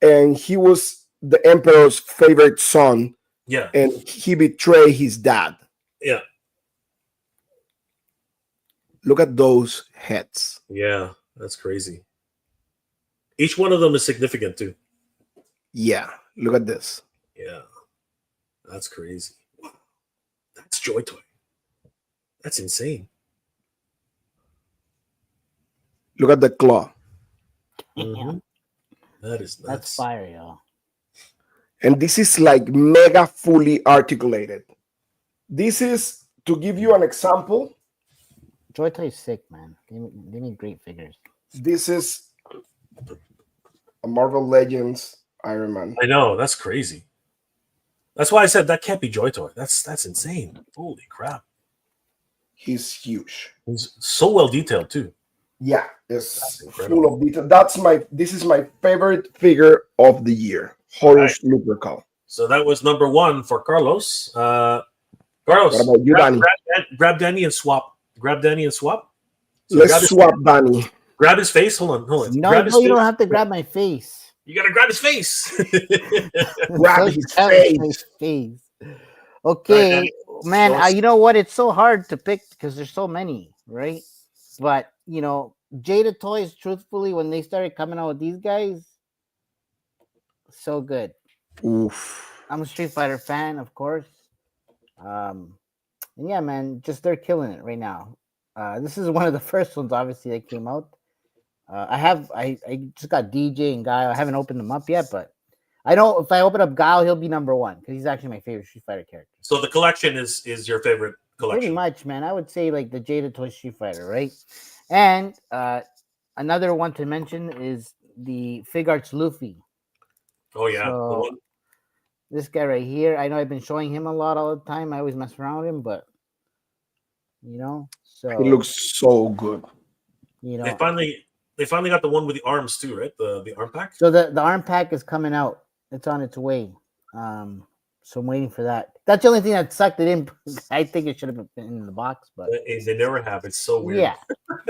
and he was the Emperor's favorite son. Yeah. and he betrayed his dad. Yeah. Look at those heads. Yeah. That's crazy. Each one of them is significant too. Yeah, look at this. Yeah. That's crazy. Wow. That's Joy Toy. That's insane. Look at the claw. Mhm. That is nuts. That's fire, y'all. And this is like mega fully articulated. This is, to give you an example, Joy Toy is sick, man. They make great figures. this is a Marvel Legends Iron Man. I know. That's crazy. That's why I said that can't be Joy Toy. That's insane. Holy crap. He's huge. He's so well detailed too. Yeah, That's it's incredible. full of detail. This is my favorite figure of the year. Horus Lupercal. So that was number one for Carlos. Carlos, What about you, Danny? grab Danny and swap. Grab Danny and swap. So Let's grab his- swap Danny. Grab his face. Hold on. No, grab his no, you face. don't have to grab my face. You gotta grab his face. Grab his face. Okay, Danny. man. So- You know what? It's so hard to pick because there's so many, right? But you know, Jada Toys, truthfully, when they started coming out with these guys, so good. Oof. I'm a Street Fighter fan, of course. And yeah, man, just they're killing it right now. This is one of the first ones, obviously, that came out. I just got DJ and Guile. I haven't opened them up yet, but I know if I open up Guile, he'll be number one because he's actually my favorite Street Fighter character. So the collection is your favorite Pretty collection. much, man. I would say like the Jada Toy Street Fighter, right? And another one to mention is the Fig Arts Luffy. Oh yeah. So- The one- This guy right here. I know I've been showing him a lot all the time. I always mess around with him, but you know, so He looks so good. you know. They finally got the one with the arms too, right? The arm pack. So the arm pack is coming out. It's on its way. So I'm waiting for that. That's the only thing that sucked. They didn't. I think it should have been in the box, but They never have. It's so weird. yeah,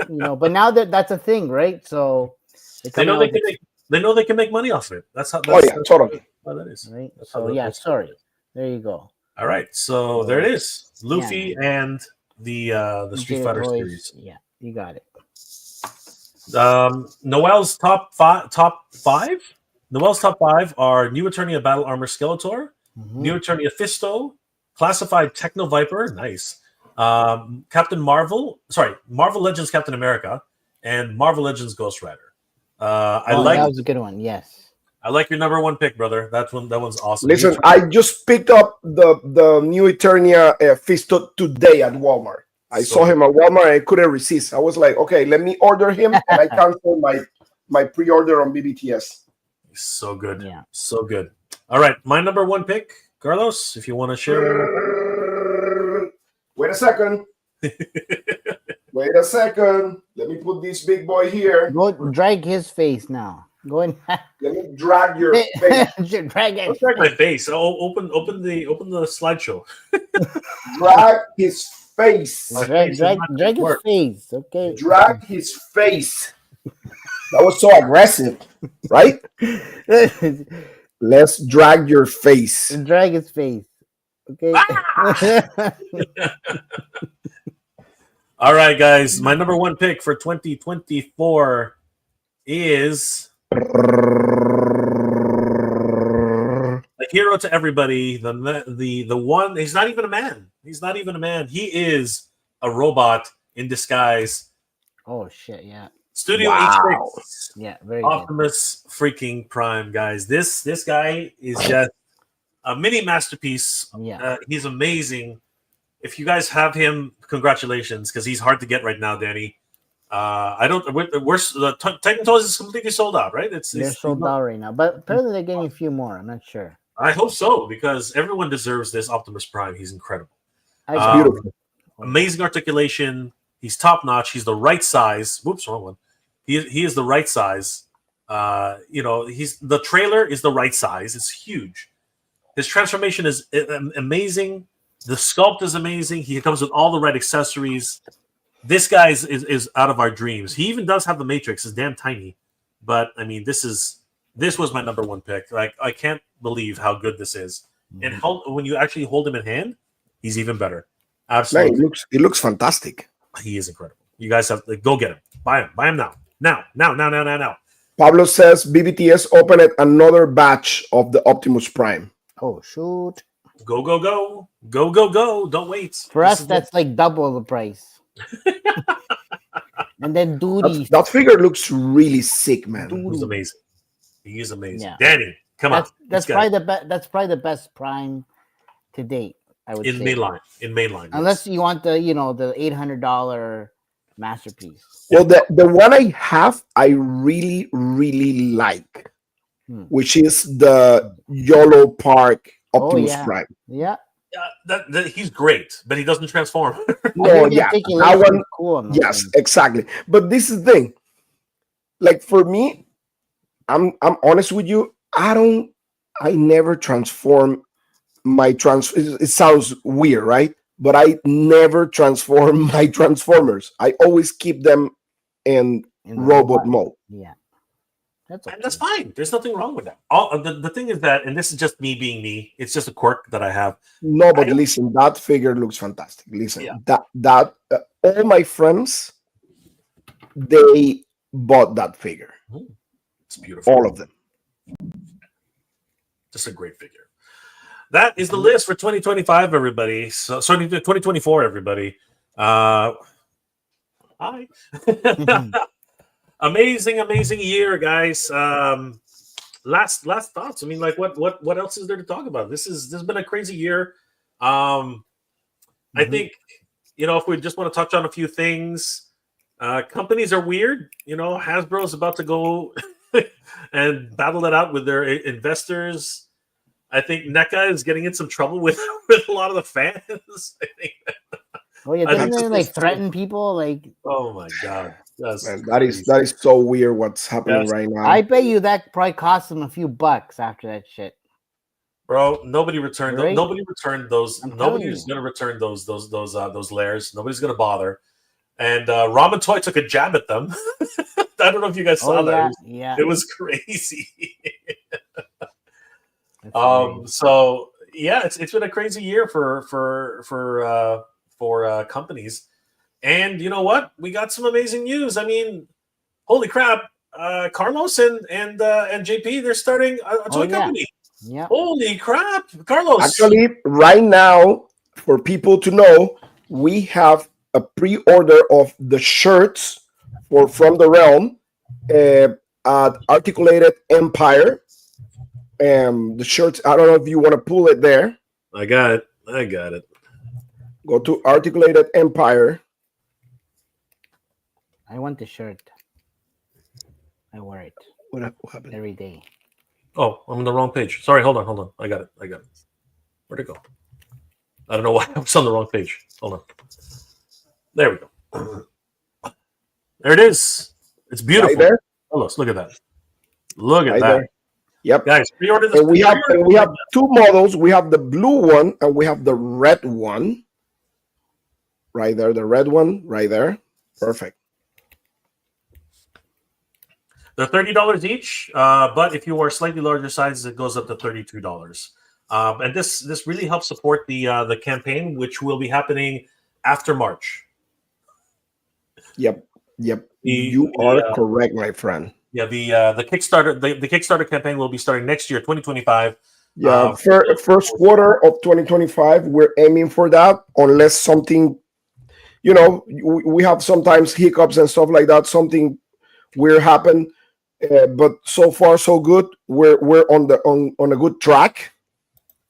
you know. But now that's a thing, right? So They know they can make. They know they can make money off it. That's how. Oh yeah, totally. how that is. right. That's how So that yeah, works. sorry. There you go. All right, so there it is, Luffy and the Street Jada Fighter Toys, series. Yeah, you got it. Noel's top five. Noel's top five are New Eternia Battle Armor Skeletor, Mhm. New Eternia Fisto, Classified Techno Viper, nice. Captain Marvel, Marvel Legends Captain America, and Marvel Legends Ghost Rider. I Oh, like that was a good one. Yes. I like your number one pick, brother. That one's awesome. Listen, I just picked up the new Eternia Fisto today at Walmart. I So- saw him at Walmart and I couldn't resist. I was like, okay, let me order him, and I canceled my pre-order on BBTS. So good. Yeah. So good. All right. My number one pick, Carlos, if you want to share. Wait a second. Wait a second. Let me put this big boy here. Go drag his face now. Go in. Let me drag your face. Drag it. Don't drag my face. Oh, open the slideshow. Drag his face. Drag Face is not his work. face. Okay. Drag his face. That was so aggressive, right? Let's drag your face. Drag his face. Okay. All right, guys. My number one pick for 2024 is a hero to everybody. The one. He's not even a man. He's not even a man. He is a robot in disguise. Oh shit! Yeah. Studio Wow. H6. Yeah. Very good. Optimus freaking Prime, guys. This guy is just a mini masterpiece. Yeah. He's amazing. If you guys have him, congratulations, because he's hard to get right now, Danny. I don't. We're the Titan Toys is completely sold out, right? They're sold out right now, but apparently they're getting a few more. I'm not sure. I hope so, because everyone deserves this Optimus Prime. He's incredible. I Beautiful. Amazing articulation. He's top notch. He's the right size. Whoops, wrong one. He is the right size. The trailer is the right size. It's huge. His transformation is amazing. The sculpt is amazing. He comes with all the right accessories. This guy is out of our dreams. He even does have the Matrix. It's damn tiny, but I mean, this was my number one pick. Like, I can't believe how good this is. and when you actually hold him in hand, he's even better. Man, Absolutely, it looks fantastic. he is incredible. You guys have to go get him. Buy him now. Pablo says BBTS opened another batch of the Optimus Prime. Oh shoot! Go. Don't wait. For us, that's like double the price. And then Duty. That figure looks really sick, man. He's amazing. He is amazing. Yeah. Danny, come on. That's probably the best. That's probably the best Prime to date. I would in say. mainline. Unless you want the the $800 masterpiece. Well, the one I have, I really like, which is the YOLO Park Optimus Prime. Yeah. He's great, but he doesn't transform. No, yeah, that one. Cool. Yes, exactly. But this is the thing. Like for me, I'm honest with you. I never transform my It sounds weird, right? But I never transform my Transformers. I always keep them in robot mode. Yeah. That's fine. There's nothing wrong with that. The thing is that, and this is just me being me, it's just a quirk that I have. No, but listen, that figure looks fantastic. Listen, that all my friends, they bought that figure. It's beautiful. All of them. Just a great figure. That is the list for 2025, everybody. So, sorry, 2024, everybody. Hi. Amazing year, guys. Last thoughts. I mean, like what else is there to talk about? This has been a crazy year. I think, if we just want to touch on a few things, companies are weird. Hasbro's about to go and battle it out with their investors. I think NECA is getting in some trouble with a lot of the fans. I think. Oh yeah, doesn't they threaten people? Like, oh my god, man, that is so weird. What's happening right now? I bet you that probably cost them a few bucks after that shit. Bro, nobody returned. Right? Nobody returned those. I'm Nobody's gonna return those layers. Nobody's gonna bother. And Ramen Toy took a jab at them. I don't know if you guys saw that. It was crazy. So yeah, it's been a crazy year for companies, and you know what? We got some amazing news. I mean, holy crap! Carlos and JP, they're starting a toy company. Yeah. Holy crap, Carlos! Actually, right now, for people to know, we have a pre-order of the shirts from the realm at Articulated Empire. The shirts, I don't know if you want to pull it there. I got it. Go to Articulated Empire. I want the shirt. I wear it. What happened? Every day. Oh, I'm on the wrong page. Sorry, hold on. I got it. Where'd it go? I don't know why I was on the wrong page. Hold on. There we go. There it is. It's beautiful. Right there. Carlos, look at that. Look at Right that. There. Yep. Guys, pre-order this. And we have two models. We have the blue one and we have the red one. Right there, the red one, right there. Perfect. They're $30 each, but if you are slightly larger sizes, it goes up to $32. And this really helps support the campaign, which will be happening after March. Yep. You are correct, my friend. Yeah, the Kickstarter campaign will be starting next year, 2025. Yeah, first quarter of 2025, we're aiming for that. Unless something, we have sometimes hiccups and stuff like that. Something weird happen, but so far so good. We're on a good track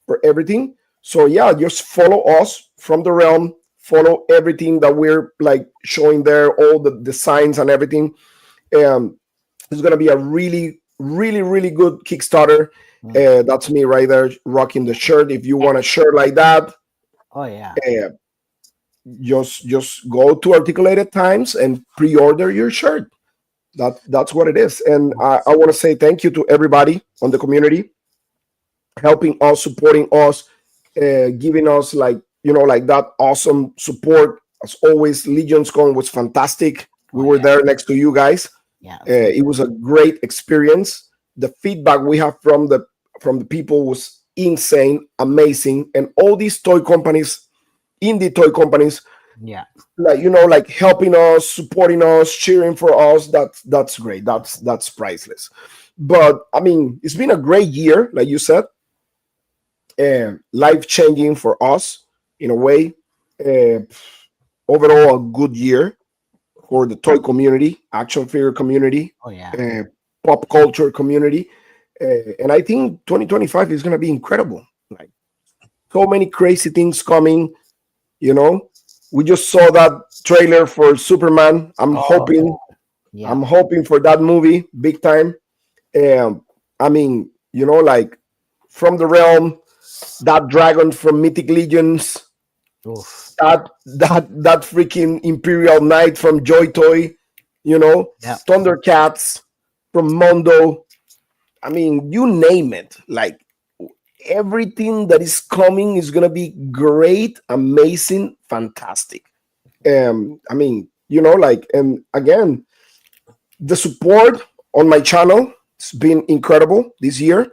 for everything. So yeah, just follow us from the realm. Follow everything that we're like showing there, all the designs and everything. It's gonna be a really, really, really good Kickstarter. That's me right there rocking the shirt. If you want a shirt like that, oh yeah, just go to Articulated Times and pre-order your shirt. That's what it is. And I want to say thank you to everybody on the community helping us, supporting us, giving us like that awesome support. As always, Legion's Con was fantastic. We were there next to you guys. Yeah, it was a great experience. The feedback we have from the people was insane, amazing, and all these toy companies, indie toy companies, Yeah. like like helping us, supporting us, cheering for us. That's great. That's priceless. But I mean, it's been a great year, like you said, and life changing for us in a way. Uh, Overall, a good year for the toy community, action figure community, Oh yeah. uh, pop culture community, and I think 2025 is going to be incredible. Like so many crazy things coming. You know, we just saw that trailer for Superman. Oh yeah. I'm hoping for that movie big time. I mean, like from the realm, that dragon from Mythic Legions, Oof. that freaking Imperial Knight from Joy Toy, Yeah. Thundercats from Mondo. I mean, you name it. Like everything that is coming is gonna be great, amazing, fantastic. I mean, like, and again, the support on my channel has been incredible this year.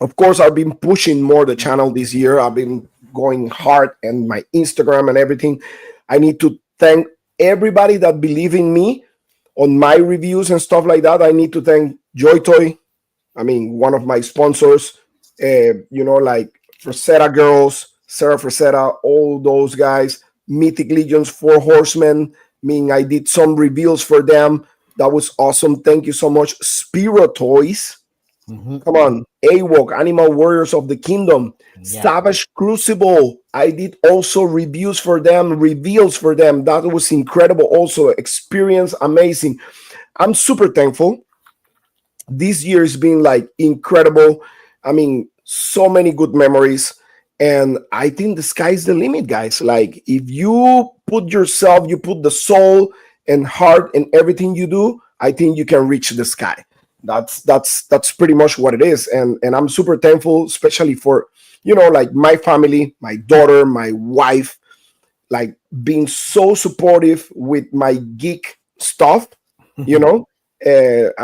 Of course, I've been pushing more the channel this year. I've been going hard and my Instagram and everything. I need to thank everybody that believe in me on my reviews and stuff like that. I need to thank JoyToy. I mean, one of my sponsors, like Frazetta Girls, Sarah Frazetta, all those guys, Mythic Legions, Four Horsemen. I mean, I did some reveals for them. That was awesome. Thank you so much. Spiro Toys. Mhm. Come on. AWOK, Animal Warriors of the Kingdom. Yeah. Savage Crucible. I did also reviews for them, reveals for them. That was incredible. Also, experience amazing. I'm super thankful. This year has been like incredible. I mean, so many good memories. And I think the sky's the limit, guys. Like, if you put yourself, you put the soul and heart and everything you do, I think you can reach the sky. That's pretty much what it is. And I'm super thankful, especially for, like my family, my daughter, my wife, like being so supportive with my geek stuff, I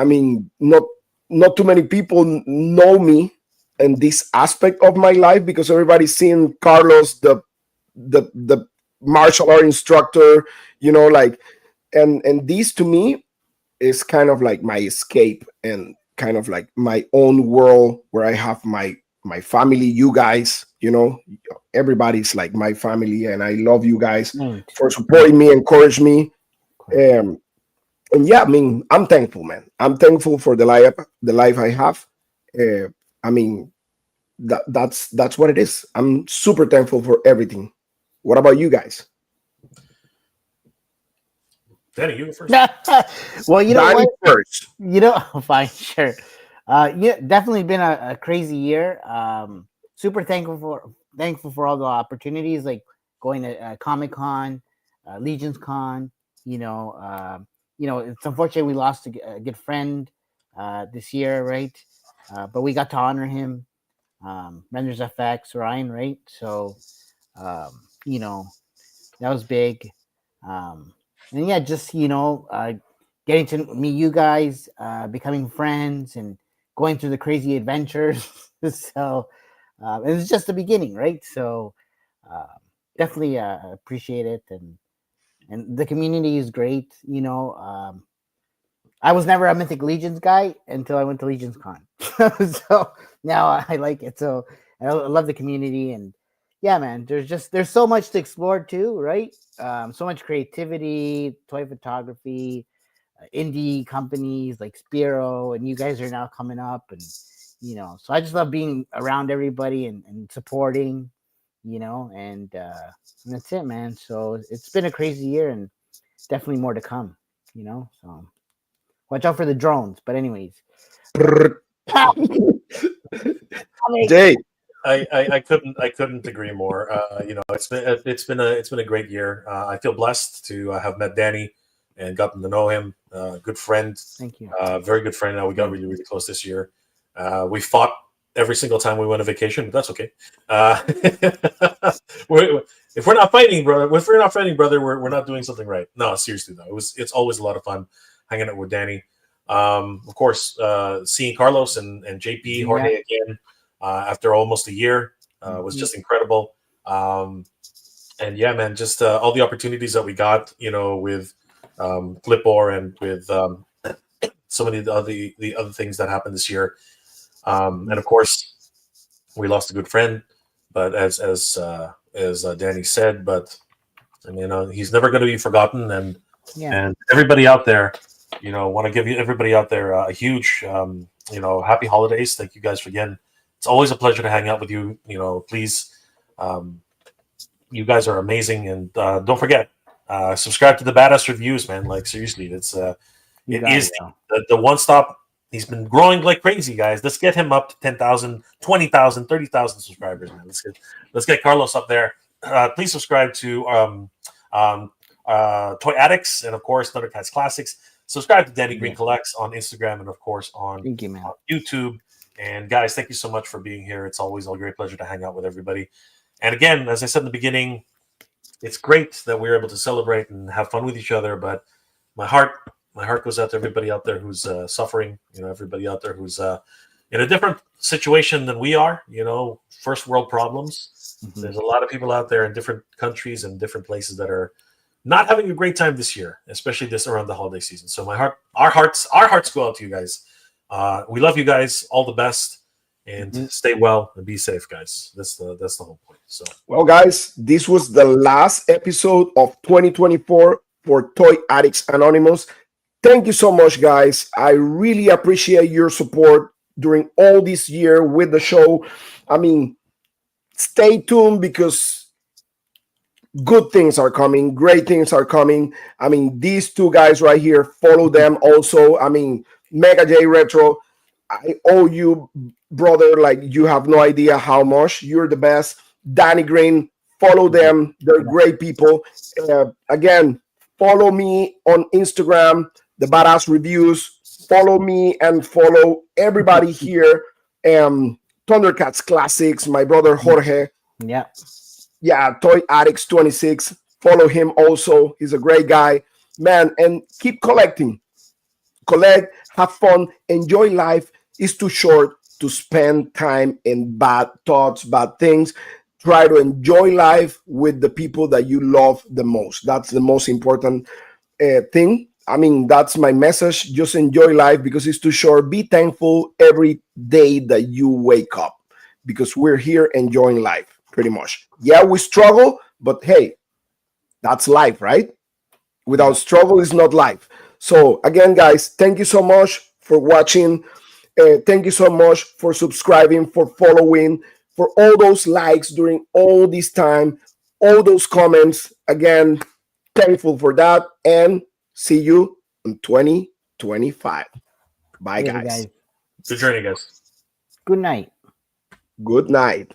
mean, not too many people know me in this aspect of my life because everybody's seeing Carlos, the martial art instructor, like, and this to me is kind of like my escape and kind of like my own world where I have my family, you guys, everybody's like my family, and I love you guys for supporting me, encourage me. And yeah, I mean, I'm thankful, man. I'm thankful for the life I have. I mean, that's what it is. I'm super thankful for everything. What about you guys? Danny, you go first. Well, you know Danny what? first. Fine, sure. Yeah, definitely been a crazy year. Super thankful for all the opportunities, like going to Comic Con, Legions Con. It's unfortunate we lost a good friend this year, right? But we got to honor him. Renders FX, Ryan, right? So, that was big. And yeah, just getting to meet you guys, becoming friends, and going through the crazy adventures. So it was just the beginning, right? So definitely appreciate it, and the community is great. I was never a Mythic Legions guy until I went to Legions Con. So now I like it. So I love the community, and yeah, man, there's so much to explore too, right? So much creativity, toy photography, indie companies like Spiro, and you guys are now coming up, and so I just love being around everybody and supporting, and that's it, man. So it's been a crazy year, and definitely more to come, so watch out for the drones. But anyways, Jay. I couldn't agree more. It's been a great year. I feel blessed to have met Danny and gotten to know him. Good friend. Thank you. Very good friend. We got really, really close this year. We fought every single time we went on vacation, but that's okay. If we're not fighting, brother, we're not doing something right. No, seriously though, it's always a lot of fun hanging out with Danny. Of course, seeing Carlos and JP Jorge again. after almost a year. Was just incredible. And yeah, man, just all the opportunities that we got, with Flipboard and with so many of the other things that happened this year. And of course, we lost a good friend, but as Danny said, but I mean, he's never going to be forgotten. And everybody out there, want to give everybody out there a huge, happy holidays. Thank you guys again. It's always a pleasure to hang out with you. Please, you guys are amazing, and don't forget, subscribe to the Badass Reviews, man. Like seriously, it is the one stop. He's been growing like crazy, guys. Let's get him up to 10,000, 20,000, 30,000 subscribers, man. Let's get Carlos up there. Please subscribe to Toy Addicts and of course Thundercats Classics. Subscribe to Danny Green Collects on Instagram and of course on YouTube. And guys, thank you so much for being here. It's always a great pleasure to hang out with everybody. And again, as I said in the beginning, it's great that we're able to celebrate and have fun with each other. But my heart goes out to everybody out there who's suffering. Everybody out there who's in a different situation than we are. First world problems. Mm-hmm. There's a lot of people out there in different countries and different places that are not having a great time this year, especially this around the holiday season. So our hearts go out to you guys. We love you guys. All the best. And stay well and be safe, guys. That's the whole point. So, well, guys, this was the last episode of 2024 for Toy Addicts Anonymous. Thank you so much, guys. I really appreciate your support during all this year with the show. I mean, stay tuned because good things are coming. Great things are coming. I mean, these two guys right here, follow them also. I mean, Mega J Retro, I owe you, brother, like you have no idea how much. You're the best. Danny Green, follow them. They're great people. Again, follow me on Instagram, the Badass Reviews. Follow me and follow everybody here. Thundercats Classics, my brother Jorge. Yeah, Toy Addicts 26. Follow him also. He's a great guy. Man, and keep collecting. Collect, have fun, enjoy life. It's too short to spend time in bad thoughts, bad things. Try to enjoy life with the people that you love the most. That's the most important thing. I mean, that's my message. Just enjoy life because it's too short. Be thankful every day that you wake up because we're here enjoying life pretty much. Yeah, we struggle, but hey, that's life, right? Without struggle is not life. So again, guys, thank you so much for watching. Thank you so much for subscribing, for following, for all those likes during all this time, all those comments. Again, thankful for that. And see you in 2025. Bye, guys. Good journey, guys. Good night. Good night.